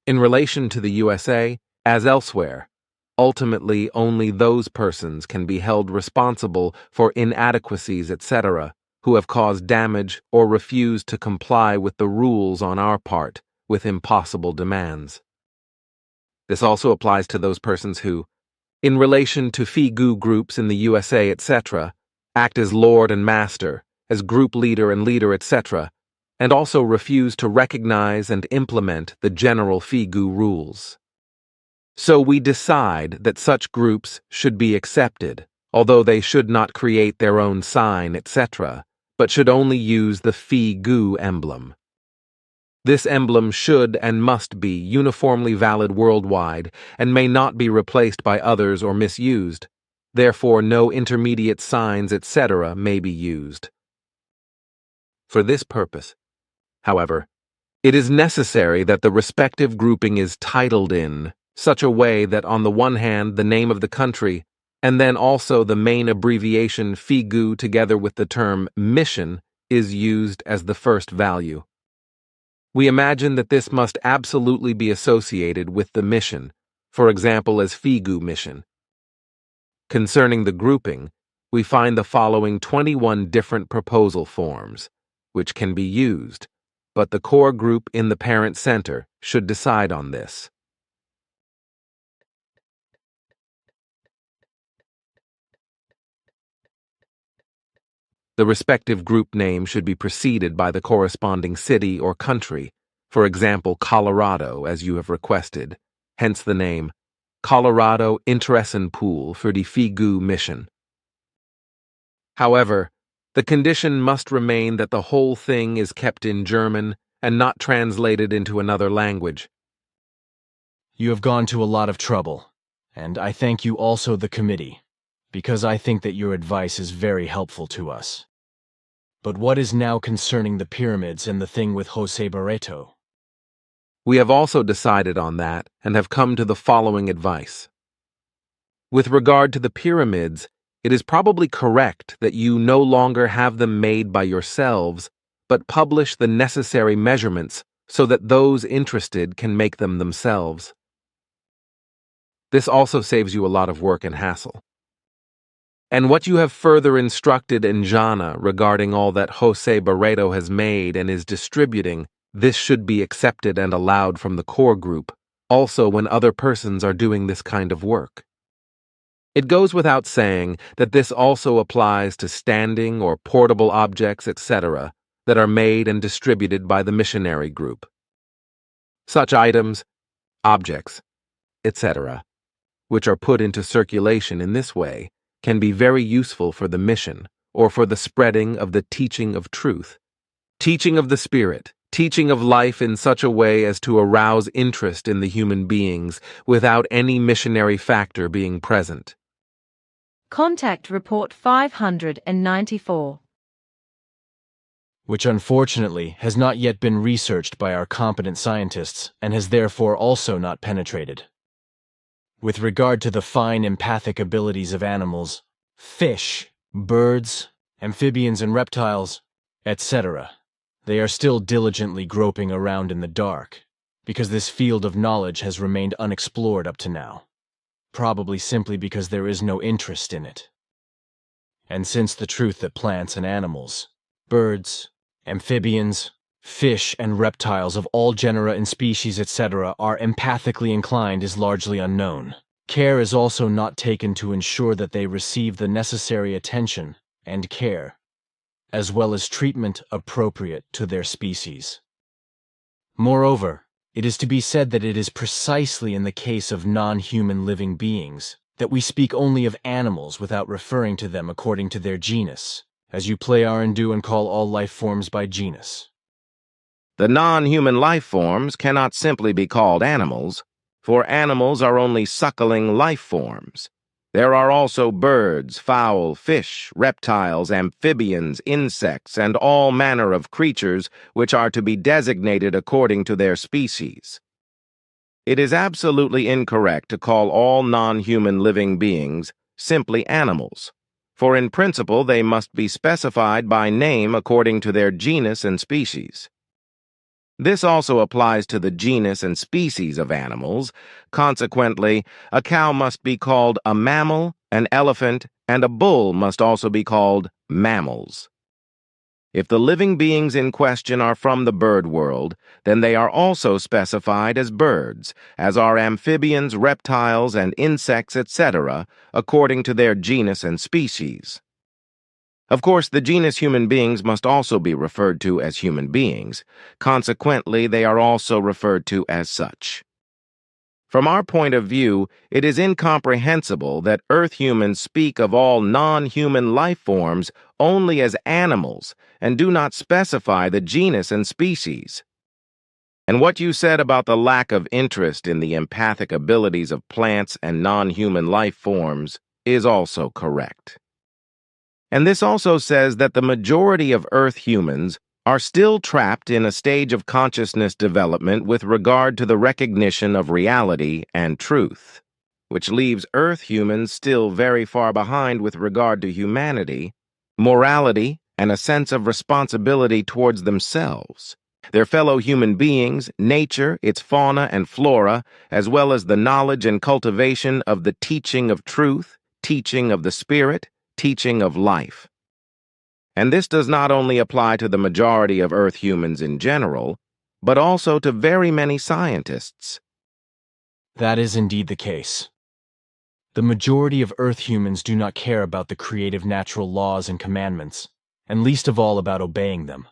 In relation to the USA, as elsewhere, ultimately only those persons can be held responsible for inadequacies, etc., who have caused damage or refused to comply with the rules on our part with impossible demands. This also applies to those persons who, in relation to Phi-Gu groups in the USA, etc., act as lord and master, as group leader and leader, etc., and also refuse to recognize and implement the general Phi-Gu rules. So we decide that such groups should be accepted, although they should not create their own sign, etc., but should only use the Phi-Gu emblem. This emblem should and must be uniformly valid worldwide and may not be replaced by others or misused. Therefore, no intermediate signs, etc., may be used. For this purpose, however, it is necessary that the respective grouping is titled in such a way that on the one hand the name of the country, and then also the main abbreviation Phi-Gu together with the term mission is used as the first value. We imagine that this must absolutely be associated with the mission, for example as Phi-Gu mission. Concerning the grouping, we find the following 21 different proposal forms, which can be used, but the core group in the Parent Center should decide on this. The respective group name should be preceded by the corresponding city or country, for example Colorado, as you have requested, hence the name Colorado Interessenpool für die Phi-Gu mission. However, the condition must remain that the whole thing is kept in German and not translated into another language. You have gone to a lot of trouble, and I thank you also the committee. because I think that your advice is very helpful to us. But what is now concerning the pyramids and the thing with Jose Barreto? We have also decided on that and have come to the following advice. With regard to the pyramids, it is probably correct that you no longer have them made by yourselves, but publish the necessary measurements so that those interested can make them themselves. This also saves you a lot of work and hassle. And what you have further instructed Njana regarding all that Jose Barreto has made and is distributing, this should be accepted and allowed from the core group, also when other persons are doing this kind of work. It goes without saying that this also applies to standing or portable objects, etc., that are made and distributed by the missionary group. Such items, objects, etc., which are put into circulation in this way, can be very useful for the mission or for the spreading of the teaching of truth, teaching of the Spirit, teaching of life in such a way as to arouse interest in the human beings without any missionary factor being present. Contact Report 594. Which unfortunately has not yet been researched by our competent scientists and has therefore also not penetrated. With regard to the fine empathic abilities of animals, fish, birds, amphibians and reptiles, etc., they are still diligently groping around in the dark, because this field of knowledge has remained unexplored up to now, probably simply because there is no interest in it. And since the truth that plants and animals, birds, amphibians, fish and reptiles of all genera and species, etc., are empathically inclined is largely unknown. Care is also not taken to ensure that they receive the necessary attention and care, as well as treatment appropriate to their species. Moreover, it is to be said that it is precisely in the case of non-human living beings that we speak only of animals without referring to them according to their genus, as you play and do and call all life forms by genus. The non-human life forms cannot simply be called animals, for animals are only suckling life forms. There are also birds, fowl, fish, reptiles, amphibians, insects, and all manner of creatures which are to be designated according to their species. It is absolutely incorrect to call all non-human living beings simply animals, for in principle they must be specified by name according to their genus and species. This also applies to the genus and species of animals. Consequently, a cow must be called a mammal, an elephant, and a bull must also be called mammals. If the living beings in question are from the bird world, then they are also specified as birds, as are amphibians, reptiles, and insects, etc., according to their genus and species. Of course, the genus human beings must also be referred to as human beings. Consequently, they are also referred to as such. From our point of view, it is incomprehensible that Earth humans speak of all non-human life forms only as animals and do not specify the genus and species. And what you said about the lack of interest in the empathic abilities of plants and non-human life forms is also correct. And this also says that the majority of Earth humans are still trapped in a stage of consciousness development with regard to the recognition of reality and truth, which leaves Earth humans still very far behind with regard to humanity, morality, and a sense of responsibility towards themselves, their fellow human beings, nature, its fauna and flora, as well as the knowledge and cultivation of the teaching of truth, teaching of the Spirit, teaching of life. And this does not only apply to the majority of Earth humans in general, but also to very many scientists. That is indeed the case. The majority of Earth humans do not care about the creative natural laws and commandments, and least of all about obeying them.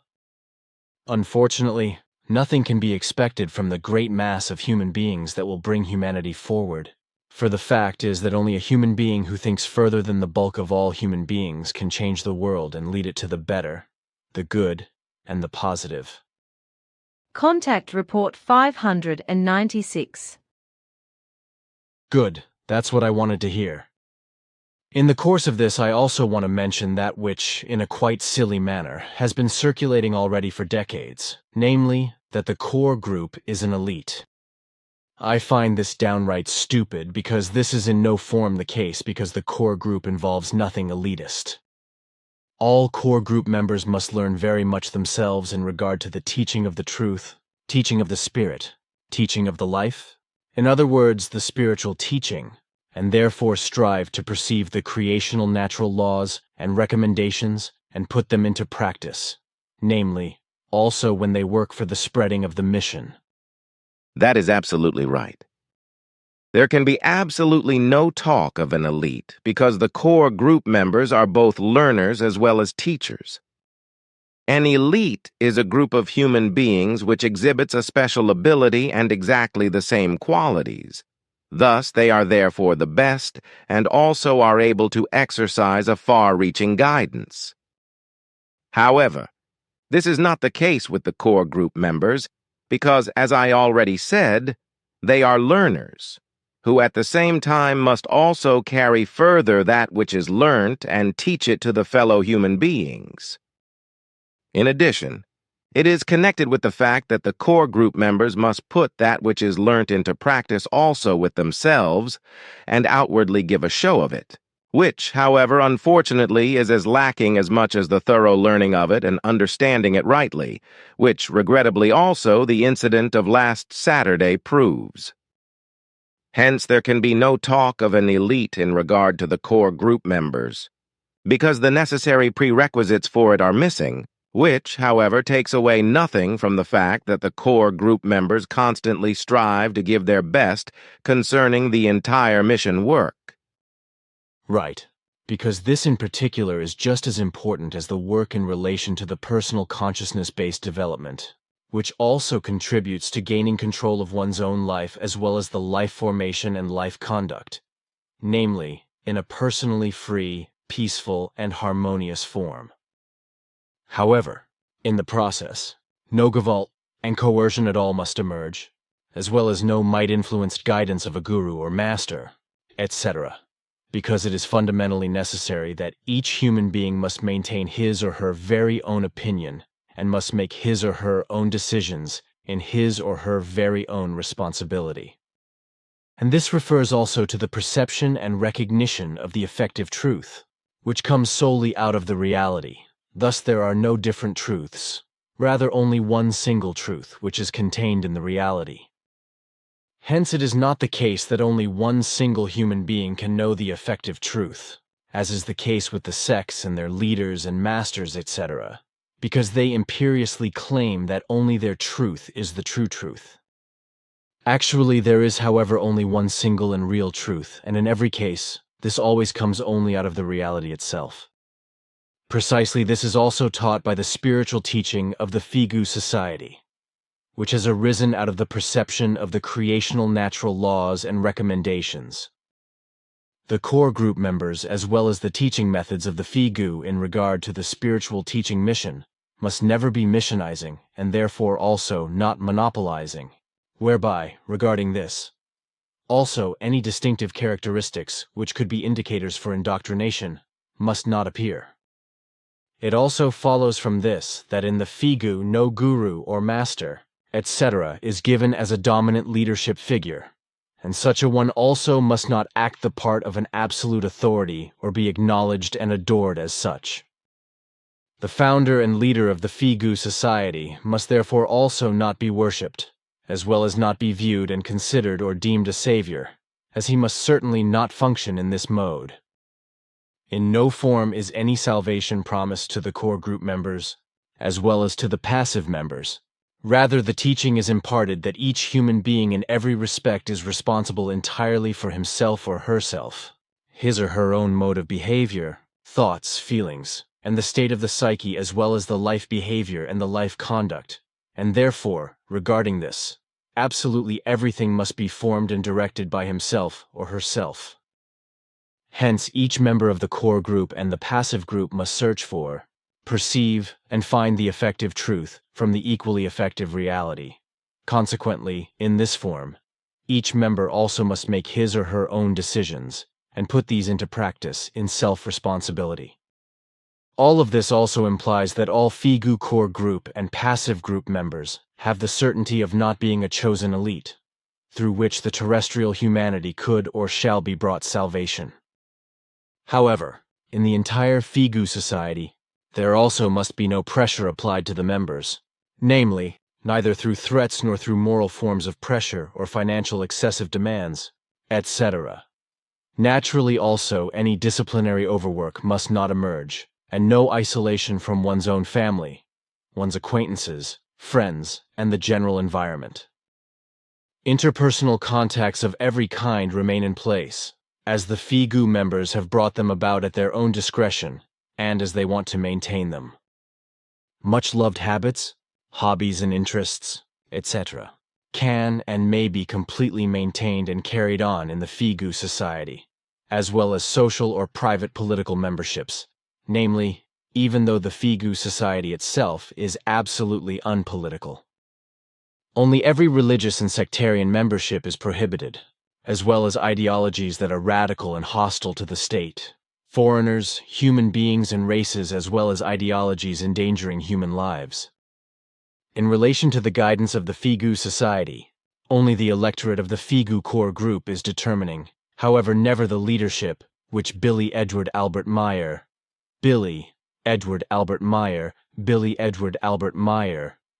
Unfortunately, nothing can be expected from the great mass of human beings that will bring humanity forward. For the fact is that only a human being who thinks further than the bulk of all human beings can change the world and lead it to the better, the good, and the positive. Contact Report 596. Good, that's what I wanted to hear. In the course of this, I also want to mention that which, in a quite silly manner, has been circulating already for decades, namely, that the core group is an elite. I find this downright stupid because this is in no form the case because the core group involves nothing elitist. All core group members must learn very much themselves in regard to the teaching of the truth, teaching of the spirit, teaching of the life, in other words, the spiritual teaching, and therefore strive to perceive the creational natural laws and recommendations and put them into practice, namely, also when they work for the spreading of the mission. That is absolutely right. There can be absolutely no talk of an elite because the core group members are both learners as well as teachers. An elite is a group of human beings which exhibits a special ability and exactly the same qualities. Thus, they are therefore the best and also are able to exercise a far-reaching guidance. However, this is not the case with the core group members because, as I already said, they are learners, who at the same time must also carry further that which is learnt and teach it to the fellow human beings. In addition, it is connected with the fact that the core group members must put that which is learnt into practice also with themselves and outwardly give a show of it, which, however, unfortunately is as lacking as much as the thorough learning of it and understanding it rightly, which, regrettably also, the incident of last Saturday proves. Hence, there can be no talk of an elite in regard to the core group members, because the necessary prerequisites for it are missing, which, however, takes away nothing from the fact that the core group members constantly strive to give their best concerning the entire mission work. Right, because this in particular is just as important as the work in relation to the personal consciousness-based development, which also contributes to gaining control of one's own life as well as the life formation and life conduct, namely, in a personally free, peaceful, and harmonious form. However, in the process, no gevalt and coercion at all must emerge, as well as no might-influenced guidance of a guru or master, etc., because it is fundamentally necessary that each human being must maintain his or her very own opinion and must make his or her own decisions in his or her very own responsibility. And this refers also to the perception and recognition of the effective truth, which comes solely out of the reality. Thus there are no different truths, rather only one single truth which is contained in the reality. Hence it is not the case that only one single human being can know the effective truth, as is the case with the sects and their leaders and masters, etc., because they imperiously claim that only their truth is the true truth. Actually, there is, however, only one single and real truth, and in every case, this always comes only out of the reality itself. Precisely this is also taught by the spiritual teaching of the Figu Society, which has arisen out of the perception of the creational natural laws and recommendations. The core group members, as well as the teaching methods of the Figu in regard to the spiritual teaching mission, must never be missionizing and therefore also not monopolizing, whereby, regarding this, also any distinctive characteristics which could be indicators for indoctrination must not appear. It also follows from this that in the Figu no guru or master, etc., is given as a dominant leadership figure, and such a one also must not act the part of an absolute authority or be acknowledged and adored as such. The founder and leader of the Figu Society must therefore also not be worshipped, as well as not be viewed and considered or deemed a savior, as he must certainly not function in this mode. In no form is any salvation promised to the core group members, as well as to the passive members. Rather, the teaching is imparted that each human being in every respect is responsible entirely for himself or herself, his or her own mode of behavior, thoughts, feelings, and the state of the psyche as well as the life behavior and the life conduct, and therefore, regarding this, absolutely everything must be formed and directed by himself or herself. Hence, each member of the core group and the passive group must search for, perceive, and find the effective truth from the equally effective reality. Consequently, in this form, each member also must make his or her own decisions and put these into practice in self-responsibility. All of this also implies that all Figu core group and passive group members have the certainty of not being a chosen elite, through which the terrestrial humanity could or shall be brought salvation. However, in the entire Figu society, there also must be no pressure applied to the members, namely, neither through threats nor through moral forms of pressure or financial excessive demands, etc. Naturally also, any disciplinary overwork must not emerge, and no isolation from one's own family, one's acquaintances, friends, and the general environment. Interpersonal contacts of every kind remain in place, as the Figu members have brought them about at their own discretion, and as they want to maintain them. Much-loved habits, hobbies and interests, etc., can and may be completely maintained and carried on in the Figu society, as well as social or private political memberships, namely, even though the Figu society itself is absolutely unpolitical. Only every religious and sectarian membership is prohibited, as well as ideologies that are radical and hostile to the state, foreigners, human beings and races, as well as ideologies endangering human lives. In relation to the guidance of the Figu society, only the electorate of the Figu core group is determining, however, never the leadership, which Billy Edward Albert Meyer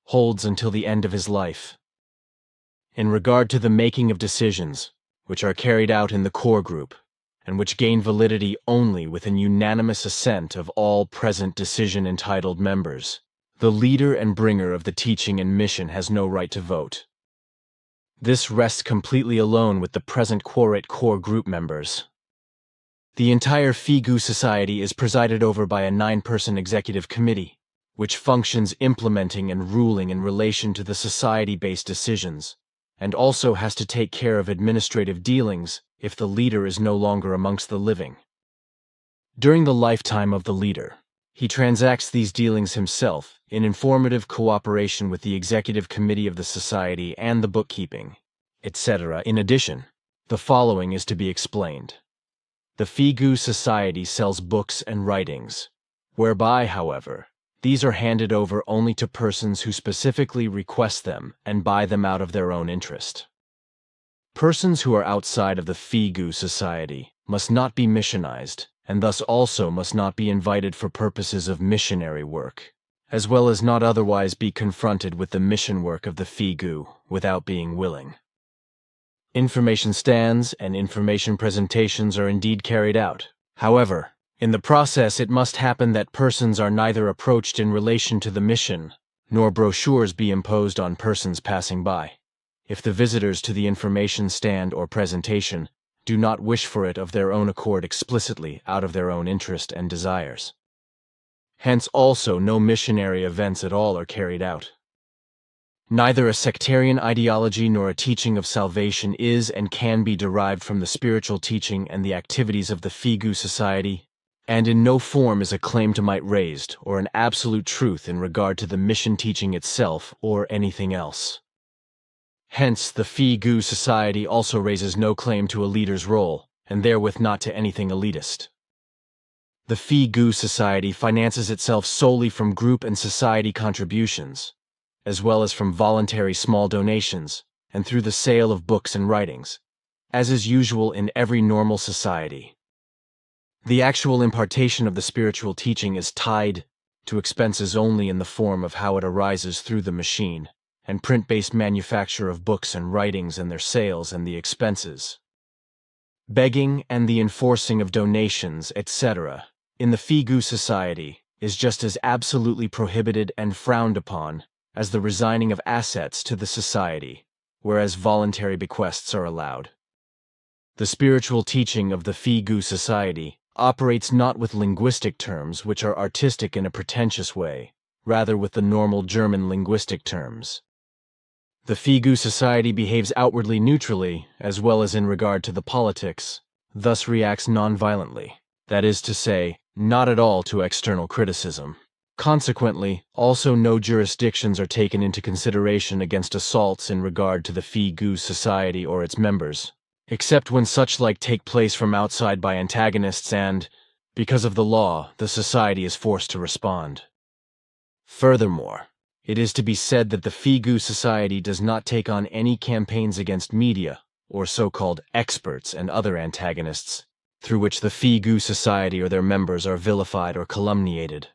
holds until the end of his life. In regard to the making of decisions, which are carried out in the core group, and which gain validity only with an unanimous assent of all present decision-entitled members, the leader and bringer of the teaching and mission has no right to vote. This rests completely alone with the present quorate core group members. The entire Figu society is presided over by a 9-person executive committee, which functions implementing and ruling in relation to the society-based decisions, and also has to take care of administrative dealings if the leader is no longer amongst the living. During the lifetime of the leader, he transacts these dealings himself in informative cooperation with the executive committee of the society and the bookkeeping, etc. In addition, the following is to be explained. The Figu society sells books and writings, whereby, however, these are handed over only to persons who specifically request them and buy them out of their own interest. Persons who are outside of the Figu society must not be missionized, and thus also must not be invited for purposes of missionary work, as well as not otherwise be confronted with the mission work of the Figu without being willing. Information stands and information presentations are indeed carried out. However, in the process it must happen that persons are neither approached in relation to the mission, nor brochures be imposed on persons passing by, if the visitors to the information stand or presentation do not wish for it of their own accord explicitly out of their own interest and desires. Hence also no missionary events at all are carried out. Neither a sectarian ideology nor a teaching of salvation is and can be derived from the spiritual teaching and the activities of the Figu society, and in no form is a claim to might raised or an absolute truth in regard to the mission teaching itself or anything else. Hence, the Figu society also raises no claim to a leader's role, and therewith not to anything elitist. The Figu society finances itself solely from group and society contributions, as well as from voluntary small donations, and through the sale of books and writings, as is usual in every normal society. The actual impartation of the spiritual teaching is tied to expenses only in the form of how it arises through the machine and print-based manufacture of books and writings and their sales and the expenses. Begging and the enforcing of donations, etc., in the Figu society is just as absolutely prohibited and frowned upon as the resigning of assets to the society, whereas voluntary bequests are allowed. The spiritual teaching of the Figu society operates not with linguistic terms which are artistic in a pretentious way, rather with the normal German linguistic terms. The Figu society behaves outwardly neutrally as well as in regard to the politics, thus reacts non-violently, that is to say, not at all to external criticism. Consequently, also no jurisdictions are taken into consideration against assaults in regard to the Figu society or its members, except when such like take place from outside by antagonists and, because of the law, the society is forced to respond. Furthermore, it is to be said that the Figu Society does not take on any campaigns against media, or so-called experts and other antagonists, through which the Figu Society or their members are vilified or calumniated.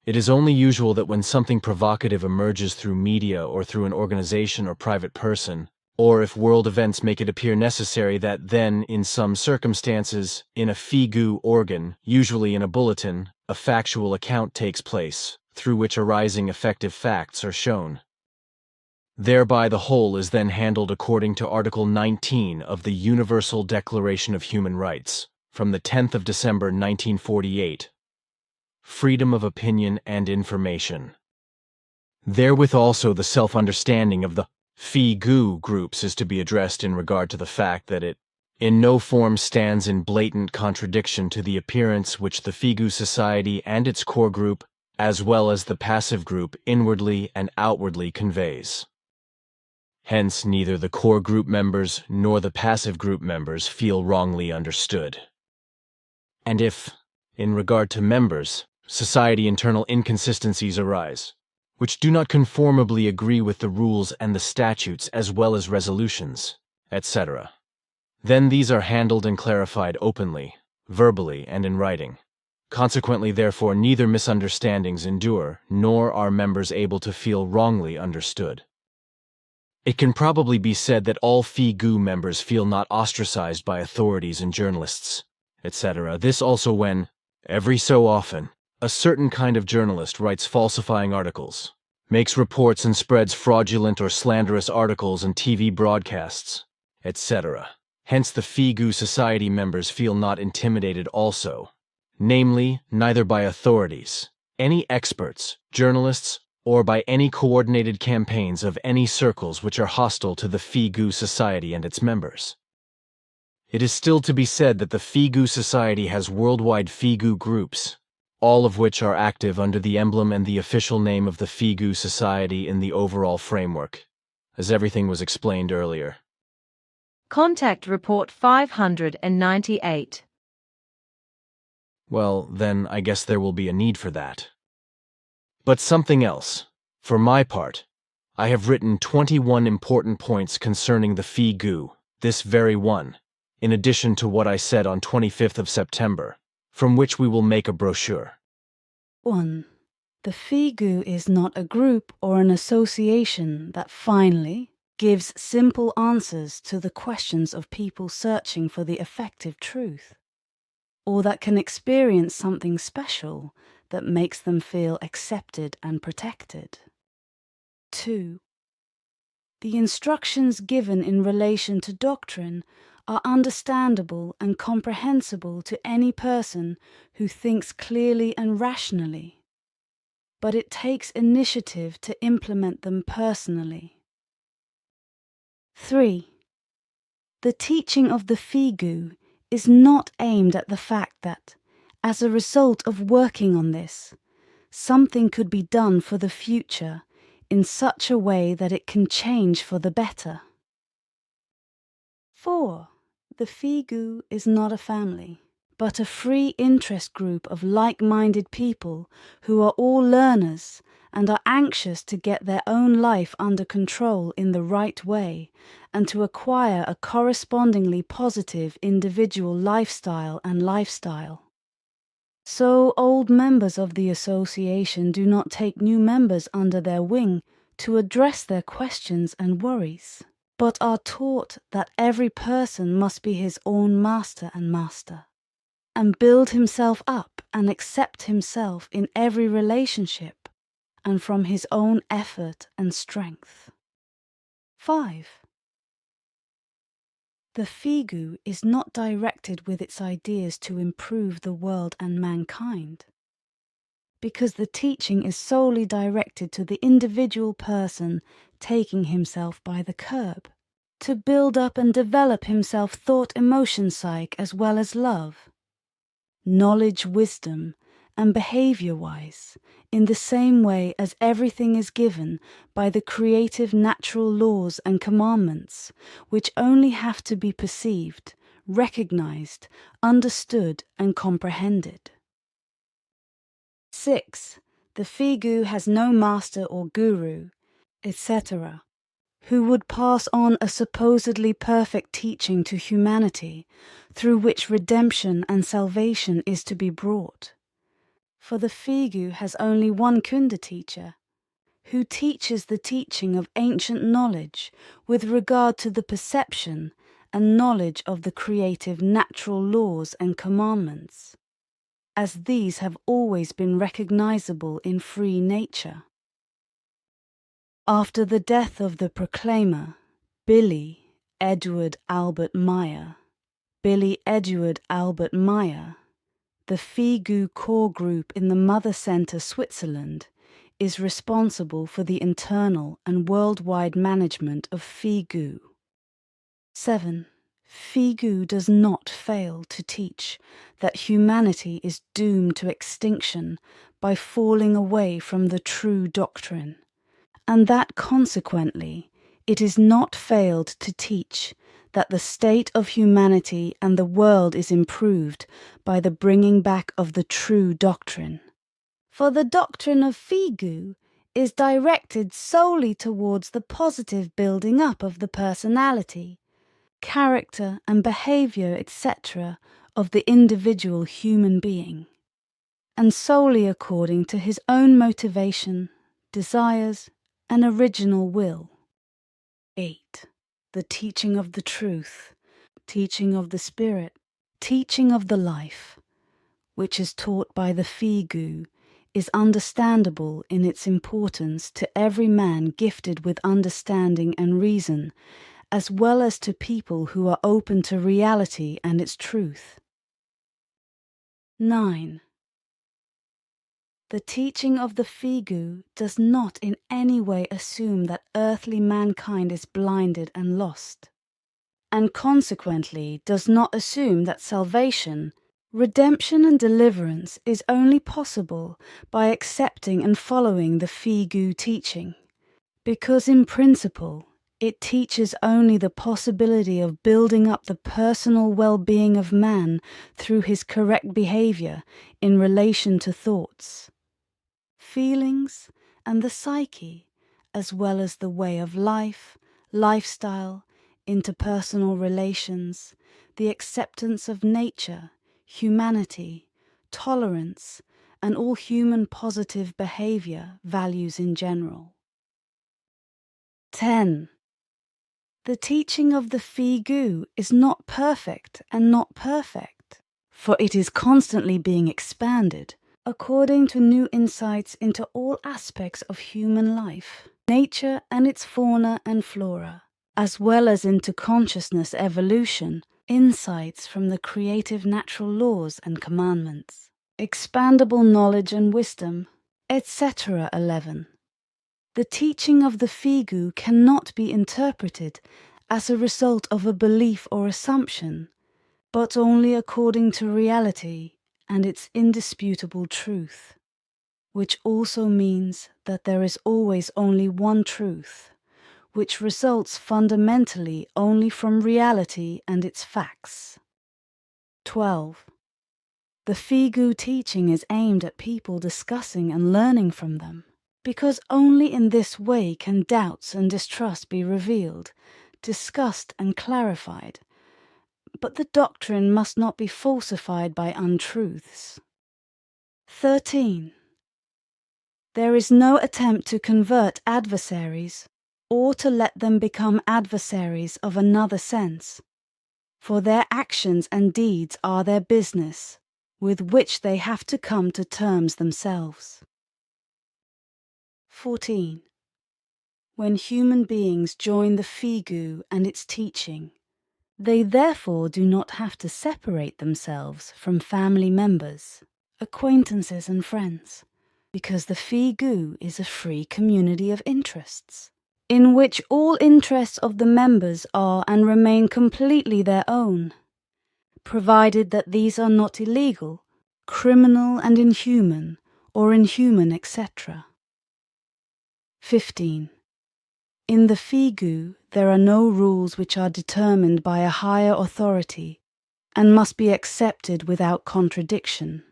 It is only usual that when something provocative emerges through media or through an organization or private person, or if world events make it appear necessary that then, in some circumstances, in a Figu organ, usually in a bulletin, a factual account takes place, through which arising effective facts are shown. Thereby the whole is then handled according to Article 19 of the Universal Declaration of Human Rights, from the 10th of December 1948. Freedom of opinion and information. Therewith also the self-understanding of the Figu groups is to be addressed in regard to the fact that it in no form stands in blatant contradiction to the appearance which the Figu Society and its core group, as well as the passive group, inwardly and outwardly conveys. Hence, neither the core group members nor the passive group members feel wrongly understood. And if, in regard to members, society internal inconsistencies arise, which do not conformably agree with the rules and the statutes as well as resolutions, etc., then these are handled and clarified openly, verbally, and in writing. Consequently, therefore, neither misunderstandings endure, nor are members able to feel wrongly understood. It can probably be said that all Figu members feel not ostracized by authorities and journalists, etc. This also when, every so often, a certain kind of journalist writes falsifying articles, makes reports and spreads fraudulent or slanderous articles and TV broadcasts, etc. Hence the Figu Society members feel not intimidated also, namely, neither by authorities, any experts, journalists, or by any coordinated campaigns of any circles which are hostile to the Figu Society and its members. It is still to be said that the Figu Society has worldwide Figu groups, all of which are active under the emblem and the official name of the Figu Society in the overall framework, as everything was explained earlier. Contact Report 598. Well, then I guess there will be a need for that. But something else. For my part, I have written 21 important points concerning the Figu, this very one, in addition to what I said on 25th of September, from which we will make a brochure. 1. The Figu is not a group or an association that finally gives simple answers to the questions of people searching for the effective truth, or that can experience something special that makes them feel accepted and protected. 2. The instructions given in relation to doctrine are understandable and comprehensible to any person who thinks clearly and rationally, but it takes initiative to implement them personally. 3. The teaching of the Figu is not aimed at the fact that, as a result of working on this, something could be done for the future in such a way that it can change for the better. 4. The Figu is not a family, but a free interest group of like-minded people who are all learners and are anxious to get their own life under control in the right way and to acquire a correspondingly positive individual lifestyle. So old members of the association do not take new members under their wing to address their questions and worries, but are taught that every person must be his own master, and build himself up and accept himself in every relationship, and from his own effort and strength. 5. The Figu is not directed with its ideas to improve the world and mankind, because the teaching is solely directed to the individual person taking himself by the curb, to build up and develop himself thought, emotion, psyche, as well as love, knowledge, wisdom, and behavior-wise, in the same way as everything is given by the creative natural laws and commandments, which only have to be perceived, recognized, understood, and comprehended. 6. The Figu has no master or guru, etc., who would pass on a supposedly perfect teaching to humanity, through which redemption and salvation is to be brought. For the Figu has only one Kunda teacher, who teaches the teaching of ancient knowledge with regard to the perception and knowledge of the creative natural laws and commandments, as these have always been recognizable in free nature. After the death of the proclaimer, Billy Edward Albert Meyer, the Figu core group in the Mother Center, Switzerland, is responsible for the internal and worldwide management of Figu. 7. Figu does not fail to teach that humanity is doomed to extinction by falling away from the true doctrine, and that consequently it is not failed to teach that the state of humanity and the world is improved by the bringing back of the true doctrine. For the doctrine of Figu is directed solely towards the positive building up of the personality, character and behavior, etc., of the individual human being, and solely according to his own motivation, desires, and original will. 8. The teaching of the truth, teaching of the spirit, teaching of the life, which is taught by the Figu, is understandable in its importance to every man gifted with understanding and reason, as well as to people who are open to reality and its truth. 9. The teaching of the Figu does not in any way assume that earthly mankind is blinded and lost, and consequently does not assume that salvation, redemption and deliverance is only possible by accepting and following the Figu teaching, because in principle it teaches only the possibility of building up the personal well-being of man through his correct behavior in relation to thoughts, feelings, and the psyche, as well as the way of life, lifestyle, interpersonal relations, the acceptance of nature, humanity, tolerance, and all human positive behavior values in general. 10. The teaching of the Figu is not perfect and not perfect, for it is constantly being expanded according to new insights into all aspects of human life, nature and its fauna and flora, as well as into consciousness evolution, insights from the creative natural laws and commandments, expandable knowledge and wisdom, etc. 11. The teaching of the Figu cannot be interpreted as a result of a belief or assumption, but only according to reality and its indisputable truth, which also means that there is always only one truth, which results fundamentally only from reality and its facts. 12. The Figu teaching is aimed at people discussing and learning from them, because only in this way can doubts and distrust be revealed, discussed and clarified, but the doctrine must not be falsified by untruths. 13. There is no attempt to convert adversaries, or to let them become adversaries of another sense, for their actions and deeds are their business, with which they have to come to terms themselves. 14. When human beings join the Figu and its teaching, they therefore do not have to separate themselves from family members, acquaintances and friends, because the Figu is a free community of interests, in which all interests of the members are and remain completely their own, provided that these are not illegal, criminal and inhuman, or inhuman, etc. 15. In the Figu, there are no rules which are determined by a higher authority and must be accepted without contradiction.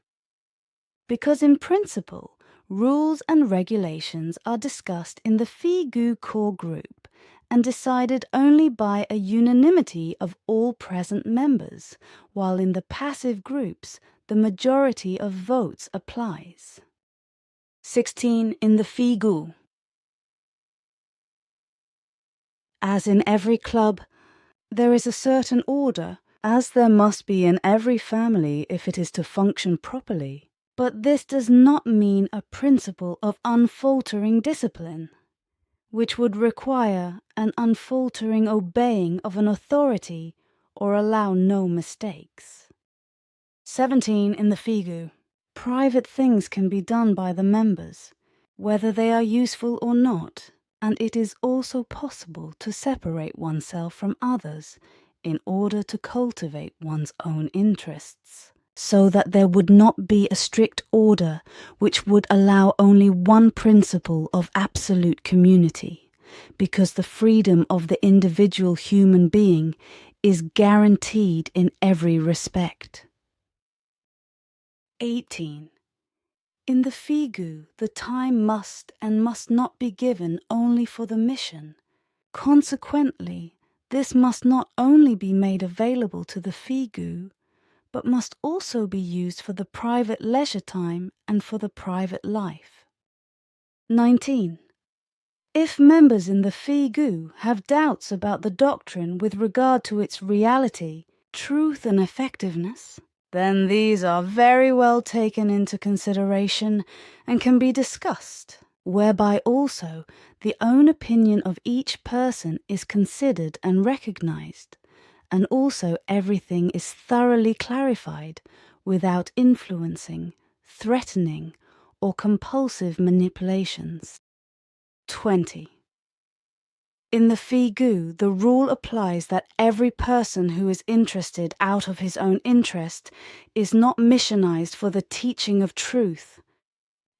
Because in principle, rules and regulations are discussed in the Figu core group and decided only by a unanimity of all present members, while in the passive groups, the majority of votes applies. 16. In the Figu. As in every club, there is a certain order, as there must be in every family if it is to function properly. But this does not mean a principle of unfaltering discipline, which would require an unfaltering obeying of an authority or allow no mistakes. 17. In the Figu. Private things can be done by the members, whether they are useful or not, and it is also possible to separate oneself from others in order to cultivate one's own interests, so that there would not be a strict order which would allow only one principle of absolute community, because the freedom of the individual human being is guaranteed in every respect. 18. In the Figu, the time must and must not be given only for the mission. Consequently, this must not only be made available to the Figu, but must also be used for the private leisure time and for the private life. 19. If members in the Figu have doubts about the doctrine with regard to its reality, truth and effectiveness, then these are very well taken into consideration and can be discussed, whereby also the own opinion of each person is considered and recognized, and also everything is thoroughly clarified without influencing, threatening, or compulsive manipulations. 20. In the Figu, the rule applies that every person who is interested out of his own interest is not missionized for the teaching of truth,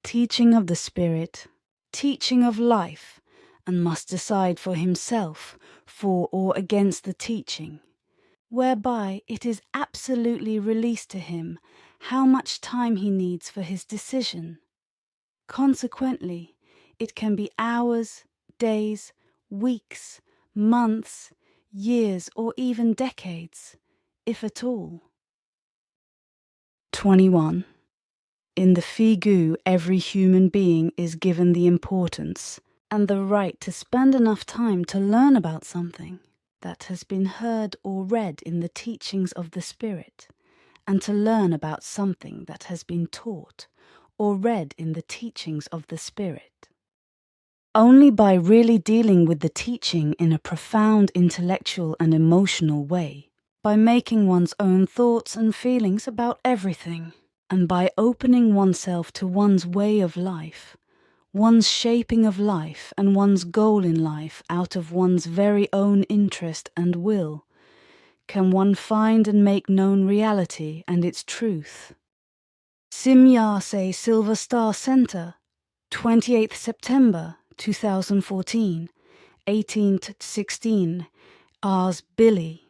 teaching of the Spirit, teaching of life, and must decide for himself for or against the teaching, whereby it is absolutely released to him how much time he needs for his decision. Consequently, it can be hours, days, weeks, months, years, or even decades, if at all. 21. In the Figu, every human being is given the importance and the right to spend enough time to learn about something that has been heard or read in the teachings of the Spirit, and to learn about something that has been taught or read in the teachings of the Spirit. Only by really dealing with the teaching in a profound intellectual and emotional way, by making one's own thoughts and feelings about everything, and by opening oneself to one's way of life, one's shaping of life and one's goal in life out of one's very own interest and will, can one find and make known reality and its truth. Simyase Silver Star Center, 28th September 2014, 18 to 16, Ars Billy.